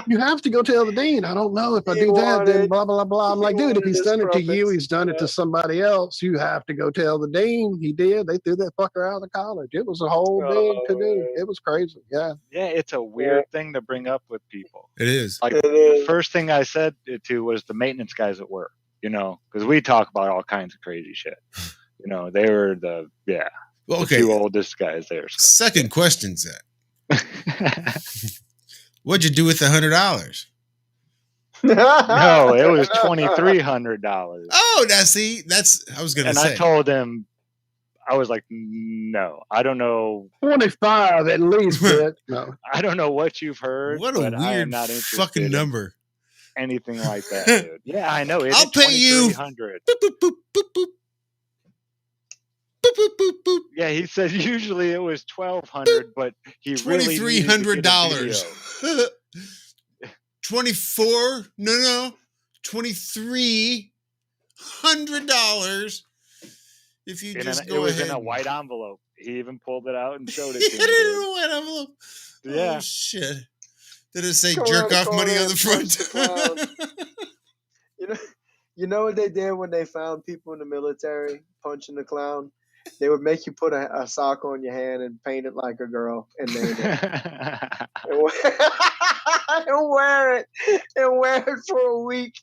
You have to go tell the dean. I don't know if I do that, then blah, blah, blah. I'm like, dude, if he's done it to you, he's done it to somebody else. You have to go tell the dean. He did. They threw that fucker out of college. It was a whole big to-do. It was crazy. Yeah. Yeah, it's a weird thing to bring up with people. It is. Like, the first thing I said it to was the maintenance guys at work, because we talk about all kinds of crazy shit. They were the two oldest guys there. So. Second question, Zach. What'd you do with the $100? No, it was $2,300. Oh, now see, I was gonna say. And I told him, I was like, no, I don't know. 25 at least. No, I don't know what you've heard. What a but I am weird not interested fucking number. In anything like that, dude. Yeah, I know. I'll pay you. $2,300. Boop, boop, boop, boop, boop. Boop, boop, boop, boop. Yeah, he said usually it was $1,200, but he really $2,300. 24? No, $2,300. If you just go it was ahead. in a white envelope. He even pulled it out and showed it He to had me. it in a white envelope. Yeah. Oh, shit. Did it say Go jerk around off the money corner on the and front? punch You know what they did when they found people in the military punching the clown? They would make you put a sock on your hand and paint it like a girl and name it. and wear it for a week.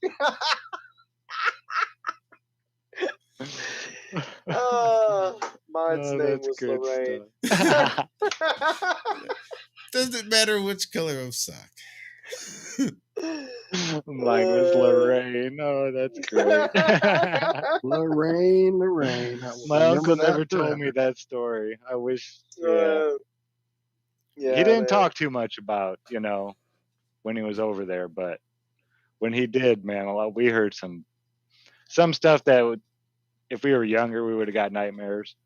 Mine's name was Lorraine. Doesn't matter which color of sock. I'm like, was Lorraine? Oh, that's great. Lorraine. I will My remember uncle that never told forever. me that story. I wish. Yeah. Yeah, He didn't man. talk too much about, when he was over there, but when he did, man, we heard some stuff that if we were younger, we would have got nightmares,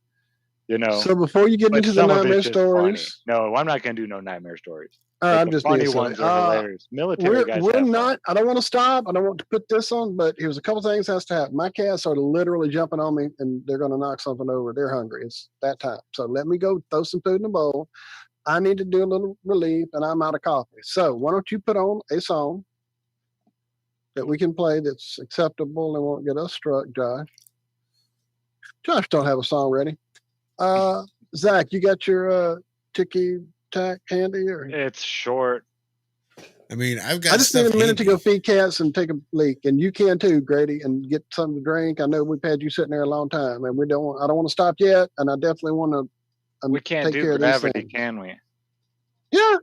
So before you get But into the some of nightmare it's just funny. stories, No, I'm not gonna do no nightmare stories. But I'm the just being funny silly. ones are hilarious. Military guys We're have not. fun. I don't want to stop. I don't want to put this on, but here's a couple things has to happen. My cats are literally jumping on me, and they're going to knock something over. They're hungry. It's that time. So let me go throw some food in the bowl. I need to do a little relief, and I'm out of coffee. So why don't you put on a song that we can play that's acceptable and won't get us struck, Josh? Josh don't have a song ready. Zach, you got your ticky tack handy? Or It's short. I mean, I've got I just need stuff a minute to go handy. feed cats and take a leak, and you can too, Grady, and get something to drink. I know we've had you sitting there a long time, and I don't want to stop yet, and I definitely want to We can't take do care of these gravity, things. can we? Yeah,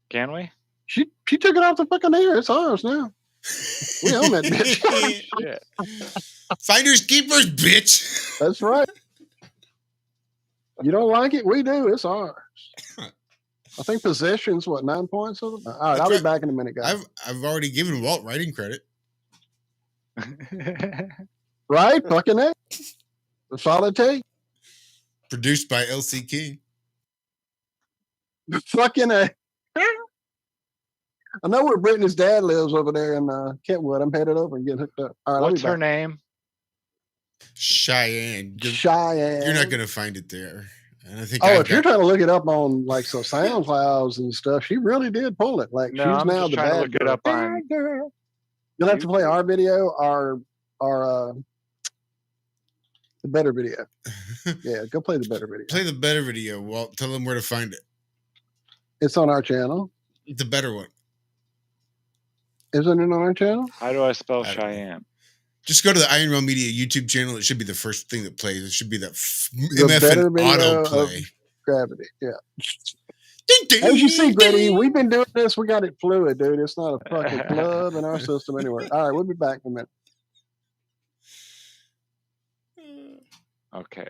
Can we? she took it off the fucking air. It's ours now. We own that bitch. Yeah. Finders keepers, bitch. That's right. You don't like it? We do. It's ours. I think possession's what, 9 points of it? All right, I'll be back in a minute, guys. I've already given Walt writing credit. Right? Fucking A. The solid tape. Produced by LC King. Fucking A. I know where Brittany's dad lives over there in Kentwood. I'm headed over and getting hooked up. All right, What's her name? Cheyenne. Cheyenne. You're not gonna find it there. And I think if you're trying to look it up on like some SoundClouds and stuff, she really did pull it. Like No, she's I'm now just the trying to bad look it girl. up on Bad girl. You'll have to play our video, our the better video. Yeah, go play the better video. Play the better video, Walt. Tell them where to find it. It's on our channel. The better one. Isn't it on our channel? How do I spell Cheyenne? Just go to the Iron Rail Media YouTube channel. It should be the first thing that plays. It should be that The better MFN video autoplay. of Gravity. Yeah. Ding, ding, As you see, Grady, ding. we've been doing this. We got it fluid, dude. It's not a fucking club in our system anywhere. All right, we'll be back in a minute. Okay.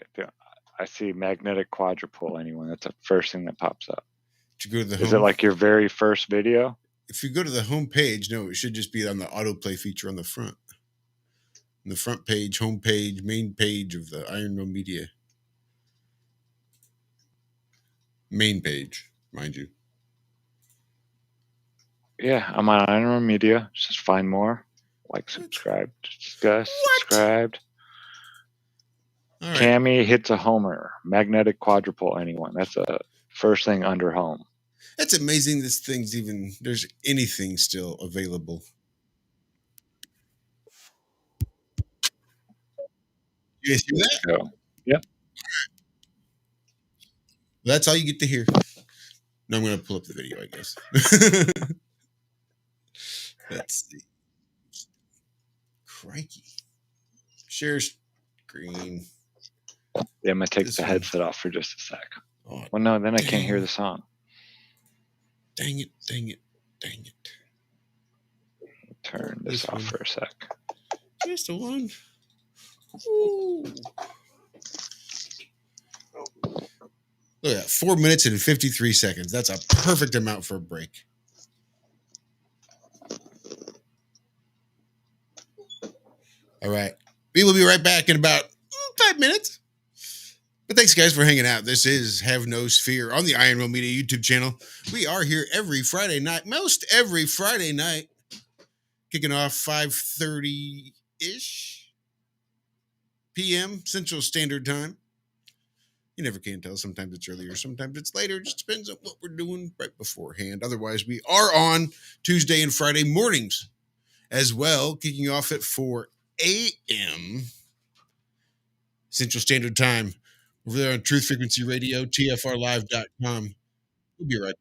I see magnetic quadrupole. Anyone? That's the first thing that pops up. Did you go to the Is home? it like your very first video? If you go to the home page, no, it should just be on the autoplay feature on the front. On the front page, home page, main page of the Iron Rail Media. Main page, mind you. Yeah, I'm on Iron Rail Media. Just find more. Like, subscribe, discuss, subscribed. All right. Cami hits a homer. Magnetic quadrupole. Anyone? That's a first thing under home. That's amazing. This thing's even, there's anything still available. You guys hear that? So, yep. That's all you get to hear. No, I'm going to pull up the video, I guess. Let's see. Crikey. Share screen. Yeah, I'm going to take This the one. headset off for just a sec. Oh, Well, no, then I can't hear the song. dang it, dang it, dang it. Turn this This off one. for a sec. Just a one. Ooh. Look at that. 4 minutes and 53 seconds. That's a perfect amount for a break. All right. We will be right back in about 5 minutes. But thanks, guys, for hanging out. This is Have No Sphere on the Iron Will Media YouTube channel. We are here every Friday night, most every Friday night, kicking off 5:30-ish p.m. Central Standard Time. You never can tell. Sometimes it's earlier, sometimes it's later. It just depends on what we're doing right beforehand. Otherwise, we are on Tuesday and Friday mornings as well, kicking off at 4 a.m. Central Standard Time. Over there on Truth Frequency Radio, TFRlive.com. We'll be right back.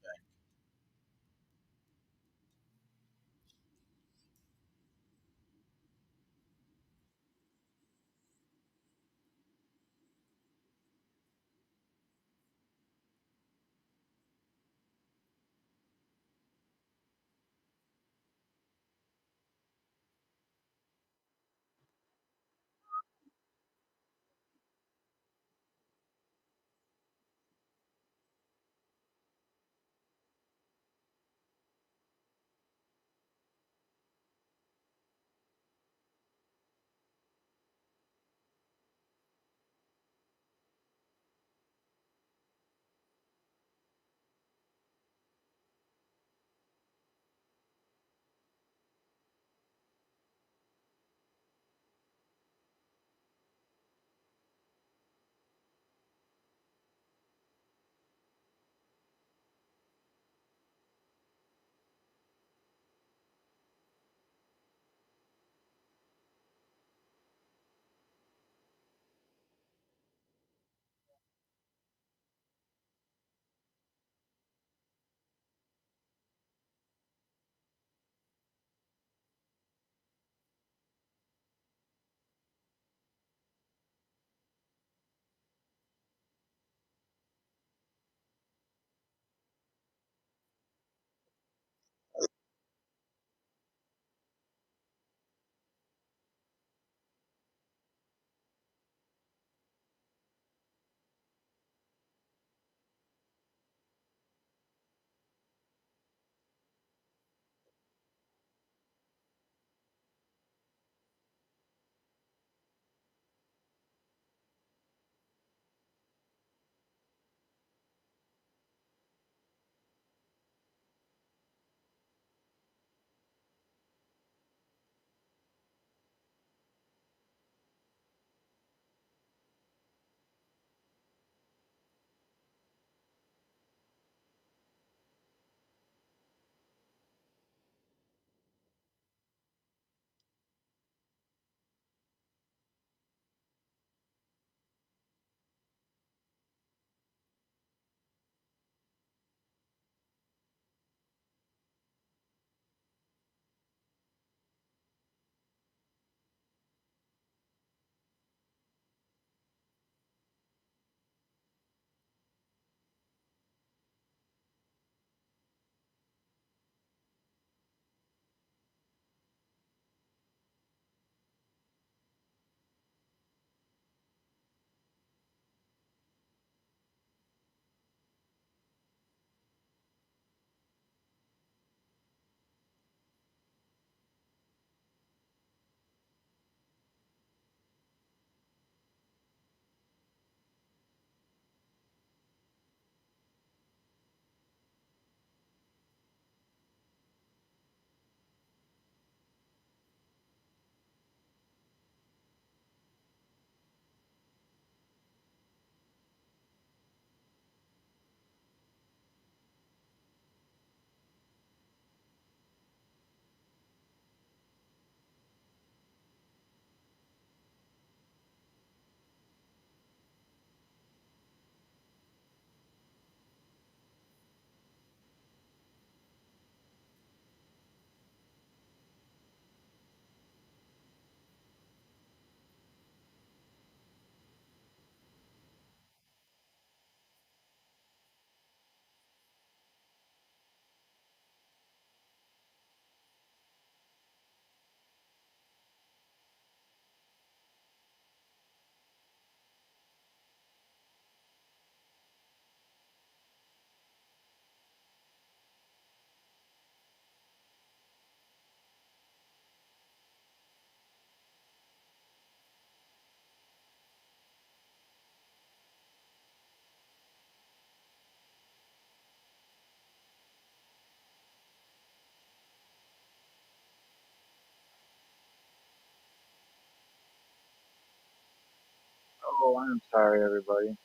Oh, I'm sorry, everybody.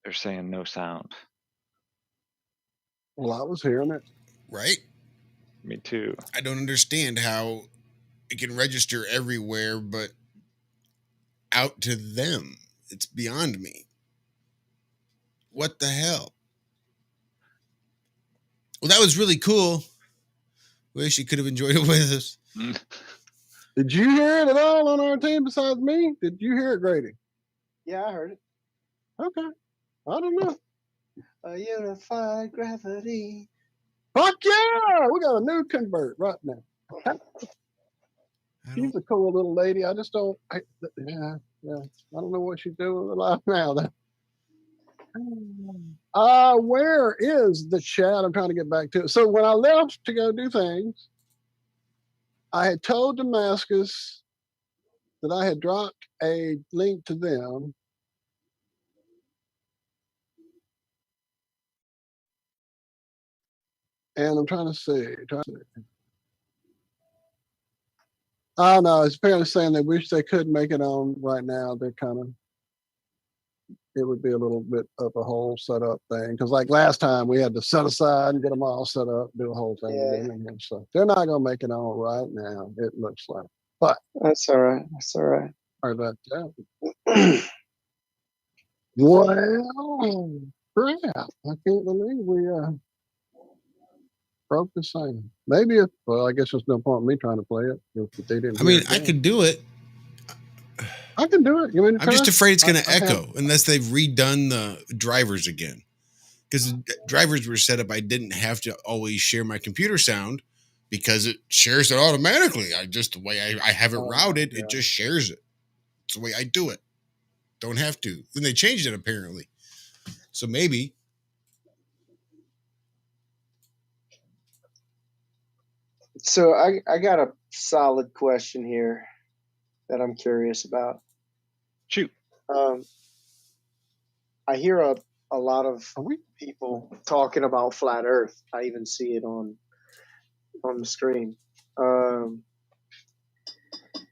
They're saying no sound. Well, I was hearing it. Right? Me too. I don't understand how it can register everywhere, but out to them. It's beyond me. What the hell? Well, that was really cool. Wish you could have enjoyed it with us. Did you hear it at all on our team besides me? Did you hear it, Grady? Yeah, I heard it. Okay. I don't know. A unified gravity. Fuck yeah! We got a new convert right now. She's a cool little lady. I just don't. Yeah. I don't know what she's doing with her life now. Where is the chat? I'm trying to get back to it. So when I left to go do things, I had told Damascus that I had dropped a link to them. And I'm trying to see. Oh no, it's apparently saying they wish they could make it on right now. They're kind of, it would be a little bit of a whole setup thing. Because like last time we had to set aside and get them all set up, do a whole thing. Yeah. And so they're not going to make it on right now, it looks like. But That's all right. That's all right. sorry about that. Well, crap. I can't believe we broke the same. Maybe if, well, I guess there's no point in me trying to play it. If they didn't I mean, hear it I then. could do it. I can do it. You mean to I'm just try? afraid it's going to I have- echo unless they've redone the drivers again. Because the drivers were set up, I didn't have to always share my computer sound because it shares it automatically. The way I have it routed, yeah. it just shares it. It's the way I do it. Don't have to. Then they changed it apparently. So maybe. So I got a solid question here that I'm curious about. Shoot. I hear a lot of people talking about flat Earth. I even see it on the screen.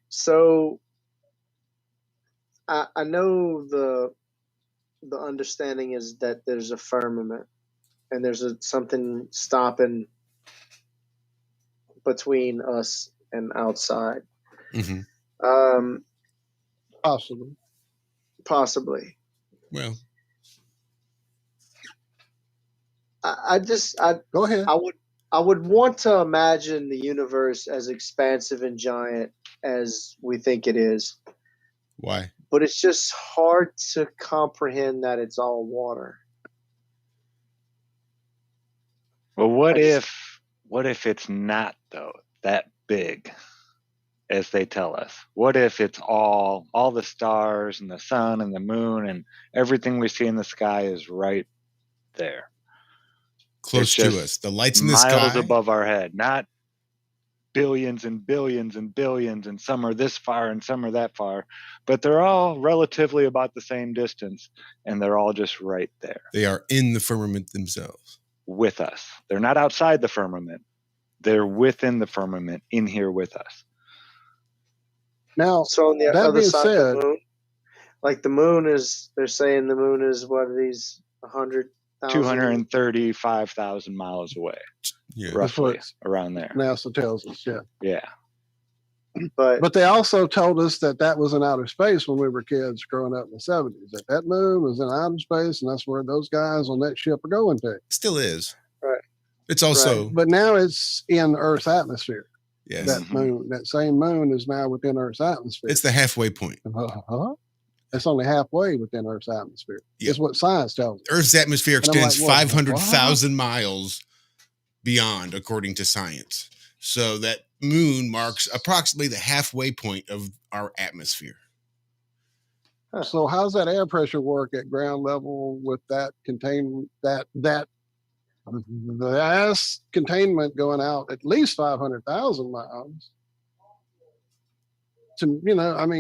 So I know the understanding is that there's a firmament and there's something stopping between us and outside. Mm-hmm. Possibly. Well, I go ahead. I would want to imagine the universe as expansive and giant as we think it is. Why? But it's just hard to comprehend that it's all water. Well, what if it's not though that big as they tell us? What if it's all the stars and the sun and the moon and everything we see in the sky is right there, close to us? The lights in the sky, miles above our head, not billions and billions and billions, and some are this far and some are that far, but they're all relatively about the same distance, and they're all just right there. They are in the firmament themselves. With us. They're not outside the firmament. They're within the firmament, in here with us. Now, so on the that other being side said, of the moon, like the moon is, they're saying the moon is what are these 100,000? 235,000 miles away. Yeah. Roughly around there. NASA tells us, yeah. Yeah. But they also told us that was in outer space when we were kids growing up in the 70s. That moon was in outer space, and that's where those guys on that ship are going to. Still is. Right. It's also. Right. But now it's in Earth's atmosphere. Yes. That moon, that same moon is now within Earth's atmosphere. It's the halfway point. It's only halfway within Earth's atmosphere. Yep. That's what science tells us. Earth's atmosphere extends like, 500,000 miles beyond, according to science. So that moon marks approximately the halfway point of our atmosphere. So how's that air pressure work at ground level with that vast containment going out at least 500,000 miles?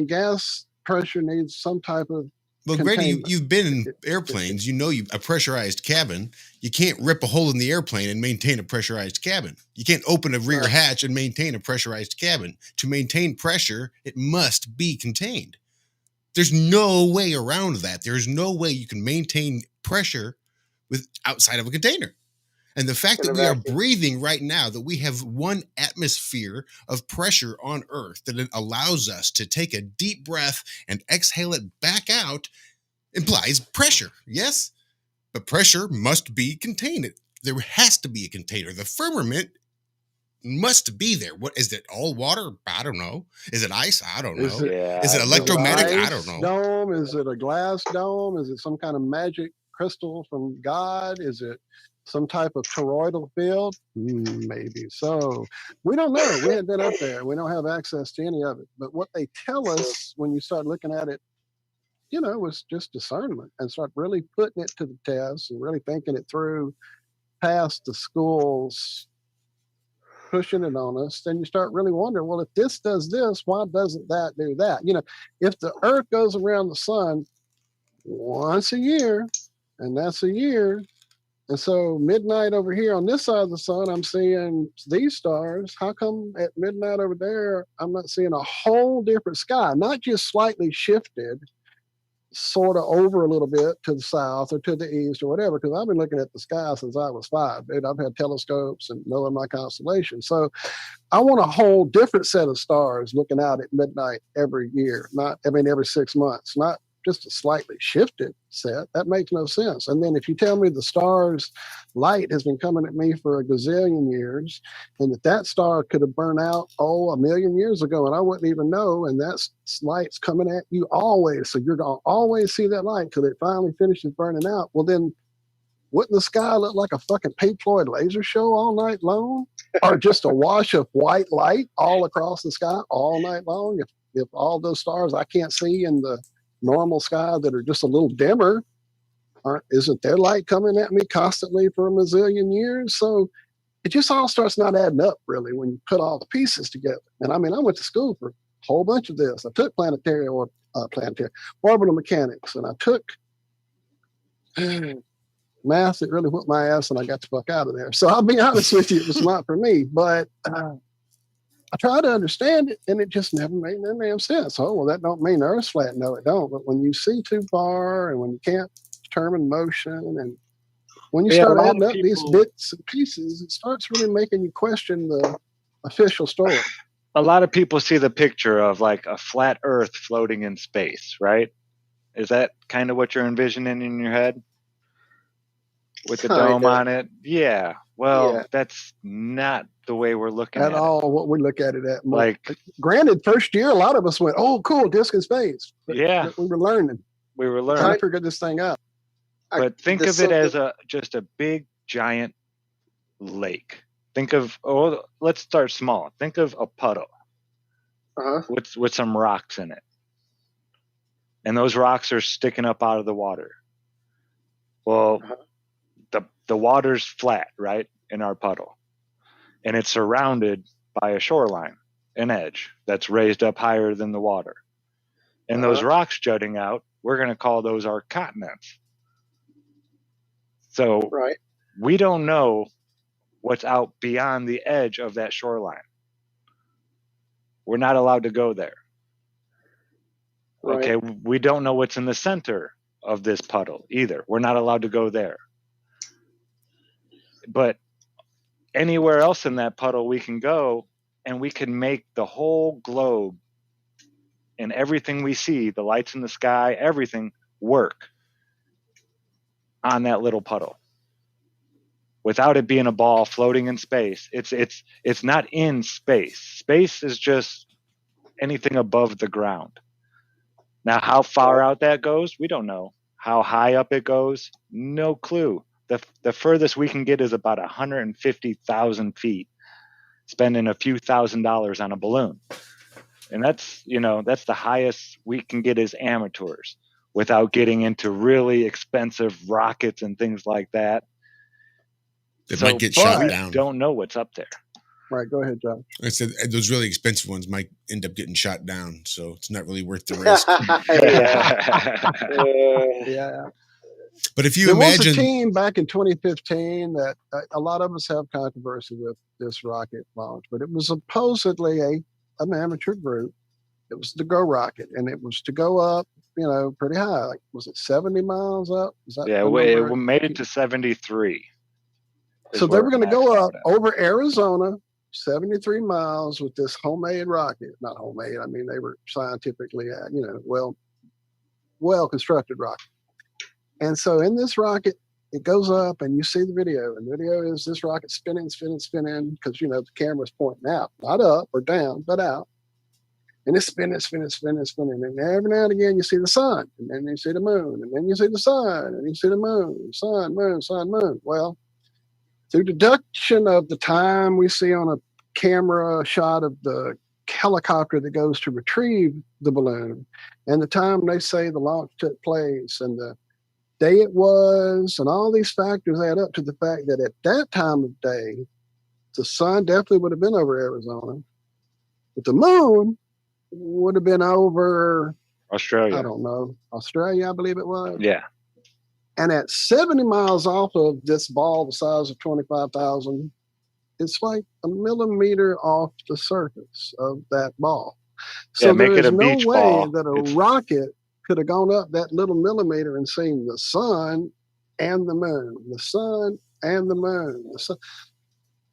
Gas pressure needs some type of Well, Grady, containment. you've been in airplanes. You know, a pressurized cabin. You can't rip a hole in the airplane and maintain a pressurized cabin. You can't open a rear Right. hatch and maintain a pressurized cabin. To maintain pressure, it must be contained. There's no way around that. There's no way you can maintain pressure with outside of a container. And the fact that we are breathing right now, that we have one atmosphere of pressure on Earth that it allows us to take a deep breath and exhale it back out implies pressure. Yes, but pressure must be contained. There has to be a container. The firmament must be there. What is it? All water? I don't know. Is it ice? I don't know. Is it- Is it electromagnetic? I ice don't know. Dome? Is it a glass dome? Is it some kind of magic crystal from God? Is it some type of toroidal field? Maybe so. We don't know. We haven't been up there. We don't have access to any of it. But what they tell us when you start looking at it, you know, was just discernment and start really putting it to the test and really thinking it through past the schools pushing it on us. Then you start really wondering, well, if this does this, why doesn't that do that? You know, if the Earth goes around the sun once a year, and that's a year, and so midnight over here on this side of the sun, I'm seeing these stars. How come at midnight over there, I'm not seeing a whole different sky, not just slightly shifted, sort of over a little bit to the south or to the east or whatever, because I've been looking at the sky since I was 5. Dude, I've had telescopes and knowing my constellation. So I want a whole different set of stars looking out at midnight every year, every 6 months, not just a slightly shifted set. That makes no sense. And then if you tell me the star's light has been coming at me for a gazillion years, and that star could have burned out, 1 million years ago, and I wouldn't even know, and that light's coming at you always, so you're going to always see that light till it finally finishes burning out, well then, wouldn't the sky look like a fucking Pink Floyd laser show all night long? Or just a wash of white light all across the sky all night long? If all those stars I can't see in the normal sky that are just a little dimmer, isn't their light coming at me constantly for a mazillion years? So it just all starts not adding up, really, when you put all the pieces together. And I mean, I went to school for a whole bunch of this. I took planetary orbital mechanics, and I took math that really whipped my ass, and I got the fuck out of there. So I'll be honest with you, it was not for me. But I try to understand it, and it just never made no damn sense. Oh, well, that don't mean the Earth's flat. No, it don't. But when you see too far, and when you can't determine motion, and when you start adding up these bits and pieces, it starts really making you question the official story. A lot of people see the picture of like a flat Earth floating in space, right? Is that kind of what you're envisioning in your head? With the dome on it? Yeah. Well, that's not the way we're looking at all. it. What we look at it at. Like, granted, first year, a lot of us went, "Oh, cool, disc in space." But we were learning. Trying to figure this thing out. But think of it as just a big, giant lake. Think of, let's start small. Think of a puddle with some rocks in it. And those rocks are sticking up out of the water. Well, the water's flat, right, in our puddle. And it's surrounded by a shoreline, an edge that's raised up higher than the water. And those rocks jutting out, we're going to call those our continents. So we don't know what's out beyond the edge of that shoreline. We're not allowed to go there. Okay, we don't know what's in the center of this puddle either. We're not allowed to go there. But anywhere else in that puddle we can go, and we can make the whole globe and everything we see, the lights in the sky, everything work on that little puddle without it being a ball floating in space. It's not in space. Space is just anything above the ground. Now, how far out that goes, we don't know. How high up it goes, no clue. The furthest we can get is about 150,000 feet, spending a few $1,000s on a balloon. And that's the highest we can get as amateurs without getting into really expensive rockets and things like that. Might get shot down. We don't know what's up there. Right. Go ahead, John. I said those really expensive ones might end up getting shot down, so it's not really worth the risk. Yeah. But if you There was a imagine, team back in 2015 that a lot of us have controversy with this rocket launch, but it was supposedly an amateur group. It was the Go Rocket, and it was to go up, pretty high. Like, was it 70 miles up? Is that Yeah, the it number? made it to 73. So they were going to go up over Arizona, 73 miles with this homemade rocket. Not homemade. I mean, they were scientifically, well constructed rocket. And so in this rocket, it goes up, and you see the video. And the video is this rocket spinning, because, the camera's pointing out, not up or down, but out. And it's spinning. And every now and again, you see the sun, and then you see the moon, and then you see the sun, and you see the moon, sun, moon, sun, moon. Well, through deduction of the time we see on a camera shot of the helicopter that goes to retrieve the balloon, and the time they say the launch took place, and the day it was, and all these factors add up to the fact that at that time of day, the sun definitely would have been over Arizona, but the moon would have been over Australia. I don't know, Australia, I believe it was. Yeah. And at 70 miles off of this ball the size of 25,000, it's like a millimeter off the surface of that ball. So make there it is a no beach way ball. that a rocket could have gone up that little millimeter and seen the sun and the moon, the sun and the moon.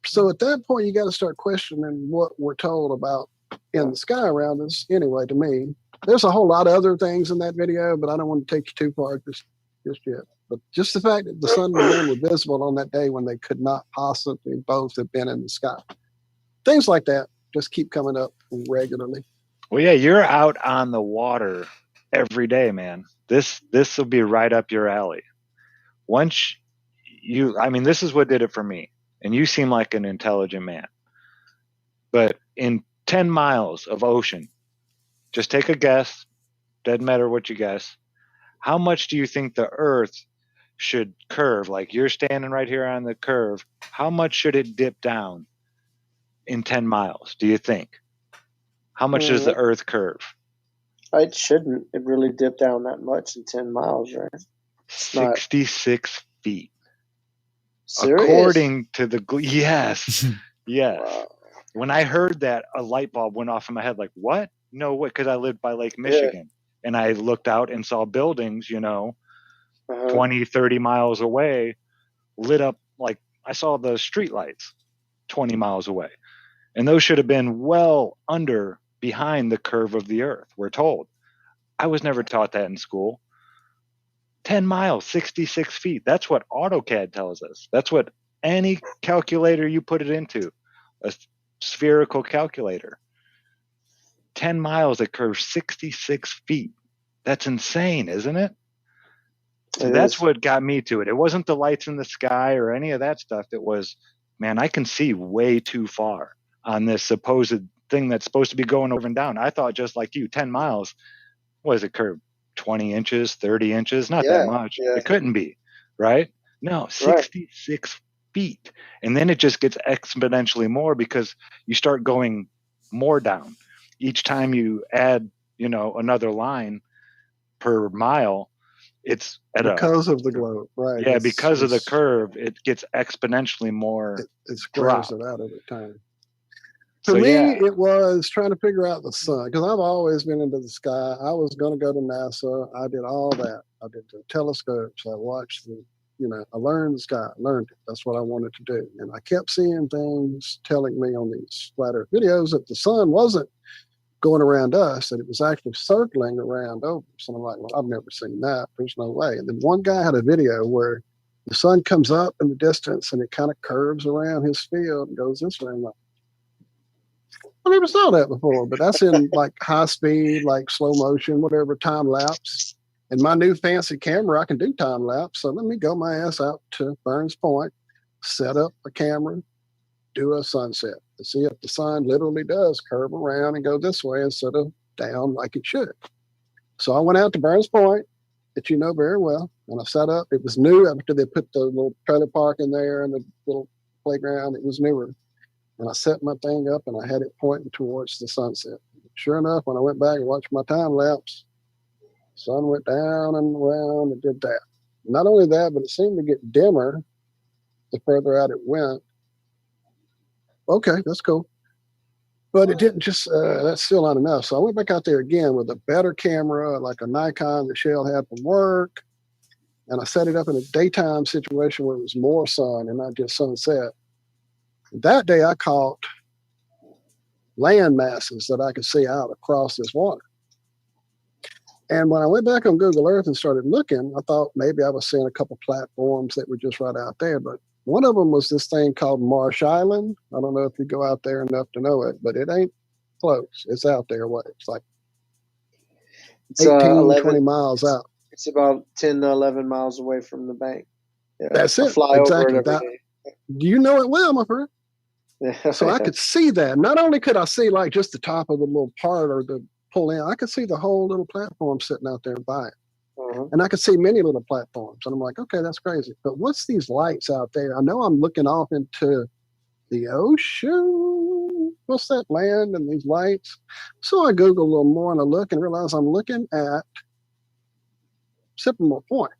So at that point, you got to start questioning what we're told about in the sky around us. Anyway, to me, there's a whole lot of other things in that video, but I don't want to take you too far just yet. But just the fact that the sun and the moon were visible on that day when they could not possibly both have been in the sky. Things like that just keep coming up regularly. Well, yeah, you're out on the water every day, man. This will be right up your alley. Once this is what did it for me. And you seem like an intelligent man. But in 10 miles of ocean, just take a guess, doesn't matter what you guess. How much do you think the Earth should curve? Like, you're standing right here on the curve. How much should it dip down in 10 miles, do you think? How much does the Earth curve? It shouldn't. It really dip down that much in 10 miles, right? 66 feet. Serious? According to the... Yes. Yes. Wow. When I heard that, a light bulb went off in my head. Like, what? No way. Because I lived by Lake Michigan. Yeah. And I looked out and saw buildings, 20, 30 miles away, lit up. Like, I saw the street lights 20 miles away. And those should have been well behind the curve of the Earth, we're told. I was never taught that in school. 10 miles, 66 feet. That's what AutoCAD tells us. That's what any calculator you put it into, a spherical calculator. 10 miles, it curves 66 feet. That's insane, isn't it? So that's what got me to it. It wasn't the lights in the sky or any of that stuff. It was, man, I can see way too far on this supposed thing that's supposed to be going over and down. I thought, just like you, 10 miles, what is it, curve 20 inches, 30 inches? Not that much. Yeah. It couldn't be, right? No, 66 feet. And then it just gets exponentially more because you start going more down. Each time you add, another line per mile, it's because of the globe, right? Yeah, because of the curve, it gets exponentially more. It squares it out over time. For me, it was trying to figure out the sun, because I've always been into the sky. I was going to go to NASA. I did all that. I did the telescopes. I watched I learned the sky. I learned it. That's what I wanted to do. And I kept seeing things telling me on these flat Earth videos that the sun wasn't going around us, that it was actually circling around over. So I'm like, well, I've never seen that. There's no way. And then one guy had a video where the sun comes up in the distance and it kind of curves around his field and goes this way. I'm like, I never saw that before, but that's in like high speed, like slow motion, whatever, time lapse. And my new fancy camera, I can do time lapse. So let me go my ass out to Burns Point, set up a camera, do a sunset to see if the sun literally does curve around and go this way instead of down like it should. So I went out to Burns Point, that you know very well, and I set up. It was new after they put the little trailer park in there and the little playground. It was newer. And I set my thing up and I had it pointing towards the sunset. Sure enough, when I went back and watched my time lapse, sun went down and around and did that. Not only that, but it seemed to get dimmer the further out it went. Okay, that's cool. But it didn't just, that's still not enough. So I went back out there again with a better camera, like a Nikon that Shell had from work. And I set it up in a daytime situation where it was more sun and not just sunset. That day I caught land masses that I could see out across this water. And when I went back on Google Earth and started looking, I thought maybe I was seeing a couple platforms that were just right out there. But one of them was this thing called Marsh Island. I don't know if you go out there enough to know it, but it ain't close. It's out there. What? It's like It's 18, 11, 20 miles out. It's about 10 to 11 miles away from the bank. Yeah, That's I it. fly Exactly. over it every day. Do you know it well, my friend? Yeah. So I could see that. Not only could I see like just the top of the little part or the pull in, I could see the whole little platform sitting out there by it. And I could see many little platforms. And I'm like, okay, that's crazy. But what's these lights out there? I know I'm looking off into the ocean. What's that land and these lights? So I Google a little more and I look and realize I'm looking at Sycamore Point.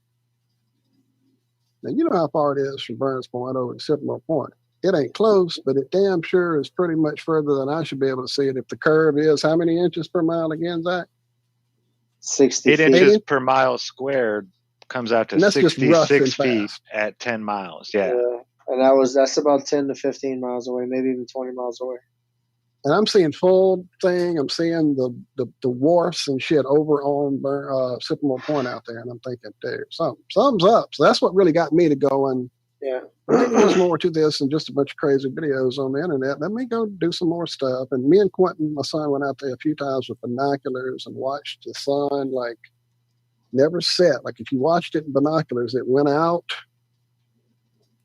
Now, you know how far it is from Burns Point over to Sycamore Point. It ain't close, but it damn sure is pretty much further than I should be able to see it. If the curve is how many inches per mile again, Zach? 60 8 feet. inches per mile squared comes out to And that's just rough and 66 feet fast. at 10 miles. Yeah. And that's about 10 to 15 miles away, maybe even 20 miles away. And I'm seeing full thing. I'm seeing the wharfs and shit over on Sycamore Point out there. And I'm thinking, dude, something's up. So that's what really got me to go and Yeah. maybe there's more to this than just a bunch of crazy videos on the internet. Let me go do some more stuff. And me and Quentin, my son, went out there a few times with binoculars and watched the sun like never set. Like if you watched it in binoculars, it went out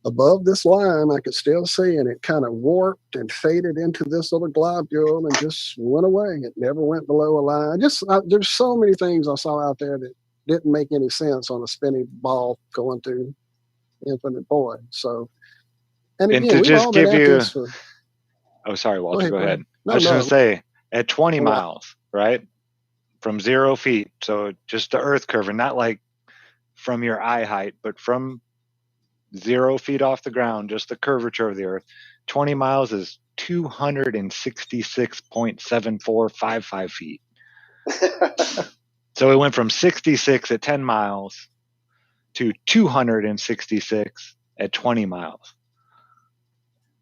above this line. I could still see, and it kind of warped and faded into this little globule and just went away. It never went below a line. There's so many things I saw out there that didn't make any sense on a spinning ball going through infinite void. So, and again, to we've just all been give at you, this for. oh, sorry, Walter, go ahead. No, I was no. going to say, at 20 All right. miles, right? From 0 feet. So just the earth curve, and not like from your eye height, but from 0 feet off the ground, just the curvature of the earth. 20 miles is 266.7455 feet. So it went from 66 at 10 miles to 266 at 20 miles.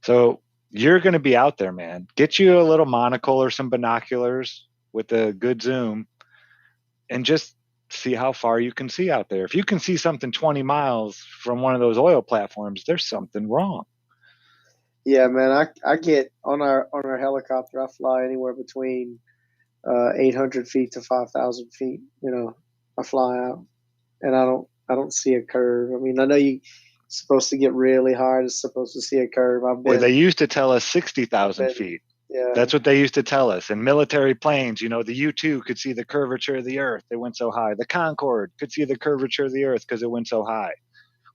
So you're going to be out there, man. Get you a little monocle or some binoculars with a good zoom and just see how far you can see out there. If you can see something 20 miles from one of those oil platforms, there's something wrong. Yeah, man. I get on our helicopter. I fly anywhere between 800 feet to 5,000 feet. You know, I fly out, and I don't see a curve. I mean, I know you're supposed to get really high. It's supposed to see a curve. Well, they used to tell us 60,000 feet. Yeah. That's what they used to tell us. In military planes, you know, the U-2 could see the curvature of the earth. They went so high. The Concorde could see the curvature of the earth because it went so high.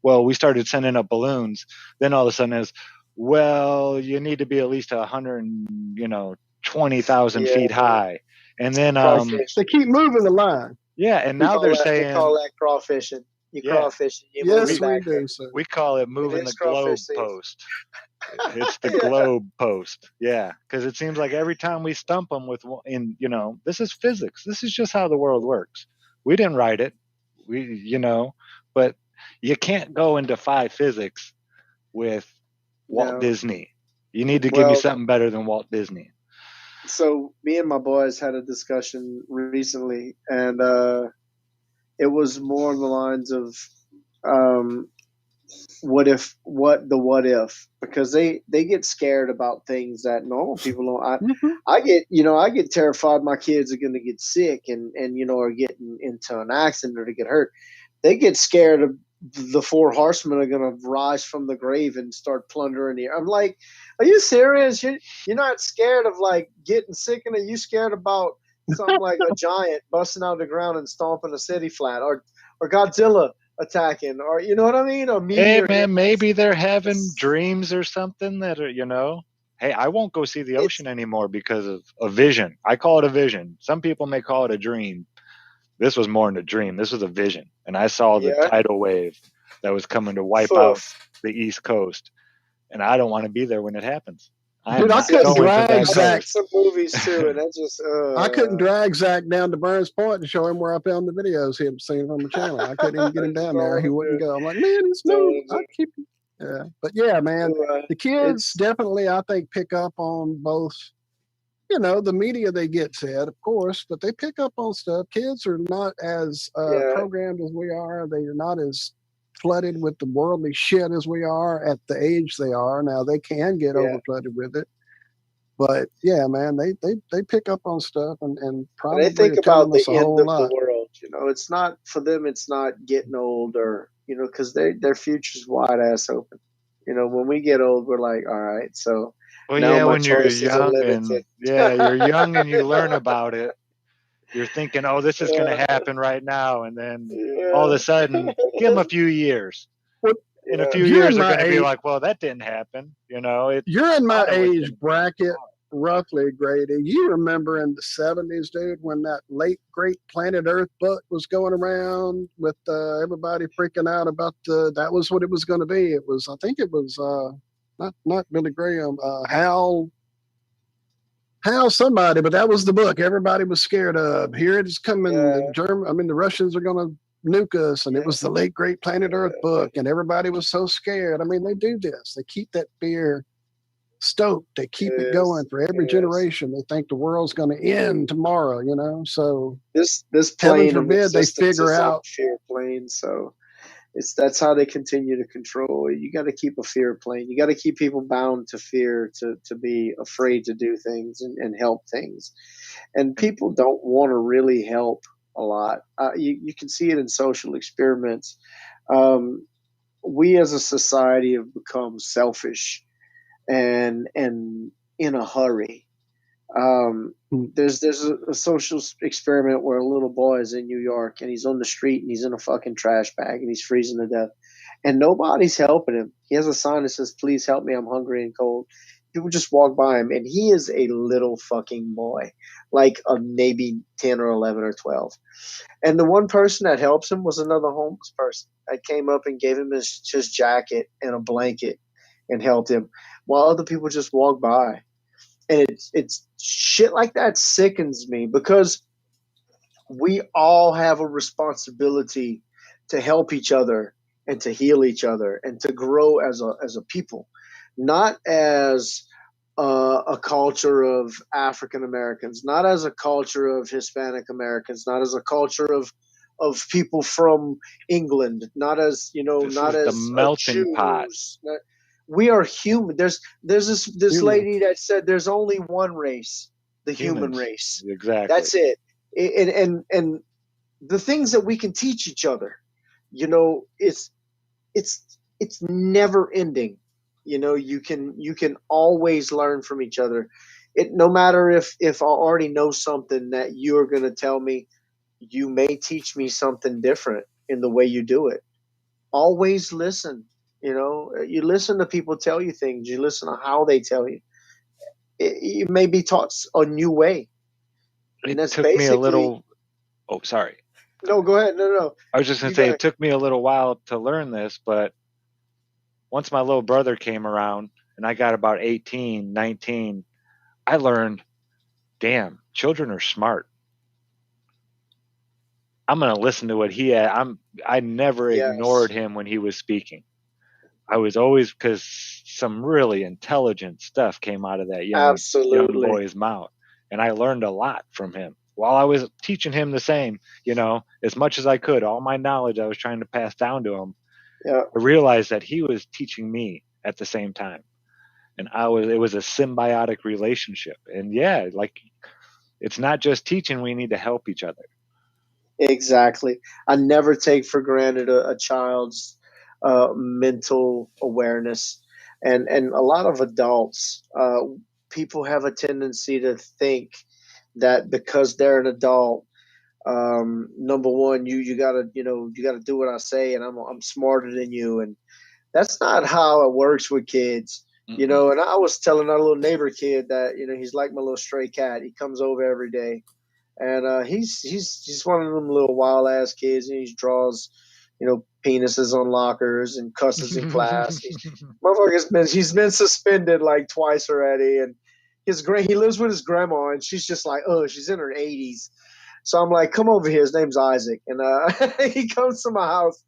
Well, we started sending up balloons. Then all of a sudden is, well, you need to be at least 120,000 feet high. And then They keep moving the line. yeah, and now they're saying they call that crawfishing. You Yeah. crawfishing. You Yes, move we back there. do. So. we call it moving is the globe crawfish season. post. It's the Yeah. globe post. Yeah, because it seems like every time we stump them with, this is physics. This is just how the world works. We didn't write it. But you can't go and defy physics with Walt Disney. You need to give me something better than Walt Disney. So me and my boys had a discussion recently, and it was more on the lines of what if, because they get scared about things that normal people don't. I get terrified my kids are going to get sick and are getting into an accident or to get hurt. They get scared of the four horsemen are going to rise from the grave and start plundering the. I'm like, are you serious? You're not scared of like getting sick, and are you scared about something like a giant busting out of the ground and stomping a city flat, or Godzilla attacking, or you know what I mean? Or hey man, maybe they're having dreams or something that are, hey, I won't go see the ocean anymore because of a vision. I call it a vision. Some people may call it a dream. This was more than a dream. This was a vision. And I saw the Yeah. tidal wave that was coming to wipe out the East Coast. And I don't want to be there when it happens. I am Dude, I not couldn't going to drag that I've Zach. seen coast. some movies too, and that's just. I couldn't drag Zach down to Burns Point to show him where I found the videos he had seen from the channel. I couldn't even get him down there. He wouldn't go. I'm like, man, it's no. I keep. Yeah, but yeah, man, the kids definitely, I think, pick up on both. You know, the media they get said, of course, but they pick up on stuff. Kids are not as programmed as we are. They are not as flooded with the worldly shit as we are at the age they are. Now they can get over flooded with it. But yeah, man, they pick up on stuff and probably they think are telling about the us a end whole of lot. the world. You know, it's not for them. It's not getting old or because their future's wide ass open. You know, when we get old, we're like, all right, so Well, now yeah, my when you're choices are young limited. you're young and you learn about it. You're thinking, oh, this is going to happen right now. And then all of a sudden, give them a few years. In a few years, they're going to be like, well, that didn't happen. You know, you're in my age bracket, roughly, Grady. You remember in the 70s, dude, when that late great Planet Earth book was going around with everybody freaking out about that was what it was going to be. It was, I think it was not Billy Graham, Hal somebody, but that was the book everybody was scared of. Here it is coming. The Russians are going to nuke us, and it was the late great Planet Earth book, and everybody was so scared. I mean, they do this. They keep that fear stoked. They keep it going for every generation. They think the world's going to end tomorrow, So this heaven plane of forbid they existence figure is on out. fear plane, so that's how they continue to control. You got to keep a fear plane. You got to keep people bound to fear, to be afraid to do things and help things. And people don't want to really help a lot. You can see it in social experiments. We as a society have become selfish and in a hurry. There's a social experiment where a little boy is in New York and he's on the street and he's in a fucking trash bag and he's freezing to death and nobody's helping him. He has a sign that says, "Please help me, I'm hungry and cold." People just walk by him and he is a little fucking boy, like maybe 10 or 11 or 12. And the one person that helps him was another homeless person that came up and gave him his jacket and a blanket and helped him while other people just walk by. And it's shit like that sickens me because we all have a responsibility to help each other and to heal each other and to grow as a people, not as a culture of African Americans, not as a culture of Hispanic Americans, not as a culture of people from England, not as not as the melting pot. We are human. There's this lady that said there's only one race, the human race. Exactly. That's it. And the things that we can teach each other, it's never ending. You can always learn from each other. No matter if I already know something that you're going to tell me, you may teach me something different in the way you do it. Always listen. You listen to people tell you things. You listen to how they tell you. You may be taught a new way. And it took me a little. Oh, sorry. No, go ahead. No. I was just going to say it took me a little while to learn this, but once my little brother came around and I got about 18, 19, I learned, damn, children are smart. I'm going to listen to what he had. I never ignored him when he was speaking. I was always, because some really intelligent stuff came out of that young boy's mouth. And I learned a lot from him while I was teaching him the same, as much as I could. All my knowledge I was trying to pass down to him. Yeah. I realized that he was teaching me at the same time. And it was a symbiotic relationship. And it's not just teaching, we need to help each other. Exactly. I never take for granted a child's mental awareness, and a lot of adults, people have a tendency to think that because they're an adult, number one, you gotta do what I say, and I'm smarter than you, and that's not how it works with kids. You know, and I was telling our little neighbor kid that, you know, he's like my little stray cat. He comes over every day. And he's one of them little wild ass kids, and he draws, you know, penises on lockers and cusses in class. He's been suspended like twice already, and he lives with his grandma, and she's just like, oh, she's in her 80s. So I'm like, come over here. His name's Isaac, and he comes to my house,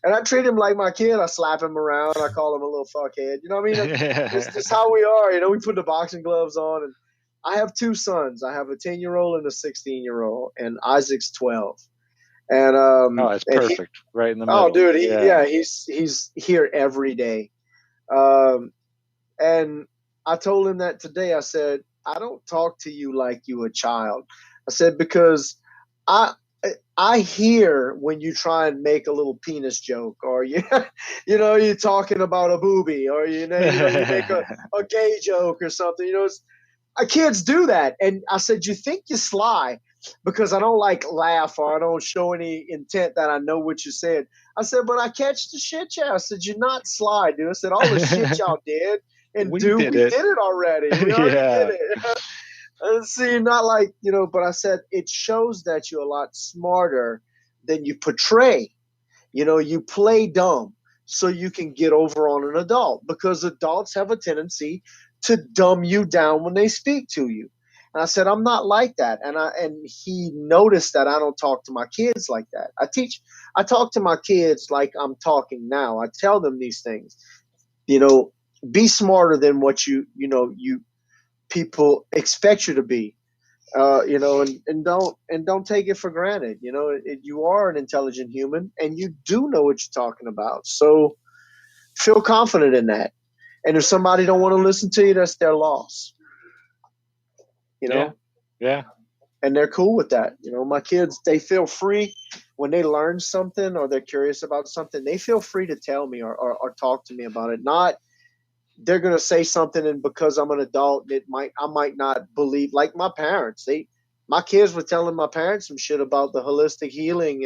and I treat him like my kid. I slap him around. I call him a little fuckhead. You know what I mean? It's just how we are. You know, we put the boxing gloves on, and I have two sons. I have a 10-year-old and a 16-year-old, and Isaac's 12. And Oh, it's perfect, right in the middle. Oh, dude, he's here every day. And I told him that today. I said, I don't talk to you like you a child. I said, because I hear when you try and make a little penis joke, or you know, you're talking about a boobie, or you make a gay joke or something. You know, kids do that. And I said, you think you're sly because I don't like laugh or I don't show any intent that I know what you said. I said, but I catch the shit, yeah. I said, you're not sly, dude. I said, all the shit y'all did and we did it already. We already did it. See, not like, you know, but I said, it shows that you're a lot smarter than you portray. You know, you play dumb so you can get over on an adult, because adults have a tendency to dumb you down when they speak to you. And I said, I'm not like that. And he noticed that I don't talk to my kids like that. I talk to my kids like I'm talking now. I tell them these things, you know, be smarter than what you people expect you to be, you know, and don't take it for granted. You know, you are an intelligent human and you do know what you're talking about. So feel confident in that. And if somebody don't want to listen to you, that's their loss. You know? Yeah. And they're cool with that. You know, my kids, they feel free when they learn something or they're curious about something. They feel free to tell me or talk to me about it. Not they're going to say something, and because I'm an adult, I might not believe. Like my parents, my kids were telling my parents some shit about the holistic healing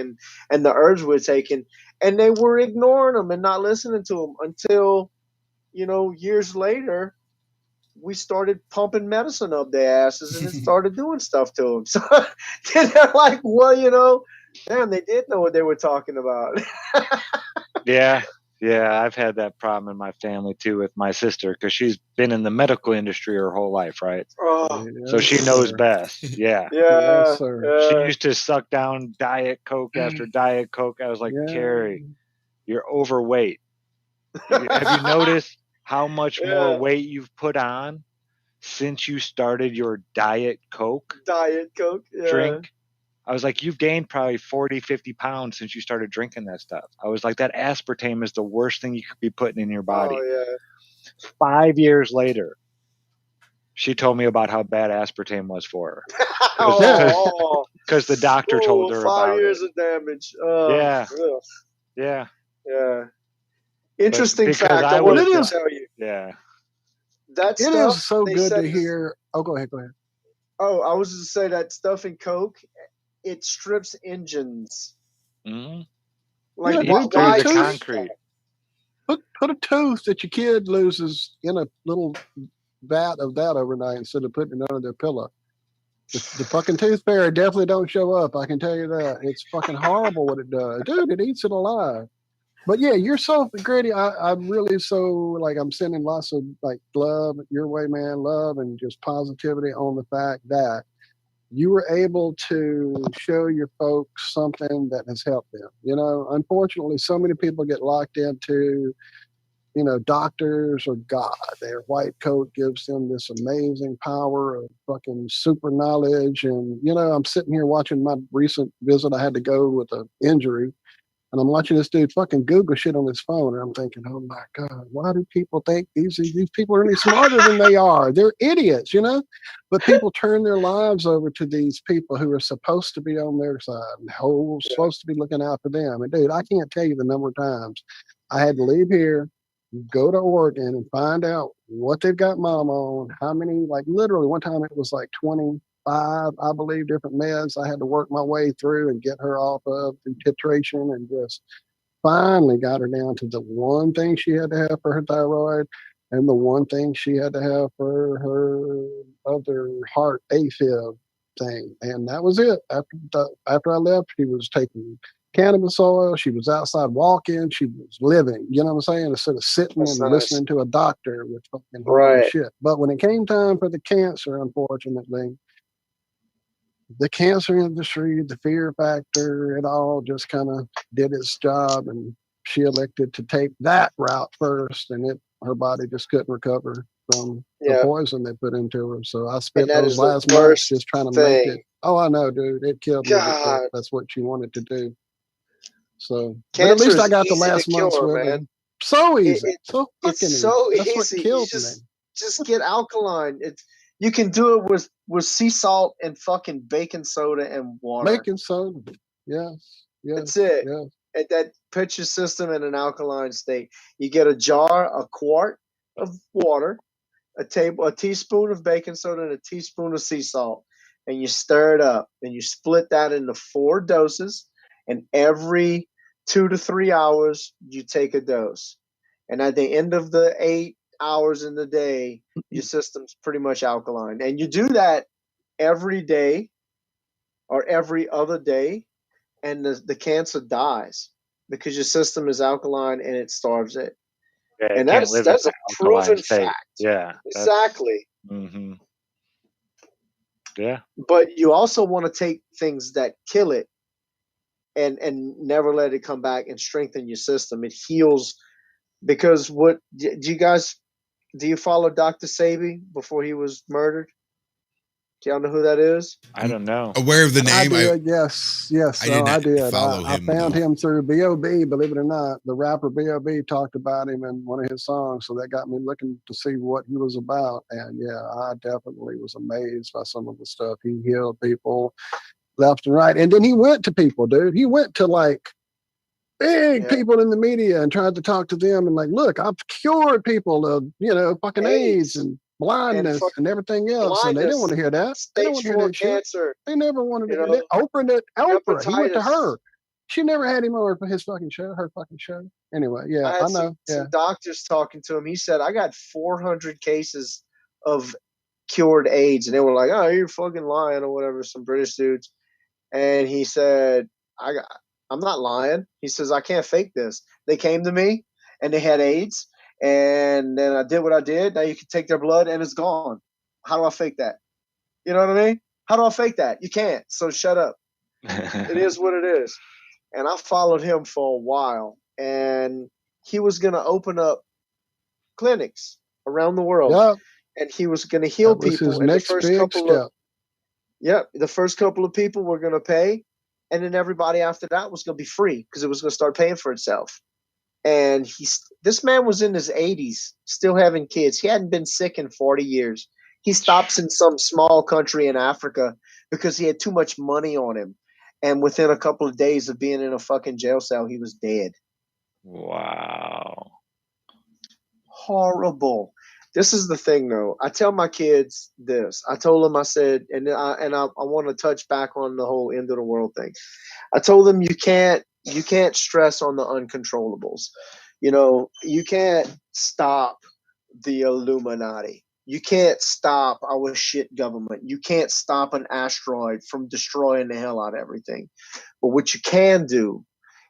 and the herbs we're taking, and they were ignoring them and not listening to them until, you know, years later, we started pumping medicine up their asses and it started doing stuff to them. So they're like, well, you know, damn, they did know what they were talking about. Yeah, I've had that problem in my family too with my sister, because she's been in the medical industry her whole life, right? Oh, so she knows best. Yeah. Yes, sir. She used to suck down Diet Coke after Diet Coke. I was like, Carrie, you're overweight. Have you noticed how much more weight you've put on since you started your Diet Coke drink? I was like, you've gained probably 40, 50 pounds since you started drinking that stuff. I was like, that aspartame is the worst thing you could be putting in your body. Oh, yeah. 5 years later, she told me about how bad aspartame was for her. Because the doctor told her about 5 years it. of damage. Yeah. Interesting because fact. I wanted to tell you. Yeah. That It stuff, is so they good said to hear. Oh, go ahead. Oh, I was just say that stuff in Coke, it strips engines. Mm-hmm. Like, Yeah, dude, through the concrete. Put a tooth that your kid loses in a little vat of that overnight instead of putting it under their pillow. The fucking tooth fairy definitely don't show up. I can tell you that. It's fucking horrible what it does. Dude, it eats it alive. But yeah, you're so, Grady, I'm really so, like, I'm sending lots of, like, love your way, man, love and just positivity on the fact that you were able to show your folks something that has helped them. You know, unfortunately, so many people get locked into, you know, doctors or God. Their white coat gives them this amazing power of fucking super knowledge. And, you know, I'm sitting here watching my recent visit. I had to go with an injury. And I'm watching this dude fucking Google shit on his phone. And I'm thinking, oh my God, why do people think these people are any smarter than they are? They're idiots, you know? But people turn their lives over to these people who are supposed to be on their side and who are supposed to be looking out for them. And dude, I can't tell you the number of times I had to leave here, go to Oregon and find out what they've got mom on, how many, like literally one time it was like 25, I believe, different meds I had to work my way through and get her off of through titration, and just finally got her down to the one thing she had to have for her thyroid. And the one thing she had to have for her other heart AFib thing, and that was it. After I left, she was taking cannabis oil. She was outside walking. She was living. You know what I'm saying? Instead of sitting That's and nice. listening to a doctor with fucking Right. shit. But when it came time for the cancer, unfortunately, the cancer industry, the fear factor, it all just kind of did its job, and she elected to take that route first, and her body just couldn't recover from the Yeah. poison they put into her. So I And spent that those is the last months worst just trying to make thing. it. Oh, I know, dude, it killed me, but God, that's what she wanted to do. So, but at cancer least I is got the easy to last months cure, with her. man. So It, easy, it so it's fucking easy. so That's what easy. You killed me. just get alkaline. You can do it with sea salt and fucking baking soda and water. Baking soda, yes, That's yes, it. yes. And that puts your system in an alkaline state. You get a quart of water, a teaspoon of baking soda, and a teaspoon of sea salt, and you stir it up. And you split that into 4 doses, and every 2 to 3 hours you take a dose. And at the end of the 8 hours in the day, your system's pretty much alkaline. And you do that every day or every other day, and the cancer dies because your system is alkaline and it starves it. Yeah, it And can't live in that's a that alkaline proven state. fact. Yeah. Exactly. Mm-hmm. Yeah. But you also want to take things that kill it and never let it come back and strengthen your system. It heals because do you follow Dr. Sabi before he was murdered? Do y'all know who that is? I don't know. Aware of the I name. did, yes. I did I not did. follow I him, found though. him through B.O.B., believe it or not. The rapper B.O.B. talked about him in one of his songs, so that got me looking to see what he was about. And yeah, I definitely was amazed by some of the stuff. He healed people left and right. And then he went to people, dude. He went to like big Yeah. people in the media and tried to talk to them and like, look, I've cured people of, fucking AIDS and blindness fucking and everything else. And they didn't want to hear that. They didn't want stage to hear 4 that shit. cancer, They never wanted to you hear know, that. Oprah, he went to hepatitis. her. She never had him over for his fucking show, her fucking show. Anyway, yeah, I I had know. some doctors talking to him. He said, I got 400 cases of cured AIDS. And they were like, oh, you're fucking lying or whatever, some British dudes. And he said, I'm not lying. He says, I can't fake this. They came to me and they had AIDS. And then I did what I did. Now you can take their blood and it's gone. How do I fake that? You know what I mean? How do I fake that? You can't. So shut up. It is what it is. And I followed him for a while. And he was going to open up clinics around the world. Yep. And he was going to heal That was people. his And next big step. the first couple of people were going to pay. And then everybody after that was going to be free because it was going to start paying for itself. And this man was in his 80s, still having kids. He hadn't been sick in 40 years. He stops in some small country in Africa because he had too much money on him. And within a couple of days of being in a fucking jail cell, he was dead. Wow. Horrible. This is the thing, though. I tell my kids this. I told them, I said, and I want to touch back on the whole end of the world thing. I told them you can't stress on the uncontrollables. You can't stop the Illuminati. You can't stop our shit government. You can't stop an asteroid from destroying the hell out of everything. But what you can do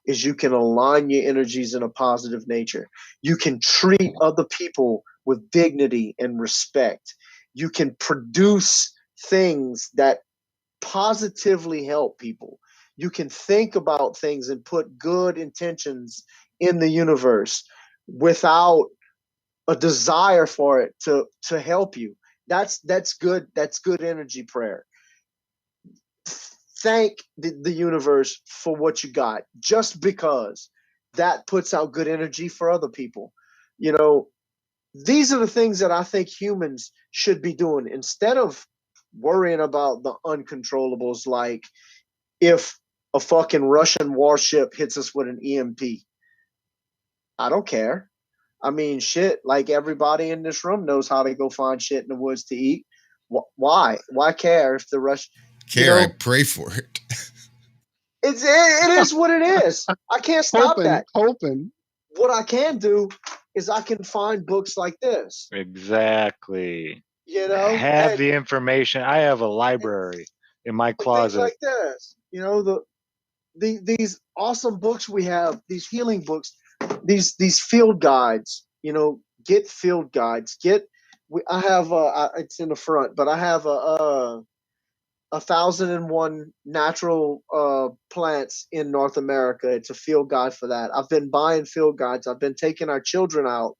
is you can align your energies in a positive nature. You can treat other people with dignity and respect. You can produce things that positively help people. You can think about things and put good intentions in the universe without a desire for it to help you. That's good. That's good energy prayer. Thank the universe for what you got, just because that puts out good energy for other people. These are the things that I think humans should be doing instead of worrying about the uncontrollables, like if a fucking Russian warship hits us with an EMP. I don't care. I mean, shit, like everybody in this room knows how to go find shit in the woods to eat. Why? Why care if the Russian... I pray for it. It is what it is. I can't stop that. Hoping. What I can do is I can find books like this. Exactly. You know, Have and the information. I have a library in my things closet. like this. You know, these awesome books we have, these healing books, these field guides. You know, get field guides. I have it's in the front, but I have a 1,001 natural plants in North America. It's a field guide for that. I've been buying field guides. I've been taking our children out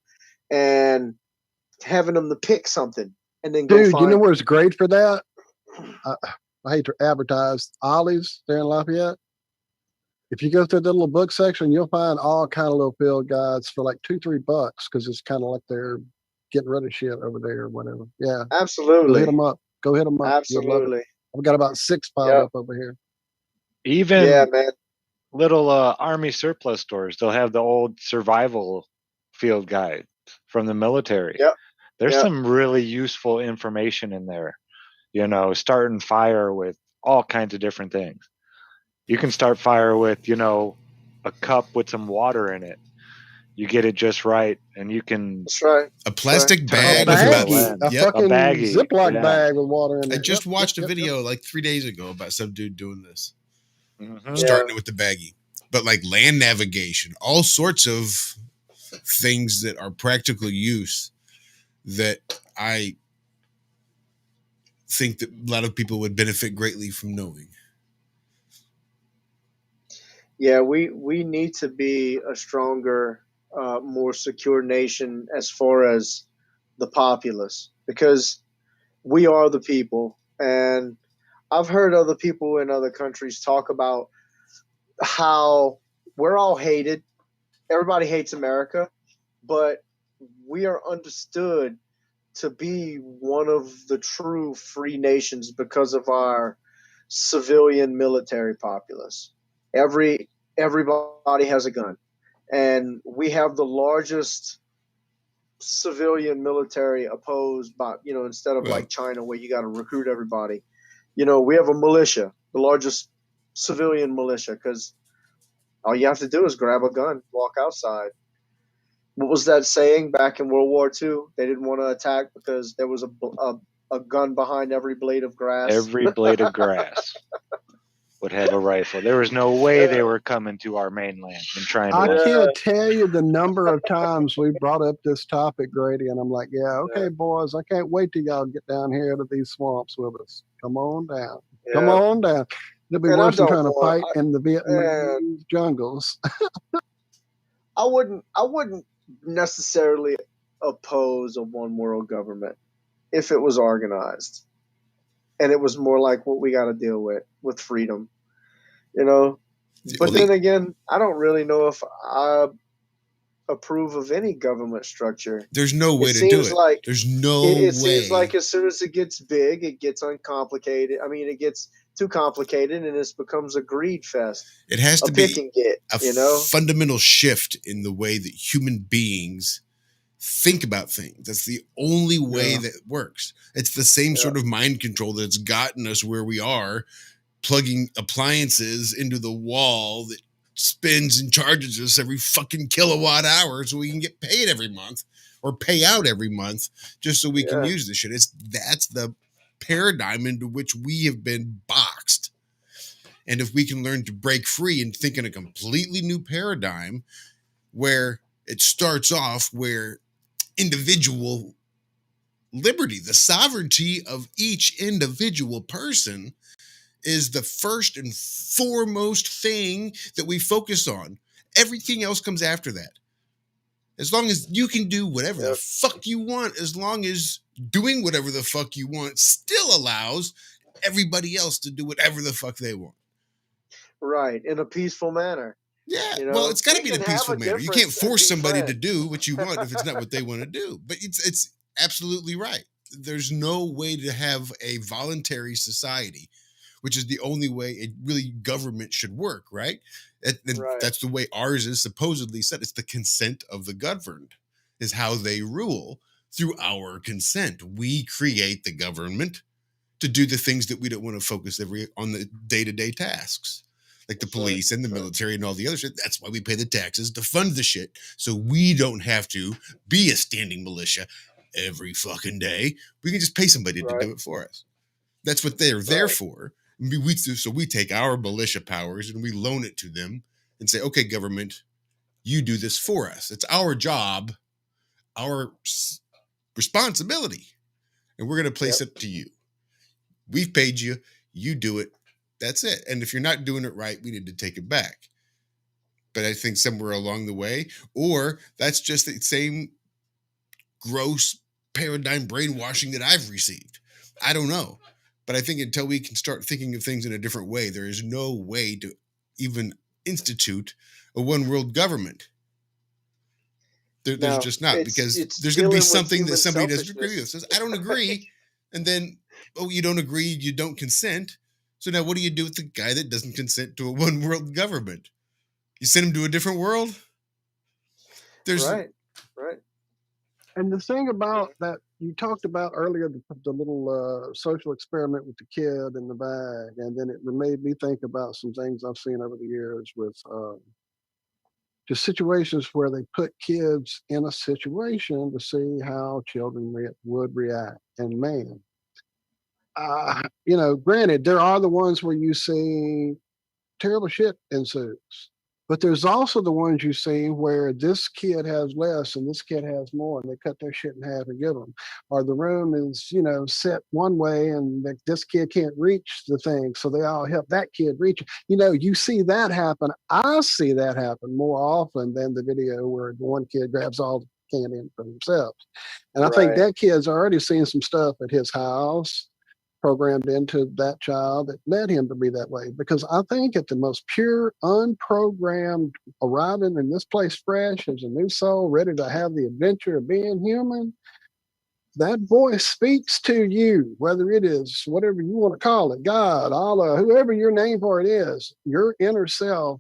and having them to pick something and then go Dude, find. you know where's great for that? I hate to advertise Ollie's there in Lafayette. If you go through the little book section, you'll find all kind of little field guides for like $2-3 because it's kind of like they're getting rid of shit over there or whatever. Yeah, go hit Absolutely. them up. Go hit them up. You'll love it. Absolutely. I've got about 6 piled Yep. up over here. Even Yeah, man. little army surplus stores, they'll have the old survival field guide from the military. Yep. There's Yep. some really useful information in there. You know, starting fire with all kinds of different things. You can start fire with, you know, a cup with some water in it. You get it just right, and you can. That's right. A plastic Turn bag it with into about. land. A Yep. fucking baggie, Ziploc yeah. bag with water in it. I just Yep, watched yep, a yep, video yep. like 3 days ago about some dude doing this. Mhm. Starting it with the baggie. But like land navigation, all sorts of things that are practical use that I think that a lot of people would benefit greatly from knowing. Yeah, we need to be a stronger, more secure nation as far as the populace, because we are the people. And I've heard other people in other countries talk about how we're all hated. Everybody hates America, but we are understood to be one of the true free nations because of our civilian military populace. Everybody has a gun, and we have the largest civilian military opposed by, you know, instead of Well- like China where you got to recruit everybody. You know, we have a militia, the largest civilian militia, because all you have to do is grab a gun, walk outside. What was that saying back in World War II? They didn't want to attack because there was a gun behind every blade of grass. Every blade of grass would have a rifle. There was no way they were coming to our mainland and trying to. I Yeah. can't tell you the number of times we brought up this topic, Grady, and I'm like, yeah, okay, boys, I can't wait till y'all get down here to these swamps with us. Come on down. Come Yeah. on down. It'll be And I worse than don't trying to want- fight in the Vietnamese jungles. I wouldn't necessarily oppose a one world government if it was organized and it was more like what we got to deal with freedom, you know. But then again, I don't really know if I approve of any government structure. There's no way It to do seems it. like There's no it way. seems like as soon as it gets big, it gets uncomplicated. I mean, it gets too complicated and it becomes a greed fest, It has a to pick be and get, a you know. fundamental shift in the way that human beings think about things. That's the only way Yeah. that works. It's the same sort of mind control that's gotten us where we are, plugging appliances into the wall that spins and charges us every fucking kilowatt hour so we can get paid every month or pay out every month just so we can Yeah. use this shit. That's the paradigm into which we have been boxed. And if we can learn to break free and think in a completely new paradigm where it starts off where individual liberty, the sovereignty of each individual person is the first and foremost thing that we focus on. Everything else comes after that. As long as you can do whatever the fuck you want, as long as doing whatever the fuck you want still allows everybody else to do whatever the fuck they want. Right, in a peaceful manner. Yeah, You know, well, it's got to we be in a can have peaceful a manner. You can't difference and force be somebody to friends. do what you want if it's not what they want to do. But it's absolutely right. There's no way to have a voluntary society, which is the only way a really government should work, right? And Right. that's the way ours is supposedly set. It's the consent of the governed is how they rule through our consent. We create the government to do the things that we don't want to focus on the day-to-day tasks. like the That's right. police and the military and all the other shit. That's why we pay the taxes to fund the shit, so we don't have to be a standing militia every fucking day. We can just pay somebody to Right. do it for us. That's what they're there Right. for. So we take our militia powers and we loan it to them and say, okay, government, you do this for us. It's our job, our responsibility, and we're going to place it to you. We've paid you. You do it. That's it. And if you're not doing it right, we need to take it back. But I think somewhere along the way, or that's just the same gross paradigm brainwashing that I've received. I don't know. But I think until we can start thinking of things in a different way, there is no way to even institute a one world government. There's Now, just not, it's because there's going to be dealing with something that human somebody doesn't agree with. selfishness. Says, I don't agree. And then, oh, you don't agree, you don't consent. So now what do you do with the guy that doesn't consent to a one world government? You send him to a different world? There's Right. And the thing about that you talked about earlier, the little social experiment with the kid in the bag, and then it made me think about some things I've seen over the years with just situations where they put kids in a situation to see how children would react. And man, granted, there are the ones where you see terrible shit ensues. But there's also the ones you see where this kid has less and this kid has more, and they cut their shit in half and give them. Or the room is, set one way, and this kid can't reach the thing, so they all help that kid reach it. You see that happen. I see that happen more often than the video where the one kid grabs all the candy for themselves. And I think that kid's already seen some stuff at his house programmed into that child that led him to be that way. Because I think at the most pure, unprogrammed, arriving in this place fresh as a new soul, ready to have the adventure of being human, that voice speaks to you, whether it is whatever you want to call it, God, Allah, whoever your name for it is, your inner self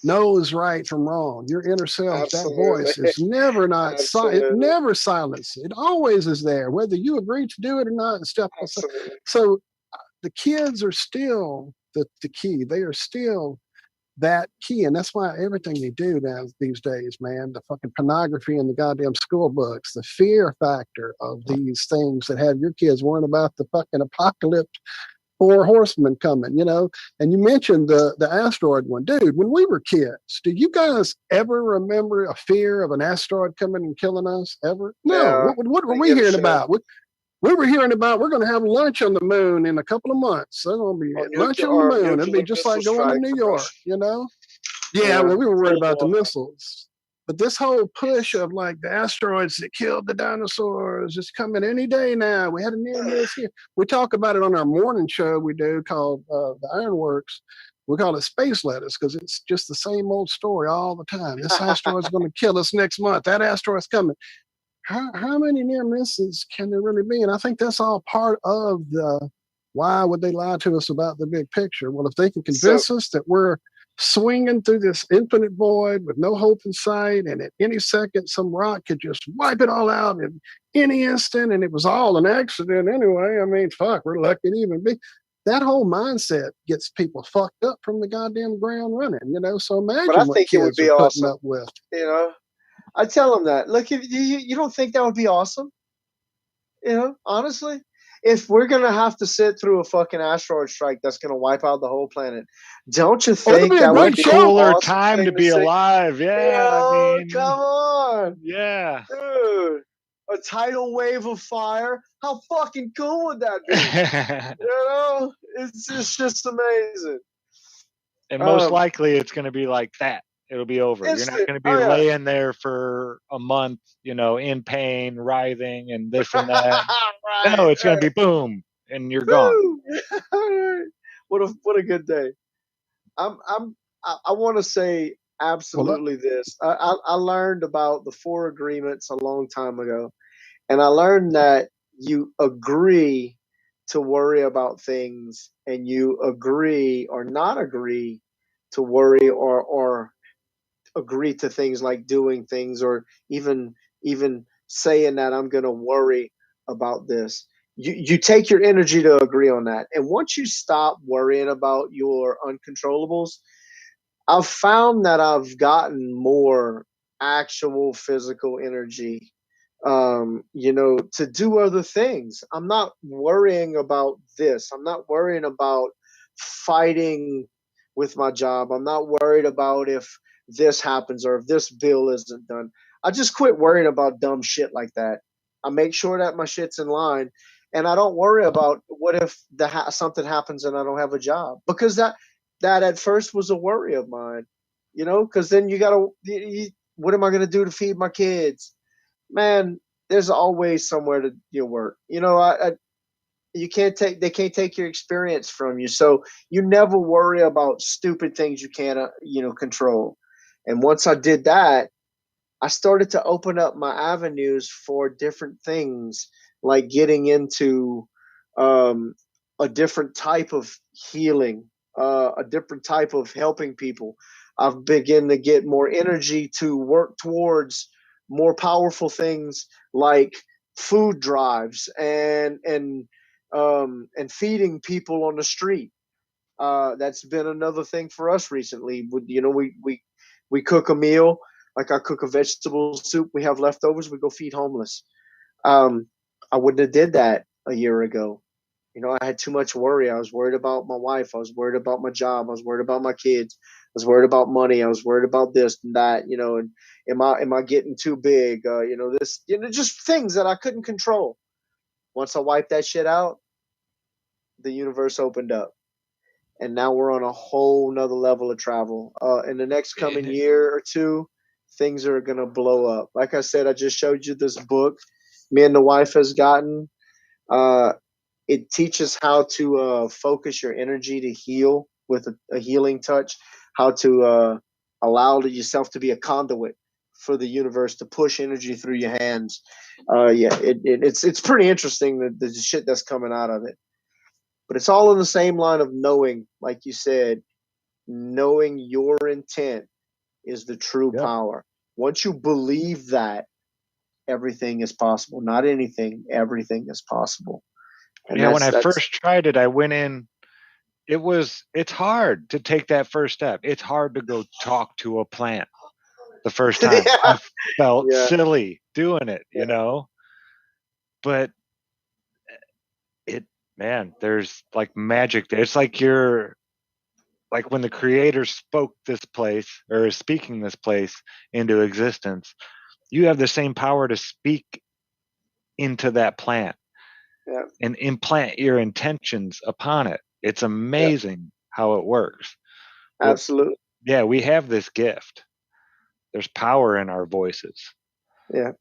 knows right from wrong. Your inner self, that voice is never not silent. It never silences. It always is there, whether you agree to do it or not and stuff. So the kids are still the key. They are still that key. And that's why everything they do now these days, man, the fucking pornography in the goddamn school books, the fear factor of these things that have your kids worrying about the fucking apocalypse, 4 horsemen coming, and you mentioned the asteroid one. Dude, when we were kids, do you guys ever remember a fear of an asteroid coming and killing us ever? No. What were we hearing about? We were hearing about we're going to have lunch on the moon in a couple of months. There's going to be lunch on the moon. It'd be just like going to New York, Yeah, well, we were worried about the missiles. But this whole push of like the asteroids that killed the dinosaurs is coming any day now. We had a near miss here. We talk about it on our morning show we do called the Ironworks. We call it Space Lettuce because it's just the same old story all the time. This asteroid's going to kill us next month. That asteroid's coming. How many near misses can there really be? And I think that's all part of the why would they lie to us about the big picture? Well, if they can convince us that we're swinging through this infinite void with no hope in sight, and at any second some rock could just wipe it all out in any instant, and it was all an accident anyway. I mean, fuck, we're lucky to even be. That whole mindset gets people fucked up from the goddamn ground running, So imagine but I what think kids it would be are awesome. putting up with. I tell them that. Look, if you don't think that would be awesome, honestly. If we're going to have to sit through a fucking asteroid strike that's going to wipe out the whole planet, don't you think that would be a cooler awesome time to be alive? Yeah, come on. Yeah. Dude, a tidal wave of fire. How fucking cool would that be? It's just amazing. And most likely it's going to be like that. It'll be over. You're not going to be laying there for a month, in pain, writhing, and this and that. No, it's going to be boom, and you're gone. What a good day. I want to say absolutely this. I learned about the 4 agreements a long time ago, and I learned that you agree to worry about things, and you agree or not agree to worry or agree to things like doing things or even saying that I'm going to worry about this. you take your energy to agree on that. And once you stop worrying about your uncontrollables, I've found that I've gotten more actual physical energy, to do other things. I'm not worrying about this. I'm not worrying about fighting with my job. I'm not worried about if this happens or if this bill isn't done. I just quit worrying about dumb shit like that. I make sure that my shit's in line, and I don't worry about what if something happens and I don't have a job, because that at first was a worry of mine, because then you gotta, what am I gonna do to feed my kids? Man, there's always somewhere to work. You can't they can't take your experience from you, so you never worry about stupid things you can't control. And once I did that, I started to open up my avenues for different things, like getting into um, a different type of healing, a different type of helping people. I've begun to get more energy to work towards more powerful things like food drives and feeding people on the street. That's been another thing for us recently. We cook a meal, like I cook a vegetable soup. We have leftovers. We go feed homeless. Um, I wouldn't have did that a year ago. I had too much worry. I was worried about my wife. I was worried about my job. I was worried about my kids. I was worried about money. I was worried about this and that. And am I getting too big? This. Just things that I couldn't control. Once I wiped that shit out, the universe opened up, and now we're on a whole nother level of travel. In the next coming year or two, things are gonna blow up. Like I said, I just showed you this book me and the wife has gotten. Uh, it teaches how to focus your energy to heal with a healing touch, how to allow yourself to be a conduit for the universe to push energy through your hands. It's pretty interesting, the shit that's coming out of it. But it's all in the same line of knowing, like you said, knowing your intent is the true power. Once you believe that, everything is possible. Not anything, everything is possible. And when I first tried it, I went in. It's hard to take that first step. It's hard to go talk to a plant the first time. I felt silly doing it, but there's like magic there. It's like like when the creator spoke this place, or is speaking this place into existence, you have the same power to speak into that plant and implant your intentions upon it. It's amazing how it works. Absolutely. We have this gift. There's power in our voices. Yeah.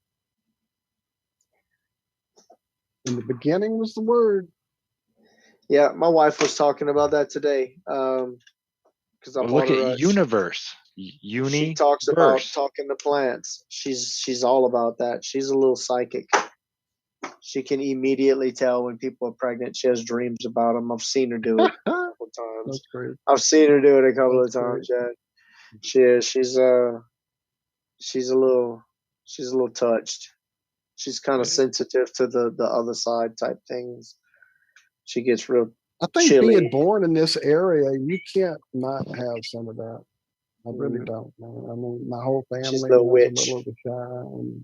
In the beginning was the word. Yeah, my wife was talking about that today. Because I look at universe. She talks about talking to plants. She's all about that. She's a little psychic. She can immediately tell when people are pregnant. She has dreams about them. I've seen her do it a couple of times. That's great. I've seen her do it a couple of times. Yeah, she is. She's a little touched. She's kind of sensitive to the other side type things. She gets real. I think chilly. Being born in this area, you can't not have some of that. I really don't, man. I mean, my whole family She's is the a witch. little bit shy, and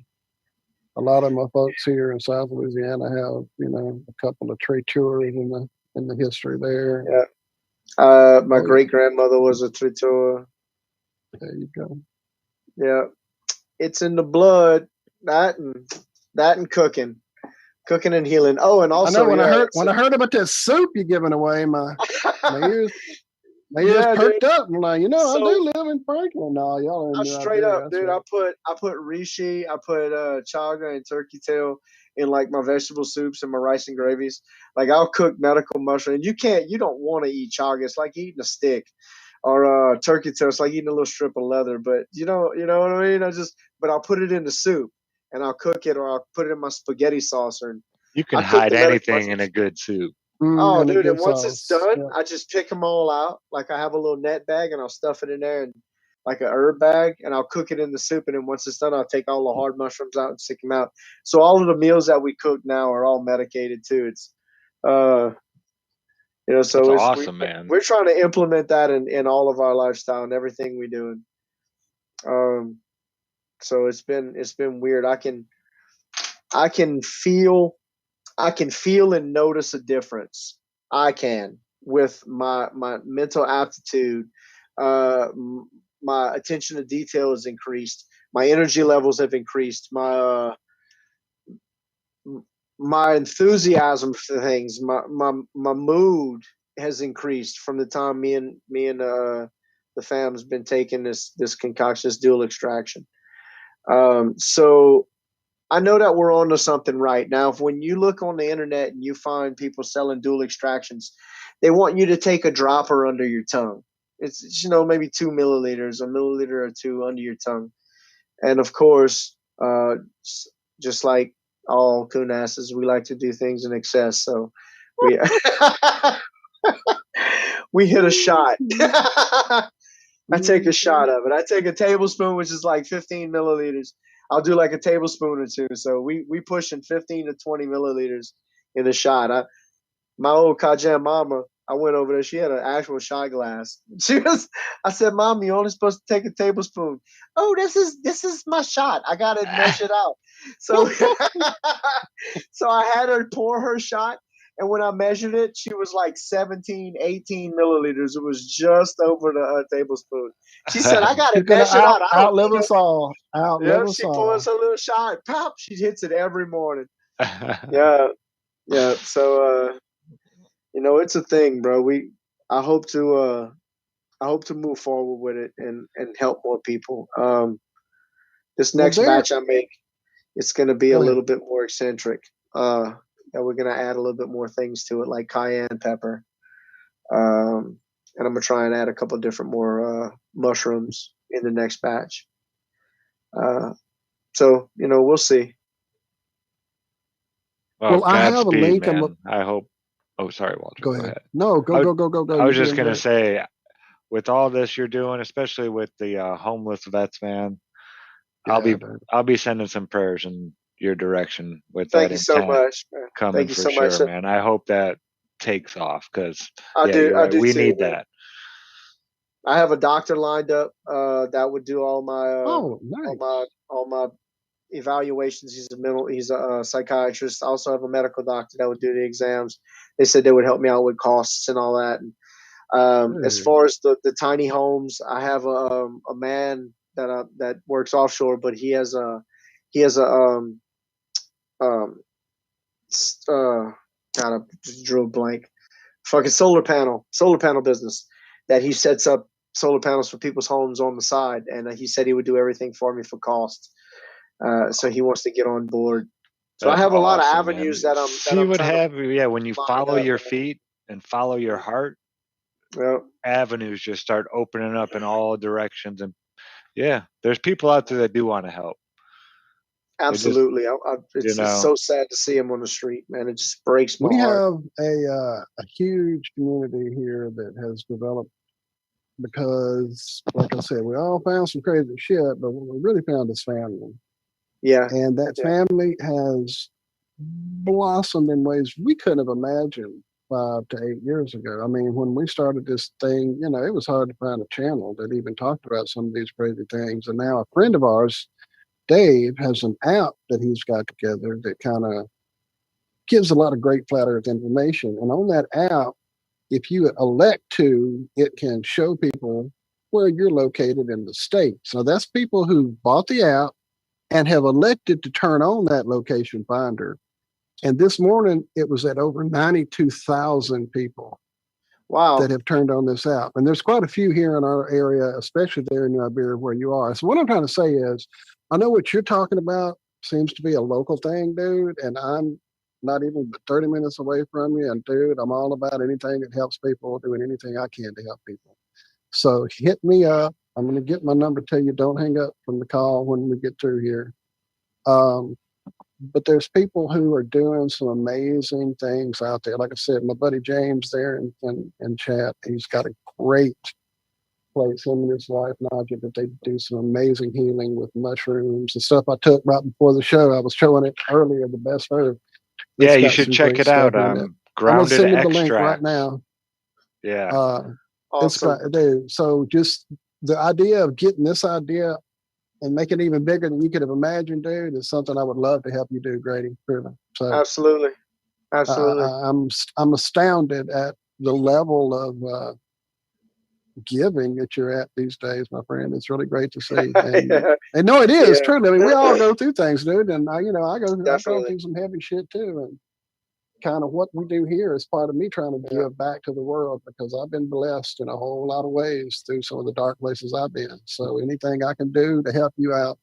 a lot of my folks here in South Louisiana have, a couple of traiteurs in the history there. Yeah. My great grandmother was a traiteur. There you go. Yeah, it's in the blood. That and cooking and healing. Oh, and also, I know when I heard about that soup you're giving away, my ears perked up. And I do live in Franklin. No, y'all are straight up, dude. Right. I put reishi, I put chaga and turkey tail in like my vegetable soups and my rice and gravies. Like I'll cook medical mushroom. You don't want to eat chaga. It's like eating a stick. Or turkey tail. It's like eating a little strip of leather. But you know what I mean? But I'll put it in the soup and I'll cook it, or I'll put it in my spaghetti sauce. You can hide anything in a good soup. Oh, dude! And once it's done, I just pick them all out. Like I have a little net bag, and I'll stuff it in there, and like a herb bag, and I'll cook it in the soup. And then once it's done, I'll take all the hard mushrooms out and stick them out. So all of the meals that we cook now are all medicated too. It's, That's so awesome, man. we're trying to implement that in all of our lifestyle and everything we do. So it's been weird. I can feel and notice a difference. I can, with my mental aptitude. My attention to detail has increased. My energy levels have increased. My enthusiasm for things, my mood has increased from the time me and the fam's been taking this concoction, this dual extraction. So I know that we're onto something right now. If when you look on the internet and you find people selling dual extractions, they want you to take a dropper under your tongue. It's maybe 2 milliliters, a milliliter or 2 under your tongue, and of course, just like all coon asses, we like to do things in excess. So we we hit a shot. I take a shot of it. I take a tablespoon, which is like 15 milliliters. I'll do like a tablespoon or two. So we pushing 15 to 20 milliliters in a shot. My old Kajam mama, I went over there. She had an actual shot glass. I said, "Mom, you're only supposed to take a tablespoon." "Oh, this is my shot. I got it measured out." So, so I had her pour her shot. And when I measured it, she was like 17, 18 milliliters. It was just over the tablespoon. She said, "I got She's it gonna measured out. I don't outlive need us all. Outlive Yeah, us she all. pours her little shot. Pop, she hits it every morning. Yeah. Yeah. So, it's a thing, bro. I hope to move forward with it and help more people. This next batch I make, it's going to be a little bit more eccentric. And we're going to add a little bit more things to it, like cayenne pepper. And I'm going to try and add a couple different more mushrooms in the next batch. So, we'll see. Well, I have a Godspeed, link. man. I hope. Oh, sorry, Walter. Go ahead. No, go. I was just gonna say, with all this you're doing, especially with the homeless vets, man, I'll be sending some prayers in your direction with Thank that you so intent much, man. coming Thank you for so sure, much. man. I hope that takes off because I do. you're right. We too, need man. that. I have a doctor lined up that would do all my nice. all my evaluations. He's a psychiatrist. I also have a medical doctor that would do the exams. They said they would help me out with costs and all that. And as far as the tiny homes, I have a man that works offshore, but he has a God, I just drew a blank. Fucking solar panel business that he sets up solar panels for people's homes on the side, and he said he would do everything for me for cost. So he wants to get on board. So I have a lot of avenues man. that I'm. See what happens. Yeah, when you follow up. your feet and follow your heart, avenues just start opening up in all directions. And there's people out there that do want to help. Absolutely, it's so sad to see him on the street, man. It just breaks my heart. We have a huge community here that has developed because, like I said, we all found some crazy shit, but we really found this family. Yeah, and that family has blossomed in ways we couldn't have imagined 5 to 8 years ago. I mean, when we started this thing, it was hard to find a channel that even talked about some of these crazy things. And now a friend of ours, Dave, has an app that he's got together that kind of gives a lot of great flat earth information. And on that app, if you elect to, it can show people where you're located in the state. So that's people who bought the app and have elected to turn on that location finder. And this morning, it was at over 92,000 people. Wow. That have turned on this app. And there's quite a few here in our area, especially there in New Iberia where you are. So what I'm trying to say is, I know what you're talking about seems to be a local thing, dude. And I'm not even 30 minutes away from you. And dude, I'm all about anything that helps people, doing anything I can to help people. So hit me up. I'm going to get my number to you. Don't hang up from the call when we get through here. But there's people who are doing some amazing things out there. Like I said, my buddy James there in chat, he's got a great place, him and his wife, Nugent, that they do some amazing healing with mushrooms and stuff I took right before the show. I was showing it earlier, the best herb. Yeah, It's you got should some check great it out. stuff in it. I'm gonna Grounded send you the link right extract. now. Yeah. It's Awesome. got, dude. So just the idea of getting this idea and making it even bigger than you could have imagined, dude, is something I would love to help you do, Grady. Really. So Absolutely. Absolutely. I'm astounded at the level of giving that you're at these days, my friend. It's really great to see. And no, it is Yeah. truly. I mean, we all go through things, dude. And I go Definitely. through some heavy shit too. And kind of what we do here is part of me trying to Yeah. give back to the world, because I've been blessed in a whole lot of ways through some of the dark places I've been. So anything I can do to help you out,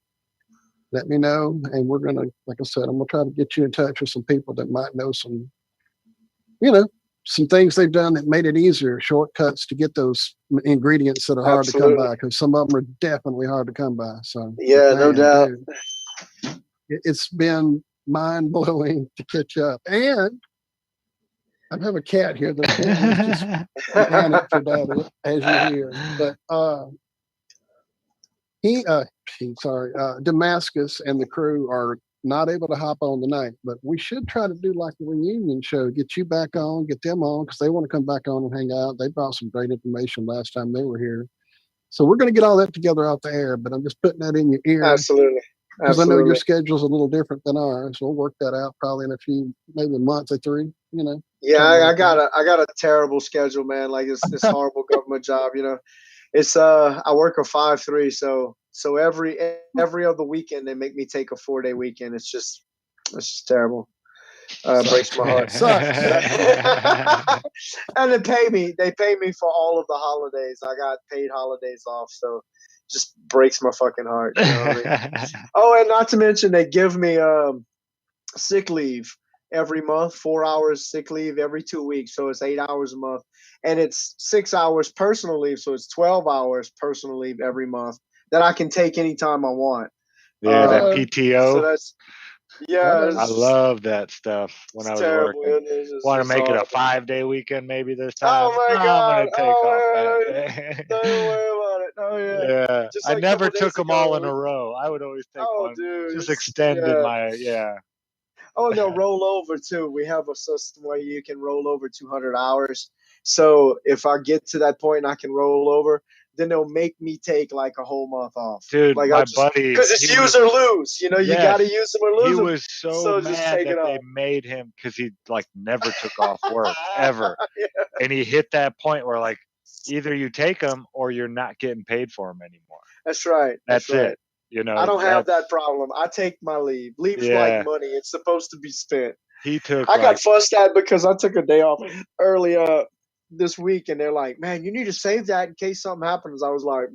let me know. And we're gonna, like I said, I'm gonna try to get you in touch with some people that might know some, some things they've done that made it easier, shortcuts to get those ingredients that are hard to come Absolutely. by, because some of them are definitely hard to come by. So Yeah, no doubt. dude, it's been mind blowing to catch up. And I have a cat here that is just panic for daddy, as you hear. But Damascus and the crew are not able to hop on tonight, but we should try to do like a reunion show, get you back on, get them on, because they want to come back on and hang out. They brought some great information last time they were here. So we're going to get all that together off the air, but I'm just putting that in your ear. Absolutely. Because I know your Absolutely. schedule's a little different than ours. We'll work that out probably in a few, maybe a month or three, Yeah, something I like got that. I got a terrible schedule, man. Like it's this horrible government job, It's I work a 5-3, so every other weekend they make me take a 4-day weekend. It's just terrible. Breaks my heart. Sucks. And they pay me for all of the holidays. I got paid holidays off, so just breaks my fucking heart. You know what I mean? Oh, and not to mention they give me sick leave every month, 4 hours sick leave every 2 weeks, so it's 8 hours a month, and it's 6 hours personal leave, so it's 12 hours personal leave every month that I can take anytime I want. Yeah, that So PTO. that's it's I just- love that stuff when I it's was terrible. working. It's just- Want to it's make it a awful. 5-day weekend maybe this time? Oh my I'm God! gonna take off that day. Don't worry about it. Oh yeah. Yeah, Just I like a never couple took days them all ago. in a row. I would always take Oh, one. dude, Just it's- extended yeah. my Oh no, roll over too. We have a system where you can roll over 200 hours. So if I get to that point and I can roll over, then they'll make me take like a whole month off. Dude, like my buddy, because it's he use was- or lose. You Yes. got to use them or lose He them. was so So just mad take that it they off. made him because he like never took off work ever, Yeah, and he hit that point where like either you take them or you're not getting paid for them anymore. that's right. That's right. it. You know, I don't have that's- that problem. I take my leave. Leave's Yeah. like money. It's supposed to be spent. He took. I like, got fussed at because I took a day off early this week, and they're like, "Man, you need to save that in case something happens." I was like,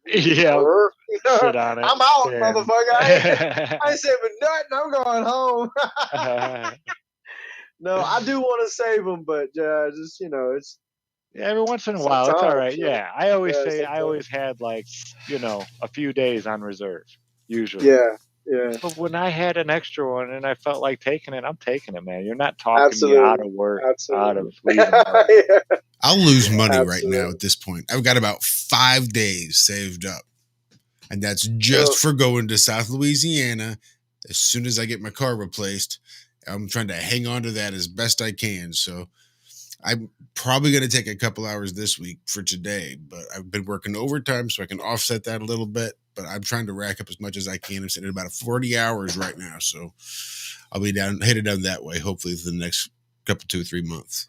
Yeah, "Er." sit on it. I'm out, Yeah. motherfucker. I ain't saving nothing. I'm going home. No, I do want to save them, but just it's Yeah, every once in a while, it's all Sometimes, right. yeah. Yeah, I always Yeah, say I sometimes. always had like a few days on reserve usually. yeah. But when I had an extra one and I felt like taking it, I'm taking it, man. You're not talking Absolutely. me out of work, out of Absolutely. leaving work. Yeah. I'll lose money right Absolutely. now at this point. I've got about 5 days saved up. And that's just for going to South Louisiana as soon as I get my car replaced. I'm trying to hang on to that as best I can. So I'm probably going to take a couple hours this week for today, but I've been working overtime so I can offset that a little bit. But I'm trying to rack up as much as I can. I'm sitting at about 40 hours right now. So I'll be headed down that way, hopefully for the next couple, 2-3 months.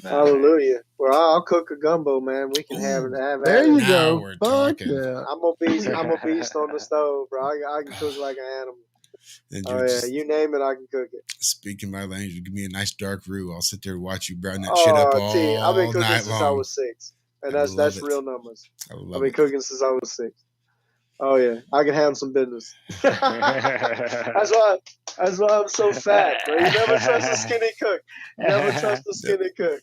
Hallelujah. Well, I'll cook a gumbo, man. We can have Ooh, it. There you Now go. we're Fuck talking. yeah. I'm a beast. I'm a beast on the stove, bro. I can cook like an animal. And Oh you're yeah, just you name it, I can cook it. speaking my language. Give me a nice dark roux. I'll sit there and watch you brown that shit up all T, I've been cooking night since I long. was 6, and I that's love it. real numbers. I I've love been it. cooking since I was 6. Oh yeah, I can handle some business. That's why I'm so fat, bro. You never trust a skinny cook. Never trust a skinny cook.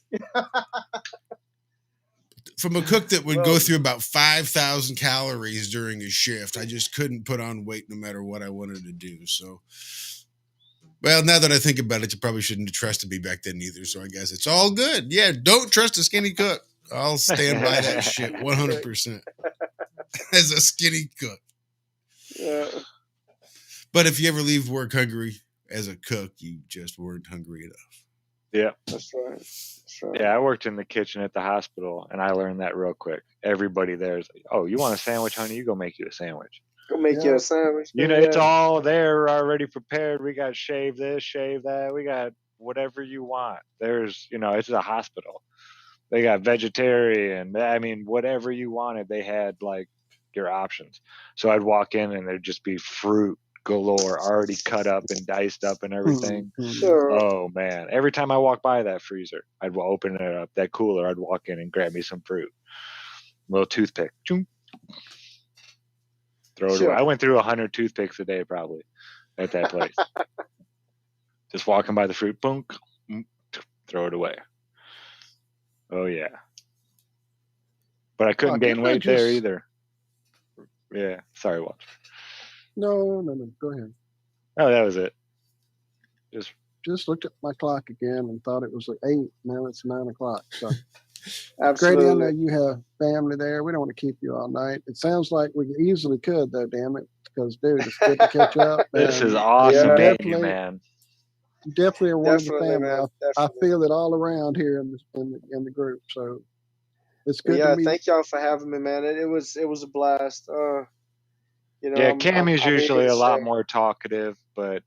From a cook that would Well- go through about 5,000 calories during a shift, I just couldn't put on weight no matter what I wanted to do. So, well, now that I think about it, you probably shouldn't have trusted me back then either. So I guess it's all good. Yeah, don't trust a skinny cook. I'll stand by that shit 100% as a skinny cook. Yeah. But if you ever leave work hungry as a cook, you just weren't hungry enough. Yeah. That's right. That's right. Yeah, I worked in the kitchen at the hospital, and I learned that real quick. Everybody there is like, "Oh, you want a sandwich, honey? You go make you a sandwich." Go make you Yeah. a sandwich. You know, yeah. it's all there already prepared. We got shave this, shave that. We got whatever you want. There's, it's a hospital. They got vegetarian. I mean, whatever you wanted, they had like your options. So I'd walk in and there'd just be fruit galore, already cut up and diced up and everything. Sure. Oh man! Every time I walk by that freezer, I'd open it up, that cooler. I'd walk in and grab me some fruit. Little toothpick. Choom. Throw it Sure. away. I went through 100 toothpicks a day probably at that place. Just walking by the fruit, boom, throw it away. Oh yeah. But I couldn't gain weight there either. Yeah. Sorry, Walt. No. Go ahead. Oh, that was it. Just looked at my clock again and thought it was like 8. Now it's 9 o'clock. So, Absolutely. Grady, I know you have family there. We don't want to keep you all night. It sounds like we easily could, though. Damn it, because dude, it's good to catch up. This and is awesome, Yeah. meeting you, man. you definitely are one of the Definitely, family. man. I Definitely. feel it all around here in the group. So it's good Yeah, to meet. thank y'all for having me, man. It was a blast. Yeah, Cami's I'm usually eager a to lot share. more talkative, but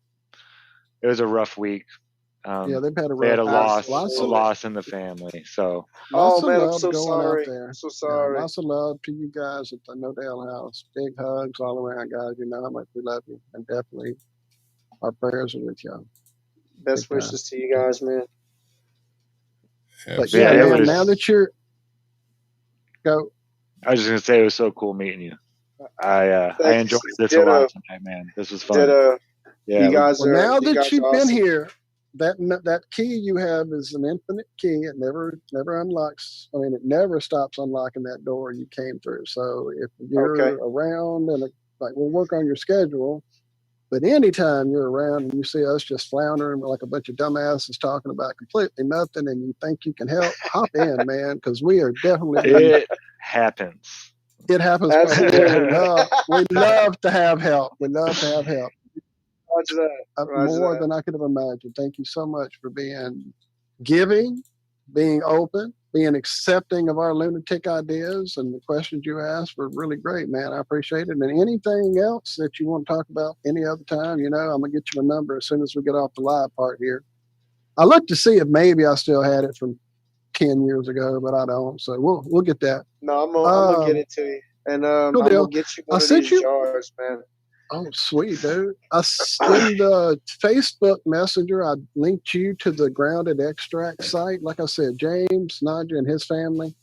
it was a rough week. Yeah, they've had a They had a rough. loss in the family. So Lots Oh of man, I'm love so going sorry. out there. I'm so Yeah, sorry. lots of love to you guys at the Knodel house. Big hugs all around, guys. You know how much we love you, and definitely our prayers are with y'all. Best Big time. wishes to you guys, man. But Yeah, yeah, it man. was- Now that you're I was just gonna say it was so cool meeting you. I Thank you. enjoyed this a Ditto. lot tonight, man. This was fun. Ditto. Yeah, You guys well, are. now you that guys you've are been awesome. here, that key you have is an infinite key. It never unlocks. I mean, it never stops unlocking that door you came through. So if you're Okay. around and like we'll work on your schedule, but anytime you're around and you see us just floundering like a bunch of dumbasses talking about completely nothing, and you think you can help, hop in, man, because we are definitely. it happens. It happens quite a bit. Absolutely. We love to have help. We love to have help. Roger that. Roger More that. than I could have imagined. Thank you so much for being giving, being open, being accepting of our lunatic ideas, and the questions you asked were really great, man. I appreciate it. And anything else that you want to talk about any other time, I'm gonna get you a number as soon as we get off the live part here. I looked to see if maybe I still had it from 10 years ago, but I don't. So we'll get that. No, I'm gonna get it to you, and cool I'm deal. gonna get you one I of sent these you- jars, man. Oh, sweet, dude. In the Facebook Messenger, I linked you to the Grounded Extract site. Like I said, James, Naja, and his family,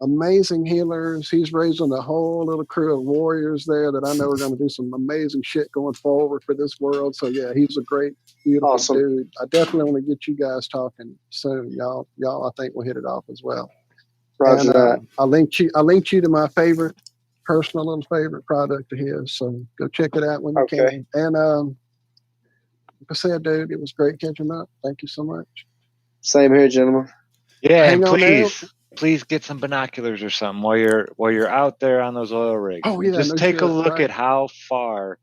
amazing healers. He's raising a whole little crew of warriors there that I know are going to do some amazing shit going forward for this world. So, yeah, he's a great, beautiful Awesome. dude. I definitely want to get you guys talking soon. Y'all, I think we'll hit it off as well. Roger that. I linked you to my personal little favorite product of his, so go check it out when you Okay. can. And like I said, dude, it was great catching up. Thank you so much. Same here, gentlemen. Yeah, Hang and on please get some binoculars or something while you're out there on those oil rigs. Oh, yeah, Just no take a shit, look right. at how far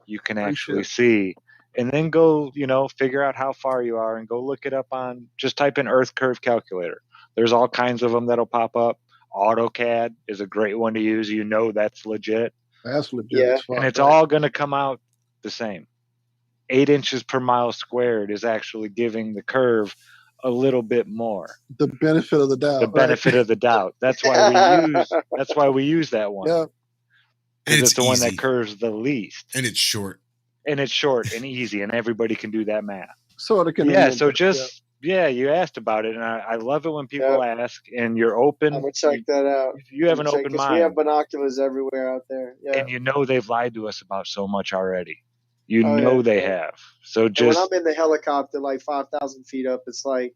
you can No actually shit. see, and then go, figure out how far you are, and go look it up on. Just type in Earth Curve Calculator. There's all kinds of them that'll pop up. AutoCAD is a great one to use. That's legit. That's legit. Yeah. As fuck, And it's right? all going to come out the same. 8 inches per mile squared is actually giving the curve a little bit more. The benefit of the doubt. The benefit of the doubt. That's why we use that one. Yeah. Because it's the one easy. that curves the least. And it's short. And it's short and easy, and everybody can do that math. Sort of Yeah, convenient. so you asked about it, and I love it when people ask, and you're I'm open. gonna check that out. You have an open Because mind. we have binoculars everywhere out there. Yeah. And they've lied to us about so much already. They have. So And when just I'm in the helicopter, like 5,000 feet up, it's like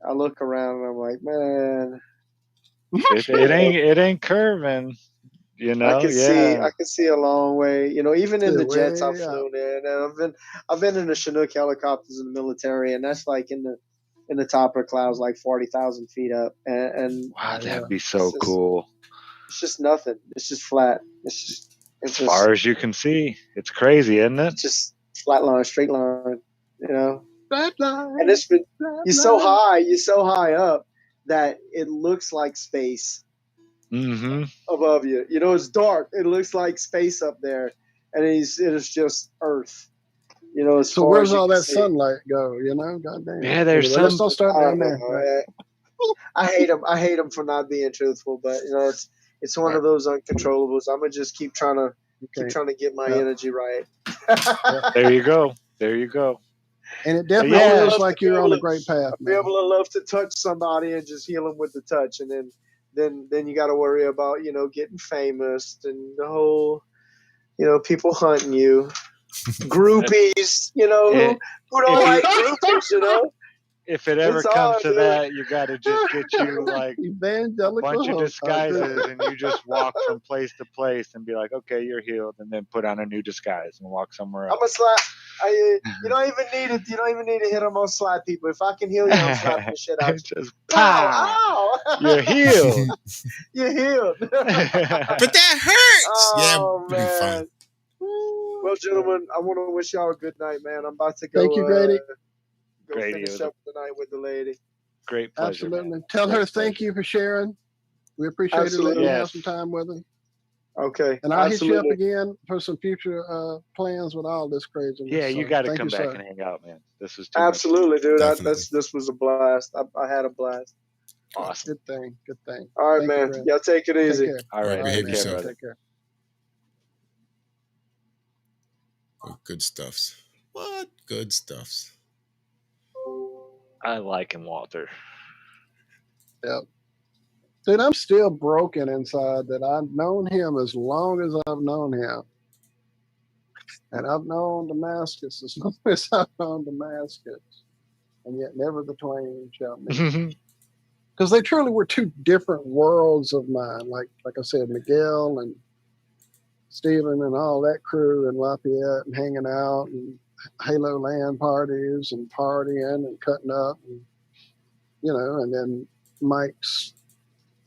I look around and I'm like, man, it ain't curving. I can see a long way. Even in the jets I've Way out. flown in, and I've been in the Chinook helicopters in the military, and that's like in the in the top of the clouds, like 40,000 feet up, and Wow, Yeah. that'd be so It's just- cool. it's just nothing. It's just flat. It's As far as you can see, it's crazy, isn't it? just flat line, straight line. You know, Flat line, and it's flat you're so line. high, up that it looks like space Mm-hmm. above you. You know, it's dark. It looks like space up there, and it is just Earth. You know, as So far where's as you all can that see. sunlight go? You know, goddamn. Yeah, there's Anyway, let's some- not start I down don't there. know. Right. I hate them. I hate them for not being truthful, but you know, it's one of those uncontrollables. I'm gonna just keep trying to get my Yeah. energy right. There you go. There you go. And it definitely Yeah. feels like you're on a great path, Be man. able to love to touch somebody and just heal them with the touch, and then you got to worry about getting famous and the whole people hunting you, groupies, It- who don't if like you- groupies, If it ever It's comes hard, to dude. that, you got to just get you like a Evangelical bunch of hook. disguises, and you just walk from place to place and be like, okay, you're healed, and then put on a new disguise and walk somewhere I'm else. a slap. You don't even need it. You don't even need to hit them on slap people. If I can heal you, I'm slapping the shit out. Just Ow! pow! Ow! You're healed. You're healed. But that hurts. Yeah, Oh, it'll be fine. man. Well, gentlemen, I want to wish y'all a good night, man. I'm about to go. Thank you, Grady. Go Grady, it finish was up the night with the lady. Great pleasure. Absolutely. Man. Tell her Great thank pleasure. you for sharing. We appreciate it. Letting Absolutely. you have Yes. some time with her. Okay. And I'll hit you up Absolutely. again for some future plans with all this craziness. Yeah, you got to thank come back sir. and hang out, man. This was too much. Absolutely, dude. Definitely. This was a blast. I had a blast. Awesome. Good thing. Good thing. All right, Thank you, man. Brad. Y'all take it Take easy. care. All right, behave take care, yourself. brother. Take care. Oh, good stuffs. What good stuffs? I like him, Walter. Yep. Dude, I'm still broken inside that I've known him as long as I've known him. And I've known Damascus as long as I've known Damascus. And yet never the twain shall meet. Because they truly were two different worlds of mine. Like I said, Miguel and Stephen and all that crew in Lafayette and hanging out and Halo LAN parties and partying and cutting up. And, and then Mike's.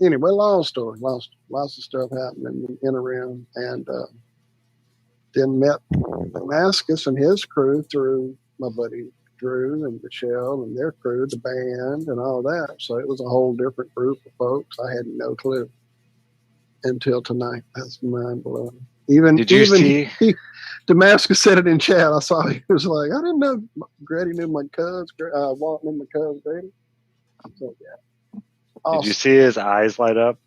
Anyway, long story. Lots of stuff happening in around. And then met Damascus and his crew through my buddy Drew and Michelle and their crew, the band and all that. So it was a whole different group of folks. I had no clue until tonight. That's mind blowing. Did you see? Damascus said it in chat. I saw he was like, I didn't know Grady knew my cousin, Walt knew my cousin Grady. So yeah. Awesome. Did you see his eyes light up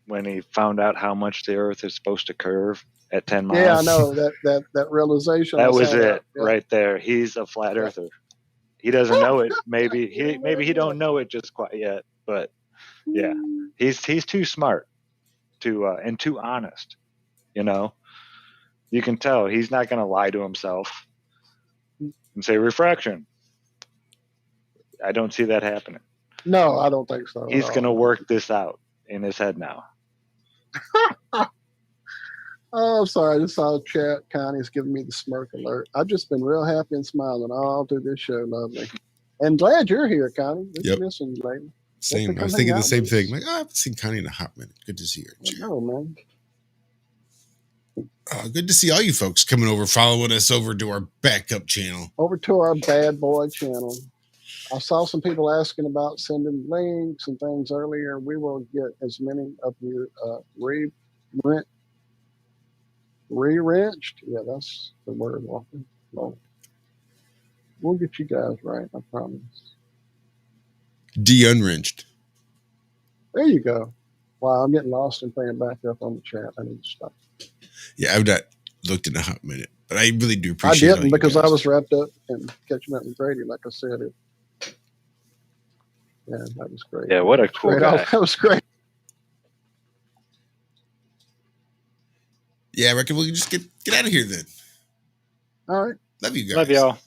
when he found out how much the Earth is supposed to curve at 10 miles? Yeah, I know that realization. I That was saw it Yeah. right there. He's a flat earther. He doesn't know it. Maybe he don't know it just quite yet. But yeah, he's too smart and too honest. You can tell he's not going to lie to himself and say refraction. I don't see that happening. No, I don't think so. He's going to work this out in his head now. Oh, I'm sorry. I just saw chat. Connie's giving me the smirk alert. I've just been real happy and smiling all through this show, lovely. And glad you're here, Connie. We've Yep. been missing you lately. Same. I come was hang thinking the out same with thing. us. Like, I haven't seen Connie in a hot minute. Good to see her. No, man. Good to see all you folks coming over, following us over to our backup channel. Over to our bad boy channel. I saw some people asking about sending links and things earlier. We will get as many of you re-wrenched. Yeah, that's the word, Walker. Well, we'll get you guys right, I promise. De-unwrenched. There you go. Wow, I'm getting lost in playing back up on the chat. I need to stop. Yeah, I've not looked in a hot minute, but I really do I appreciate all didn't you because I guys. was wrapped up and catching up with Grady, like I said. Yeah, that was great. Yeah, what a cool Great. guy. That was great. Yeah, I reckon we'll just get out of here then. All right. Love you guys. Love y'all.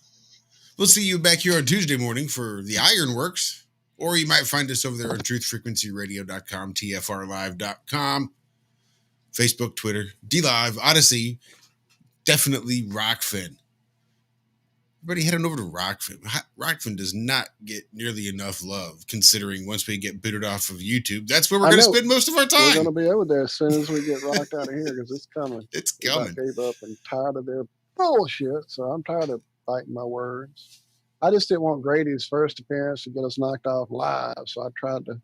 We'll see you back here on Tuesday morning for the Ironworks. Or you might find us over there on truthfrequencyradio.com, tfrlive.com, Facebook, Twitter, DLive, Odyssey, definitely Rockfin. Everybody heading over to Rockfin. Rockfin does not get nearly enough love, considering once we get booted off of YouTube, that's where we're I going to know. spend most of our We're going time. to be over there as soon as we get rocked out of here because it's coming. It's We about coming. gave up and tired of their bullshit, so I'm tired of fighting my words. I just didn't want Grady's first appearance to get us knocked off live, so I tried to.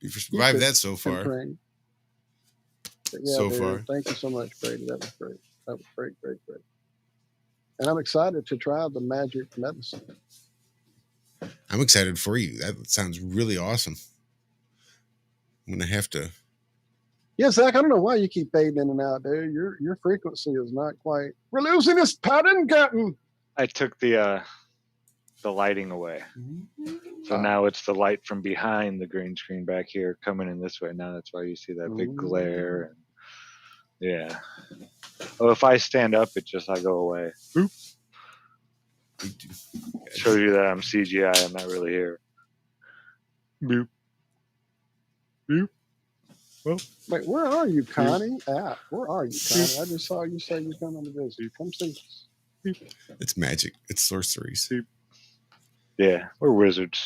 You've survived that so far. But yeah, So dude, far. thank you so much, Grady. That was great. That was great. And I'm excited to try the magic medicine. I'm excited for you. That sounds really awesome. I'm going to have to. Yeah, Zach, I don't know why you keep fading in and out, dude. Your frequency is not quite. We're losing this pattern, Captain. I took the lighting away. So now it's the light from behind the green screen back here coming in this way. Now that's why you see that big glare. And yeah. Oh, if I stand up, I go away. Boop. Shows you that I'm CGI. I'm not really here. Boop. Boop. Well, wait, where are you, Connie? Where are you, Connie? I just saw you say you're coming to visit. Come see us. It's magic. It's sorceries. Yeah, we're wizards.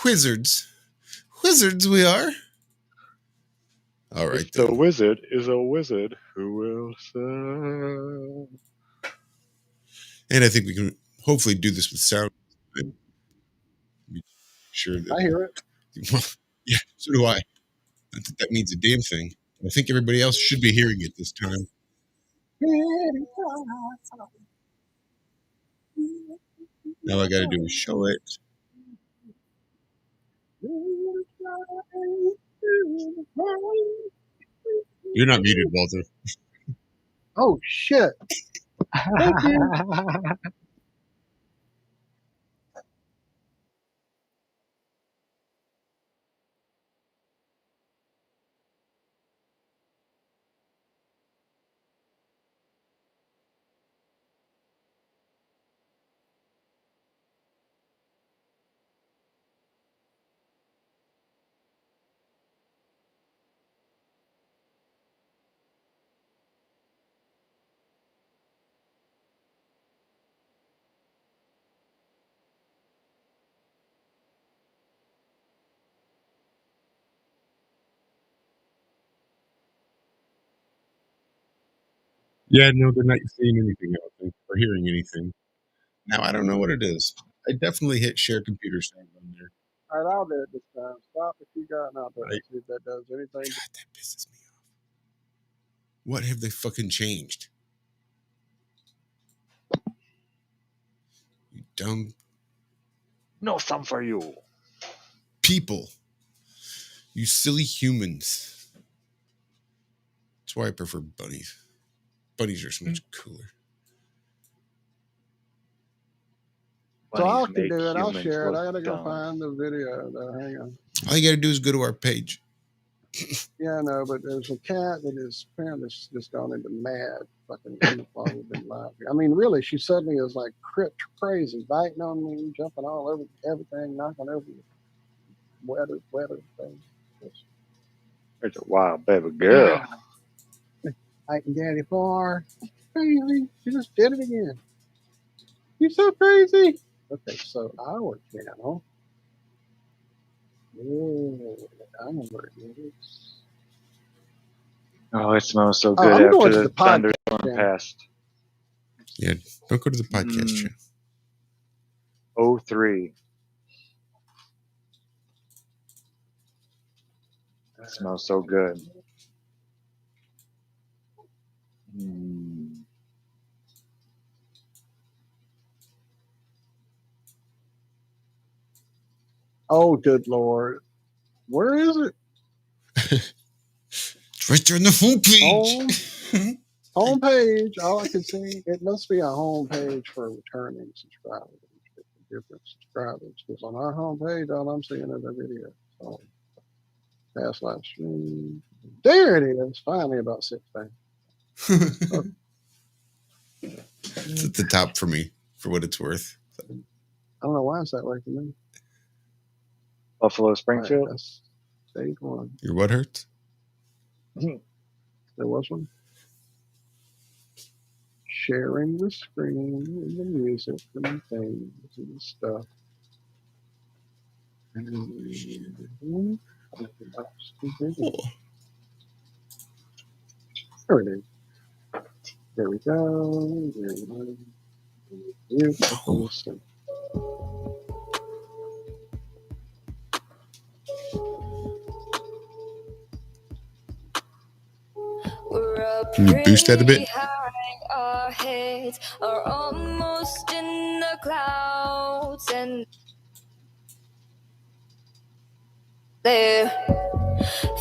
Wizards we are. All right, The wizard is a wizard who will serve. And I think we can hopefully do this with sound. Be sure that I hear it. Yeah, so do I. Not that means a damn thing. I think everybody else should be hearing it this time. All I got to do is show it. You're not muted, Walter. Oh, shit. Thank you. Yeah, no, they're not seeing anything, I don't think, or hearing anything. Now, I don't know what it is. I definitely hit share computer sound on there. All right, I'll do it this time. Stop if you got, and I'll do it. See if that does anything. God, that pisses me off. What have they fucking changed? You dumb No thumb for you. people. You silly humans. That's why I prefer bunnies. Bunnies are so much cooler. So I Bunnies can make do it. I'll humans share it. look I gotta go dumb. find the video. Hang on. All you gotta do is go to our page. Yeah, I know, but there's a cat that is apparently just gone into mad fucking while we've been live here. I mean, really, she suddenly is like crazy, biting on me, jumping all over everything, knocking over weather things. There's a wild baby girl. Fighting daddy for crazy. She just did it again. You're so crazy. Okay, so our channel. Oh, I know where it is. Oh, it smells so Oh, good I'm going after to the the podcast thunderstorm channel. passed. Yeah, don't go to the podcast channel. 03. It smells so good. Oh, good Lord. Where is it? It's right there on the homepage. Home page. All I can see, it must be a home page for returning subscribers. Different subscribers. Because on our home page, all I'm seeing is a video. So, past live stream. There it is. Finally, about 6 things. It's at the top for me, for what it's worth. I don't know why it's that way for me. Buffalo Springfield. Right, that's stage 1. Your what hurts? There was one. sharing the screen and the music and things and stuff. And there it is. There we go. There we go. Beautiful. Can you boost that a bit? Our heads are almost in the clouds, and their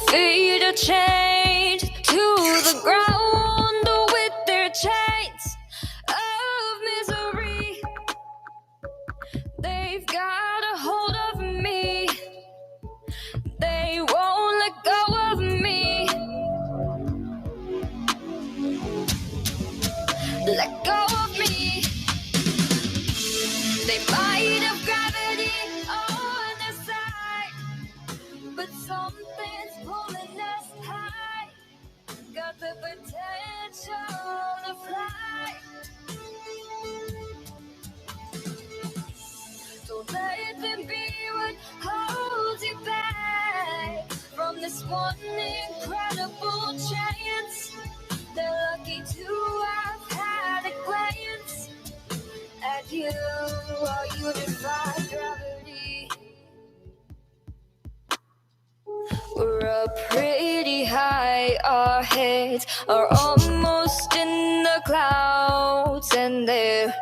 feet are chained to the ground with their chains of misery. They've got a hold of me. They won't let go of me. Let go of me. They might have gravity on their side, but something's pulling us high. Got the potential to fly. Don't let them be what holds you back from this one incredible chance. They're lucky to have had a glance at you while you defy gravity. We're up pretty high, our heads are almost in the clouds, and their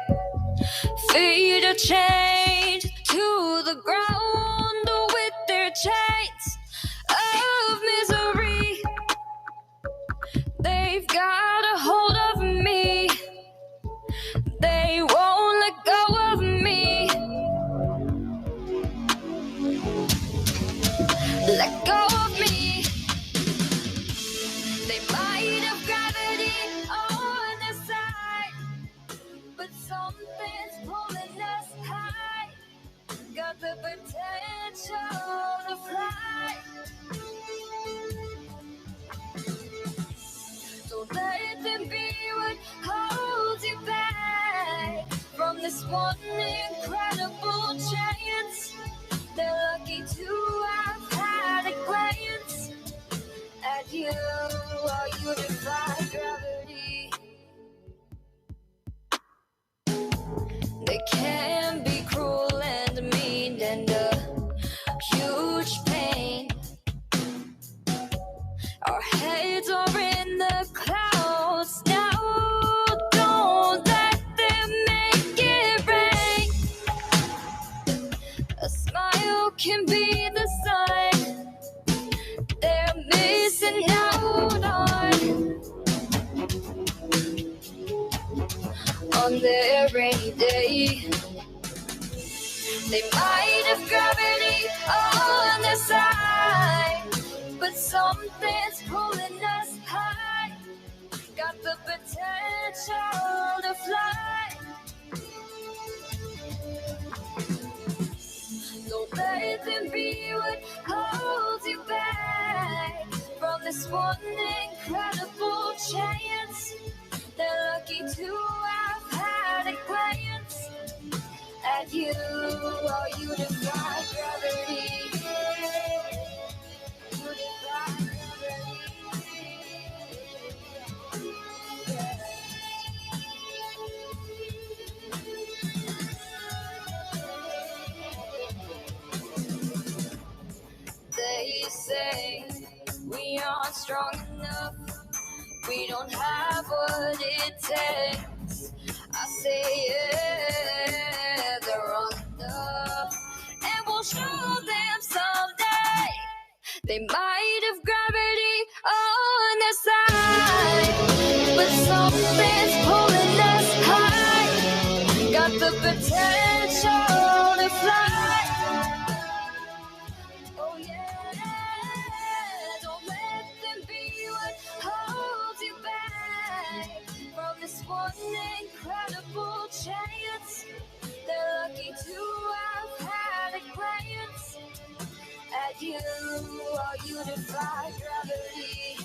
feet are chained to the ground with their chains of misery. They've got a hold of me. They won't let go of me. Let go of me. They might have gravity on their side, but something's pulling us high. Got the potential to fly. Don't let them be what holds you back from this one incredible chance. They're lucky to have had a glance at you while you defy gravity. They can be cruel and mean and a huge pain. Our heads are in the clouds now. Don't let them make it rain. A smile can be the sign they're missing out on their rainy day. They might have gravity on their side, but something's pulling us high. Got the potential to fly. Don't let them be what holds you back from this one incredible chance. They're lucky to have had a glance at you while you defy gravity. You defy gravity. They say we aren't strong enough. We don't have what it takes. I say yeah, they're wrong enough, and we'll show them someday. They might have gravity on their side, but something's pulling us high. Got the potential to fly. Oh yeah, don't let them be what holds you back from this one incredible chance. They're lucky to have had a glance at you while you defy gravity.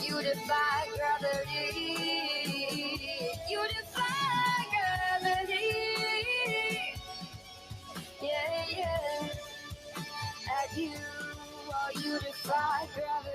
You defy gravity. You defy gravity. Yeah, yeah. At you, while you defy gravity.